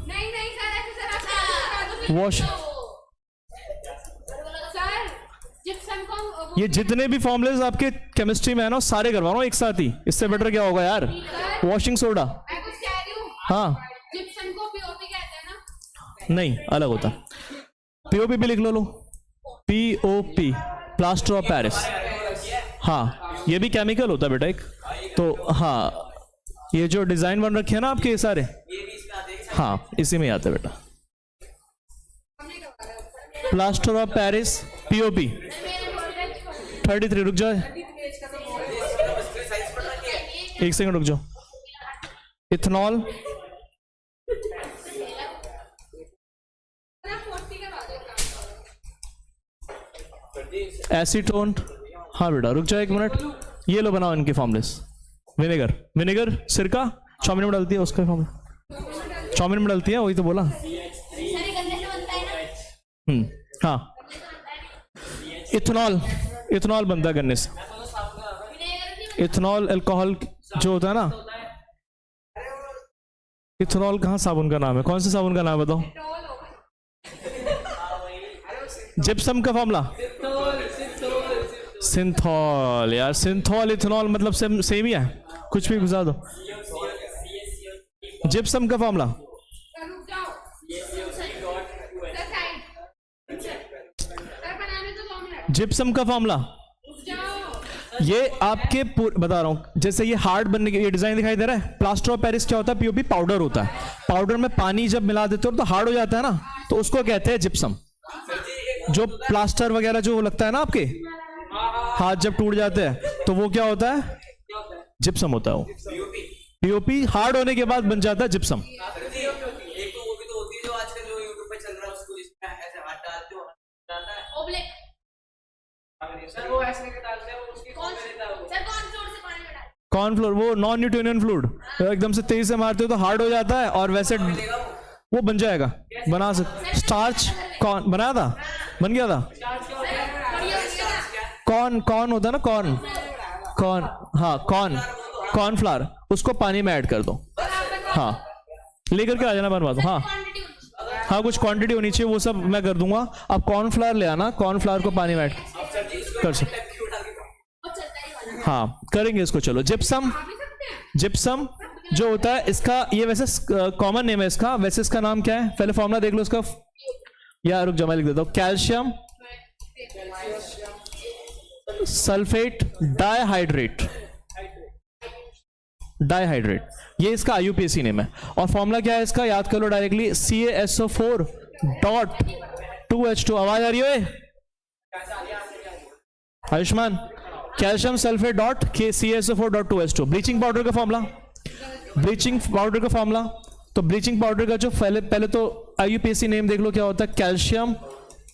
वॉश। ये जितने भी फॉर्मुलेस आपके केमिस्ट्री में है ना, सारे करवा रहा हूँ एक साथ ही, इससे बेटर क्या होगा यार, वॉशिंग सोडा। हाँ नहीं, अलग होता, POP भी लिख लो, POP, प्लास्टर ऑफ पेरिस। हाँ ये भी केमिकल होता है बेटा एक। तो हाँ, ये जो डिजाइन बन रखे हैं ना आपके ये सारे, हाँ इसी में आता है बेटा, प्लास्टर ऑफ पेरिस, POP। 33, रुक जाओ एक सेकंड, रुक जाओ। Ethanol, acetone. हाँ बेटा रुक जाओ एक मिनट, ये लो बनाओ इनके फॉर्मुलेस। विनेगर, विनेगर सिरका चाउमीन में डालती है, उसका फॉर्मूला चाउमीन में डालती है, वही तो बोला। हाँ इथेनॉल, इथेनॉल बनता है गन्ने से। इथेनॉल अल्कोहल जो होता है ना, इथेनॉल कहाँ साबुन का नाम है, कौन से साबुन का नाम है बताओ। जिप्सम का फॉर्मूला सिंथॉल। यार सिंथॉल इथेनॉल मतलब सेम ही है, कुछ भी घुसा दो। जिप्सम का फॉर्मूला, जिप्सम का फॉर्मूला ये आपके बता रहा हूं, जैसे ये हार्ड बनने के, ये डिजाइन दिखाई दे रहा है, प्लास्टर ऑफ पेरिस क्या होता है, POP पाउडर होता है। पाउडर में पानी जब मिला देते हो तो हार्ड हो जाता है ना, तो उसको कहते हैं जिप्सम। जो प्लास्टर वगैरह जो लगता है ना आपके हाथ जब टूट जाते हैं, तो वो क्या होता है, जिप्सम होता है। वो POP हार्ड होने के बाद बन जाता है जिप्सम। कॉर्नफ्लोर, वो नॉन न्यूटोनियन फ्लूइड, एकदम से तेजी से मारते हो तो हार्ड हो जाता है, और वैसे वो बन जाएगा, बना सकते। स्टार्च कॉर्न बनाया था, बन गया था। कॉर्न, कॉर्न होता है ना, कॉर्न, कॉर्न, हाँ कॉर्न, कॉर्नफ्लावर, उसको पानी में ऐड कर दो। हाँ लेकर के आ जाना, बनवा दो। हाँ हाँ, कुछ क्वांटिटी होनी चाहिए, वो सब मैं कर दूंगा। आप कॉर्नफ्लावर ले आना, कॉर्नफ्लावर को पानी में ऐड कर सकते। हाँ करेंगे इसको, चलो। जिप्सम, जिप्सम जो होता है इसका, ये वैसे कॉमन नेम है इसका, वैसे इसका नाम क्या है पहले फॉर्मूला देख लो इसका। यार रुक जा, मैं लिख देता हूँ। कैल्शियम सल्फेट डाइहाइड्रेट, डाइहाइड्रेट, ये इसका IUPAC नेम है। और फॉर्मूला क्या है इसका, याद कर लो डायरेक्टली, CaSO4.2H2। आवाज आ रही है Ayushman? Calcium sulphate dot CaSO4.2H2, bleaching powder का फॉर्मूला, ब्लीचिंग पाउडर का फॉर्मूला। तो ब्लीचिंग पाउडर का जो पहले तो IUPAC नेम देख लो क्या होता है, कैल्शियम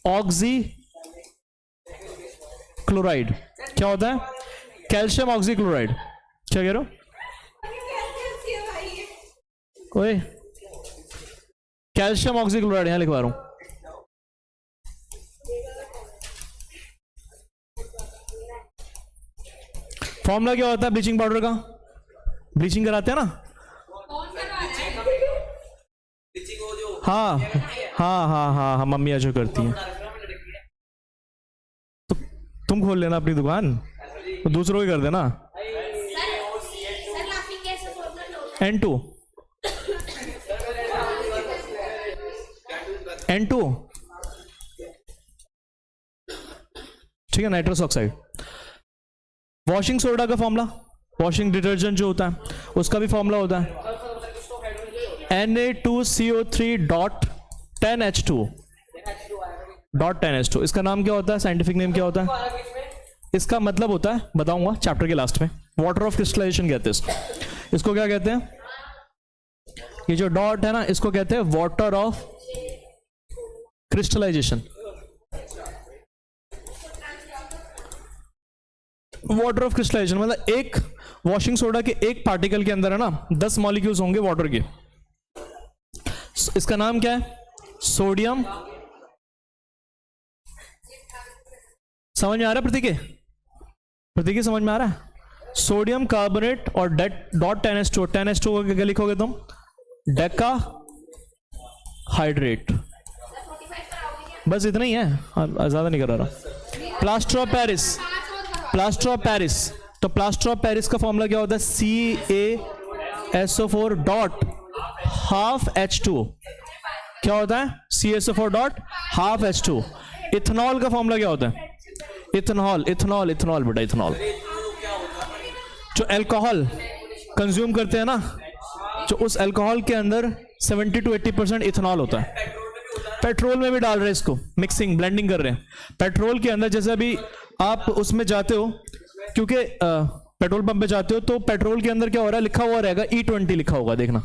ऑक्सी क्लोराइड। क्या होता है? Calcium oxy chloride. क्या कह रहे हो? ओए, कैल्शियम ऑक्सी क्लोराइड यहां लिखवा रहा हूं। फॉर्मूला क्या होता है ब्लीचिंग पाउडर का? ब्लीचिंग कराते हैं ना? हाँ हाँ हाँ हाँ हाँ, मम्मियाँ जो करती हैं। तो तुम खोल लेना अपनी दुकान, तो दूसरों की कर देना। N2 N2 ठीक है, नाइट्रस ऑक्साइड। वॉशिंग सोडा का फॉर्मूला, वॉशिंग डिटर्जेंट जो होता है उसका भी फॉर्मूला होता है Na2CO3.10H2 इसका नाम क्या होता है, साइंटिफिक नेम क्या होता है इसका? मतलब होता है, बताऊंगा चैप्टर के लास्ट में। वाटर ऑफ क्रिस्टलाइजेशन कहते हैं इसको। इसको क्या कहते हैं? ये जो डॉट है ना, इसको कहते हैं water of crystallisation. Water of crystallisation मतलब एक वॉशिंग सोडा के एक पार्टिकल के अंदर है ना 10 मॉलिक्यूल्स होंगे वाटर के। इसका नाम क्या है? सोडियम। समझ में आ रहा है प्रतीक? प्रतीक समझ में आ रहा है? सोडियम कार्बोनेट और डॉट 10H2 को क्या लिखोगे तुम? डेका हाइड्रेट। बस इतना ही है, ज्यादा नहीं कर रहा। Plaster of Paris, plaster of Paris. तो प्लास्टर ऑफ पेरिस का फॉर्मूला क्या होता है? CaSO4.12H2। क्या होता है? CaSO4.12H2। इथेनॉल का फॉर्मूला क्या होता है? इथेनॉल, इथेनॉल, इथेनॉल बेटा, इथेनॉल। जो अल्कोहल कंज्यूम करते हैं ना, जो उस अल्कोहल के अंदर 70 to 80% इथेनॉल होता है। पेट्रोल में भी डाल रहे हैं इसको, मिक्सिंग ब्लेंडिंग कर रहे हैं। पेट्रोल के अंदर जैसे अभी आप उसमें जाते हो, क्योंकि पेट्रोल पंप पे जाते हो, तो पेट्रोल के अंदर क्या हो रहा है, लिखा हुआ रहेगा E20 लिखा होगा, देखना,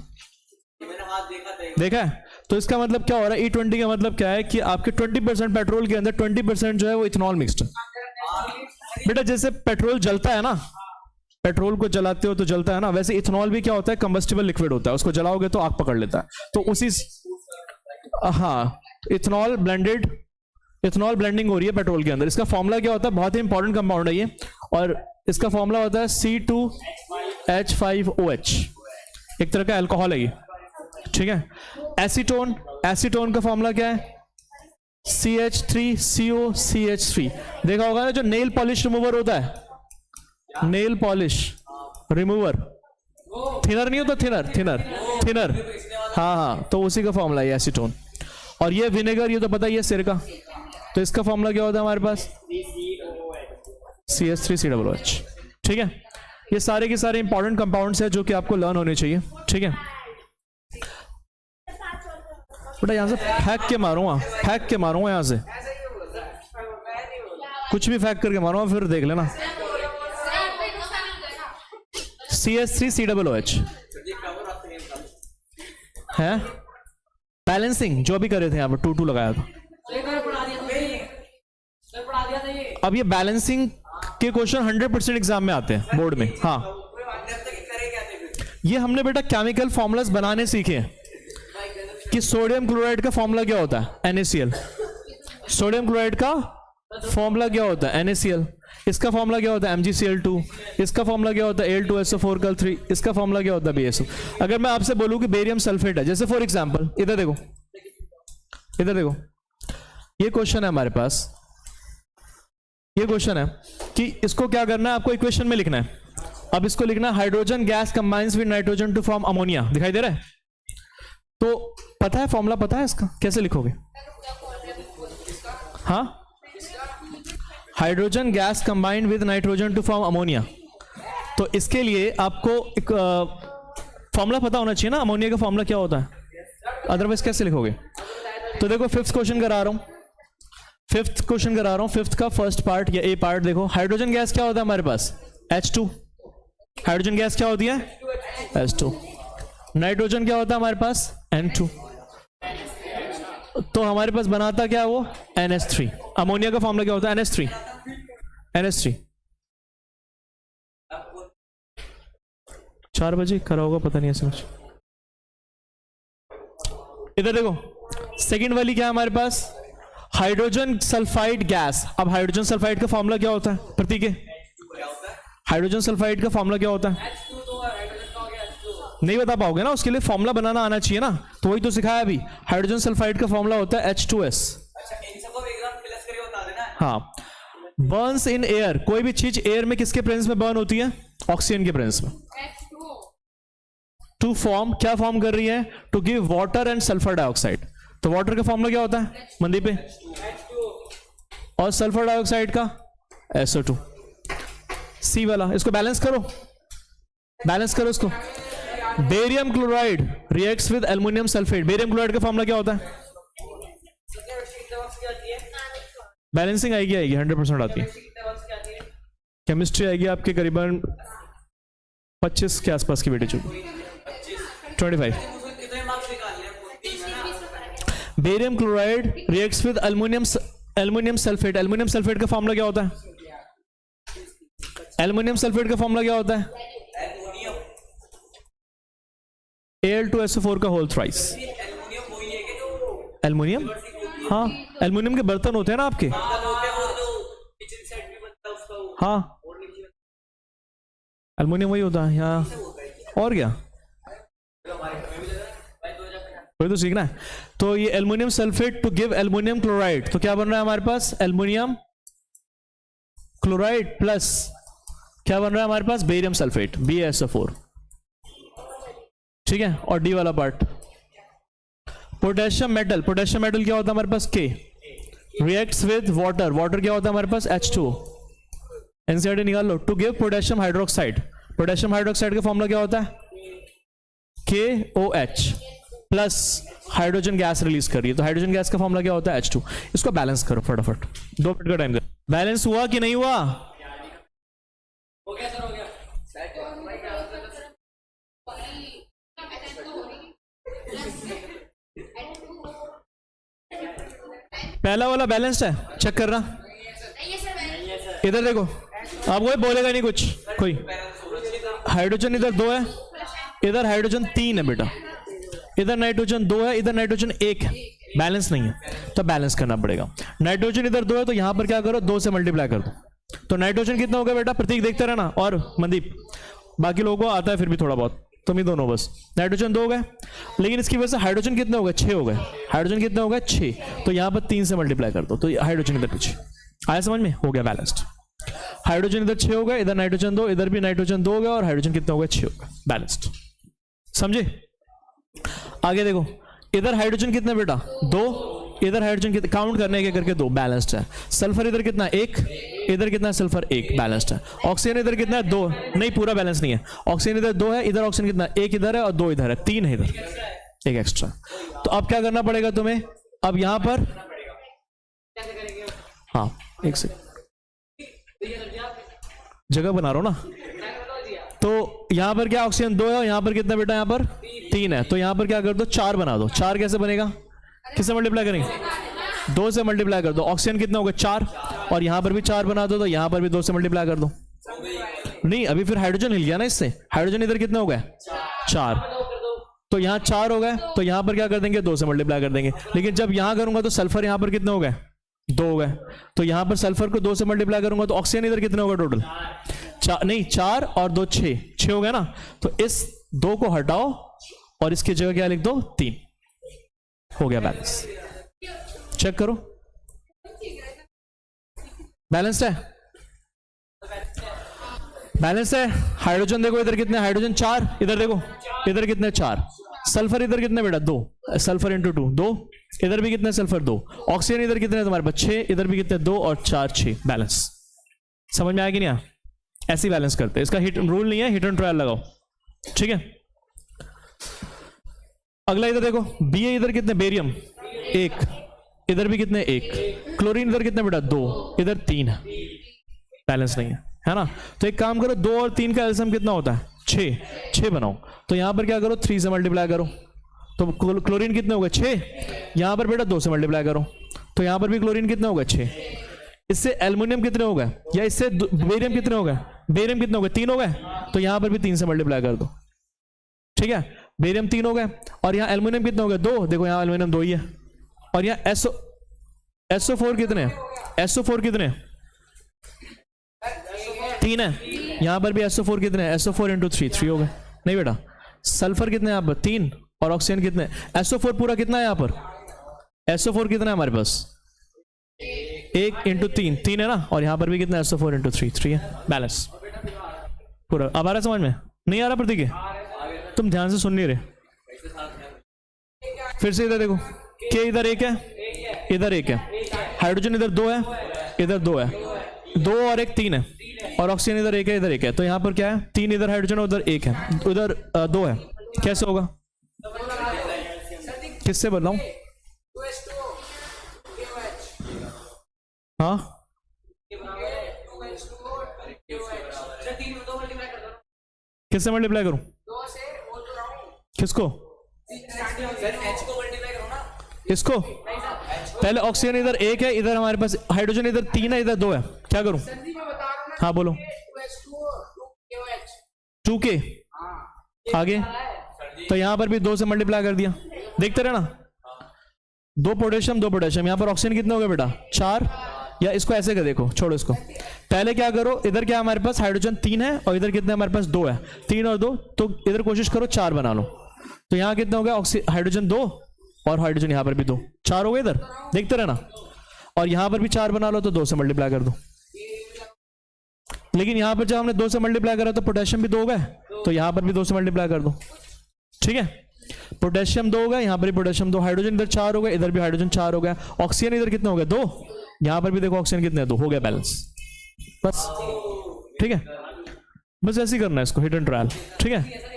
देखा है? तो इसका मतलब क्या हो रहा है? E20 का मतलब क्या है कि आपके 20% पेट्रोल के अंदर 20% जो है वो इथेनॉल मिक्स्ड है। बेटा जैसे पेट्रोल जलता है ना, पेट्रोल को जलाते हो तो जलता है ना, वैसे इथेनॉल भी क्या होता है? कंबस्टिबल लिक्विड होता है, उसको जलाओगे तो आग पकड़ लेता है। तो उसी, हाँ, इथेनॉल ब्लेंडेड, इथेनॉल ब्लेंडिंग हो रही है पेट्रोल के अंदर। इसका फॉर्मूला क्या होता है? बहुत ही इंपॉर्टेंट कंपाउंड है ये, और इसका फॉर्मूला होता है C2H5OH। एक तरह का अल्कोहल है ये, ठीक है। एसीटोन, एसीटोन का फॉर्मूला क्या है? CH3COCH3। देखा होगा ना जो नेल पॉलिश रिमूवर होता है, नेल पॉलिश रिमूवर, थिनर नहीं होता, थिनर, थिनर, थिनर, हाँ हाँ, तो उसी का फॉर्मूला है एसीटोन। और ये विनेगर, ये तो पता ही है, सिरका। तो इसका फॉर्मूला क्या होता है हमारे पास? CH3COOH। ठीक है, ये सारे के सारे इंपॉर्टेंट कंपाउंड्स हैं जो कि आपको लर्न होने चाहिए, ठीक है। बेटा यहां से फेंक के मारूंगा, फेंक के मारूंगा यहां से, कुछ भी फेंक करके मारूंगा, फिर देख लेना। CH3COOH है बैलेंसिंग, जो भी करे थे यहाँ पर 2-2 लगाया था। अब ये बैलेंसिंग के क्वेश्चन 100% एग्जाम में आते हैं बोर्ड में। हाँ, ये हमने बेटा केमिकल फॉर्मूलाज बनाने सीखे हैं कि सोडियम क्लोराइड का फॉर्मूला क्या होता है? NaCl। सोडियम क्लोराइड का फॉर्मूला क्या होता है? NaCl। इसका फॉर्मूला क्या होता है MgCl2, इसका फॉर्मूला क्या होता है Al2SO4 इसका फॉर्मूला क्या होता है BSO। अगर मैं आपसे बोलूं कि बेरियम सल्फेट है, जैसे फॉर एग्जांपल इधर देखो, इधर देखो, ये क्वेश्चन है हमारे पास, ये क्वेश्चन है कि इसको क्या करना है, आपको इक्वेशन में लिखना है। अब इसको लिखना है hydrogen gas combines with nitrogen to form ammonia, दिखाई दे रहा है? तो पता है फॉर्मूला, पता है इसका, कैसे लिखोगे? हाँ, hydrogen gas combined with nitrogen to form ammonia. तो इसके लिए आपको एक फॉर्मूला पता होना चाहिए ना, अमोनिया का फॉर्मूला क्या होता है, अदरवाइज कैसे लिखोगे? तो देखो फिफ्थ क्वेश्चन करा रहा हूं, फिफ्थ का फर्स्ट पार्ट या ए पार्ट देखो। हाइड्रोजन गैस क्या होता है हमारे पास? H2। हाइड्रोजन गैस क्या होती है? H2। नाइट्रोजन क्या होता है हमारे पास? N2। तो हमारे पास बनाता क्या है वो? NH3। अमोनिया का फॉर्मूला क्या होता है? NH3। 4 बजे करा होगा, पता नहीं ऐसे कुछ। इधर देखो सेकंड वाली क्या है हमारे पास? Hydrogen sulphide gas. अब हाइड्रोजन सल्फाइड का फॉर्मूला क्या होता है? प्रतीक है, हाइड्रोजन सल्फाइड का फॉर्मूला क्या होता है? नहीं बता पाओगे ना, उसके लिए फॉर्मूला बनाना आना चाहिए ना, तो वही तो सिखाया अभी। हाइड्रोजन सल्फाइड का फॉर्मूला होता है H2S। हाँ, बर्न्स इन एयर, कोई भी चीज एयर में किसके प्रेजेंस में बर्न होती है? ऑक्सीजन के प्रेजेंस में। टू फॉर्म, क्या फॉर्म कर रही है? To give water and sulphur dioxide. तो वाटर का फॉर्मूला क्या होता है मंदीप पे? और सल्फर डाइऑक्साइड का SO2। सी वाला, इसको बैलेंस करो, इसको। Barium chloride reacts with aluminium sulphate. Barium chloride का फॉर्मूला क्या होता है? बैलेंसिंग आएगी 100% आती है। केमिस्ट्री आएगी आपके करीबन 25 के आसपास की बेटे चुकी, 25। Barium chloride reacts with aluminium sulphate. Aluminium sulphate का फॉर्मूला क्या होता है? एल्युमिनियम सल्फेट का फॉर्मूला क्या होता है? Al2SO4 का होल थ्राइस। एल्युमिनियम, हाँ, एल्युमिनियम के बर्तन होते हैं ना आपके, हाँ, एल्युमिनियम वही होता है यहाँ, और क्या, वही तो सीखना है। तो ये aluminium sulphate to give aluminium chloride, तो क्या बन रहा है हमारे पास? एल्युमिनियम क्लोराइड प्लस क्या बन रहा है हमारे पास? Barium sulphate, BaSO4। ठीक है, और डी वाला part potassium metal. Potassium metal क्या होता है हमारे पास? K। Reacts with water, water क्या होता है हमारे पास? H2O। एनसीईआरटी निकाल लो। To give potassium hydroxide, potassium hydroxide का फॉर्मूला क्या होता है? KOH plus hydrogen gas release कर रही है, तो हाइड्रोजन गैस का फॉर्मूला क्या होता है? H2। इसको बैलेंस करो फटाफट, 2 मिनट का टाइम दे। बैलेंस हुआ कि नहीं हुआ? हो गया सर, हो गया। पहला वाला बैलेंस्ड है, चेक करना। इधर देखो, अब कोई बोलेगा नहीं कुछ, कोई। हाइड्रोजन इधर 2 है, इधर हाइड्रोजन 3 है बेटा, इधर नाइट्रोजन 2 है, इधर नाइट्रोजन 1 है, बैलेंस नहीं है, तो बैलेंस करना पड़ेगा। नाइट्रोजन इधर 2 है, तो यहां पर क्या करो? 2 से मल्टीप्लाई कर दो। तो नाइट्रोजन कितना हो गया बेटा? प्रतीक देखते रहना, और मनदीप, बाकी लोगों को आता है फिर भी थोड़ा बहुत, तुम ही दोनों बस। नाइट्रोजन 2 हो गए, लेकिन इसकी वजह से हाइड्रोजन कितने हो गए? 6 हो गए। हाइड्रोजन कितने हो गए? 6। तो यहां पर 3 से मल्टीप्लाई कर दो, तो हाइड्रोजन इधर पीछे आया, समझ में? हो गया बैलेंस्ड। हाइड्रोजन इधर 6 हो गए, इधर नाइट्रोजन 2, इधर भी नाइट्रोजन 2 हो गया, और हाइड्रोजन कितने हो गए? 6 हो गए, बैलेंस्ड। समझे? आगे देखो, इधर हाइड्रोजन कितने बेटा? 2, इधर हाइड्रोजन कितने? काउंट करने के करके 2, बैलेंस्ड है। सल्फर इधर कितना? 1, इधर कितना है? सल्फर 1, बैलेंस्ड है। ऑक्सीजन इधर कितना है? 2, नहीं पूरा बैलेंस नहीं है। ऑक्सीजन इधर 2 है, इधर ऑक्सीजन कितना? 1 इधर है और 2 इधर है, 3 है इधर, 1 एक्स्ट्रा। तो अब क्या करना पड़ेगा तुम्हें? अब यहां पर, हाँ, 1 सेकंड, जगह बना रहा हूं ना। तो यहां पर क्या? ऑक्सीजन 2 है, और यहां पर कितना बेटा? यहां पर 3 है, तो यहां पर क्या कर दो? 4 बना दो। 4 कैसे बनेगा? किससे मल्टीप्लाई करेंगे? 2 से मल्टीप्लाई कर दो। ऑक्सीजन कितना होगा? 4, और यहां पर भी 4 बना दो, तो यहां पर भी 2 से मल्टीप्लाई कर दो। नहीं, अभी फिर हाइड्रोजन हिल गया ना इससे। हाइड्रोजन इधर कितने हो गए? 4, तो यहां 4 हो गए, तो यहां पर क्या कर देंगे? 2 से मल्टीप्लाई कर देंगे। लेकिन जब यहां करूंगा तो सल्फर यहां पर कितने हो गए? 2 हो गए। तो यहां पर सल्फर को 2 से मल्टीप्लाई करूंगा तो ऑक्सीजन इधर कितने होगा टोटल? 4 और 2 6 हो गया ना। तो इस 2 को हटाओ और इसकी जगह क्या लिख दो? 3। हो गया बैलेंस। चेक करो, बैलेंस्ड है, बैलेंस है। हाइड्रोजन देखो इधर कितने, हाइड्रोजन 4, इधर देखो इधर कितने 4, सल्फर इधर कितने बेटा 2, सल्फर इंटू 2 2, इधर भी कितने सल्फर 2, ऑक्सीजन इधर कितने तुम्हारे पास 6, इधर भी कितने 2 और 4 6, बैलेंस। समझ में आया कि नहीं? ऐसे बैलेंस करते हैं, इसका हिट रूल नहीं है, हिट एंड ट्रायल लगाओ, ठीक है। अगला इधर देखो, बी है इधर कितने, बेरियम 1, इधर भी कितने 1, क्लोरीन इधर कितने बेटा 2, इधर 3 है, बैलेंस नहीं है ना। तो एक काम करो, 2 और 3 का एलसीएम कितना होता है? 6 बनाओ। तो यहां पर क्या करो, 3 से मल्टीप्लाई करो, तो क्लोरीन कितने होगा 6, यहां पर बेटा 2 से मल्टीप्लाई करो, तो यहां पर भी क्लोरीन कितने होगा 6। इससे एल्युमिनियम कितने हो गए, या इससे बेरियम कितने हो गए, बेरियम कितने हो गए 3 हो गए, तो यहां पर भी 3 से मल्टीप्लाई कर दो, ठीक है। बेरियम 3 हो गए और यहां एल्युमिनियम कितने हो गए 2, देखो यहां एल्युमिनियम 2 ही है, और यहां SO4 कितने, SO4 कितने 3 है, यहां पर भी SO4 कितने, SO4 इंटू 3 हो गए। नहीं बेटा, सल्फर कितने यहाँ पर 3 और ऑक्सीजन कितने, SO4 पूरा कितना है यहाँ पर, SO4 कितना है हमारे पास 1 इंटू 3 है ना, और यहां पर भी कितना SO4 इंटू 3 है, बैलेंस पूरा। अब आ रहा है समझ में? नहीं आ रहा प्रतीक? तुम ध्यान से सुन नहीं रहे। फिर से इधर देखो, के इधर 1 है, इधर 1 है, हाइड्रोजन इधर 2 है, इधर 2 है, 2 और 1 3 है, और ऑक्सीजन इधर 1 है, इधर 1 है, तो यहां पर क्या है 3 इधर हाइड्रोजन उधर 1 है, उधर 2 है, कैसे होगा? किससे बताऊं? हाँ किससे मल्टीप्लाई करूं? किसको? इसको? पहले ऑक्सीजन इधर 1 है, इधर हमारे पास हाइड्रोजन इधर 3 है, इधर 2 है, क्या करूं? हाँ बोलो। 2K आगे, तो यहां पर भी 2 से मल्टीप्लाई कर दिया, देखते रहे ना, 2 पोटेशियम, यहां पर ऑक्सीजन कितने हो गए बेटा 4, या इसको ऐसे कर देखो, छोड़ो इसको, पहले क्या करो, इधर क्या हमारे पास हाइड्रोजन 3 है और इधर कितने हमारे पास 2 है, 3 और 2, तो इधर कोशिश करो 4 बना लो, तो यहां कितना हो गया हाइड्रोजन 2 और हाइड्रोजन यहां पर भी 2, 4 हो गए इधर, देखते रहना, और यहां पर भी 4 बना लो तो 2 से मल्टीप्लाई कर दो। लेकिन यहां पर जब हमने 2 से मल्टीप्लाई करा तो पोटेशियम भी 2 हो गए, तो यहां पर भी 2 से मल्टीप्लाई कर दो, ठीक है। पोटेशियम 2 हो गया, यहां पर भी पोटेशियम 2, हाइड्रोजन इधर 4 हो गए, इधर भी हाइड्रोजन 4 हो गया, ऑक्सीजन इधर कितने हो गए 2, यहां पर भी देखो ऑक्सीजन कितने 2, हो गया बैलेंस, बस ठीक है। बस ऐसे ही करना है इसको, हिट एंड ट्रायल, ठीक है।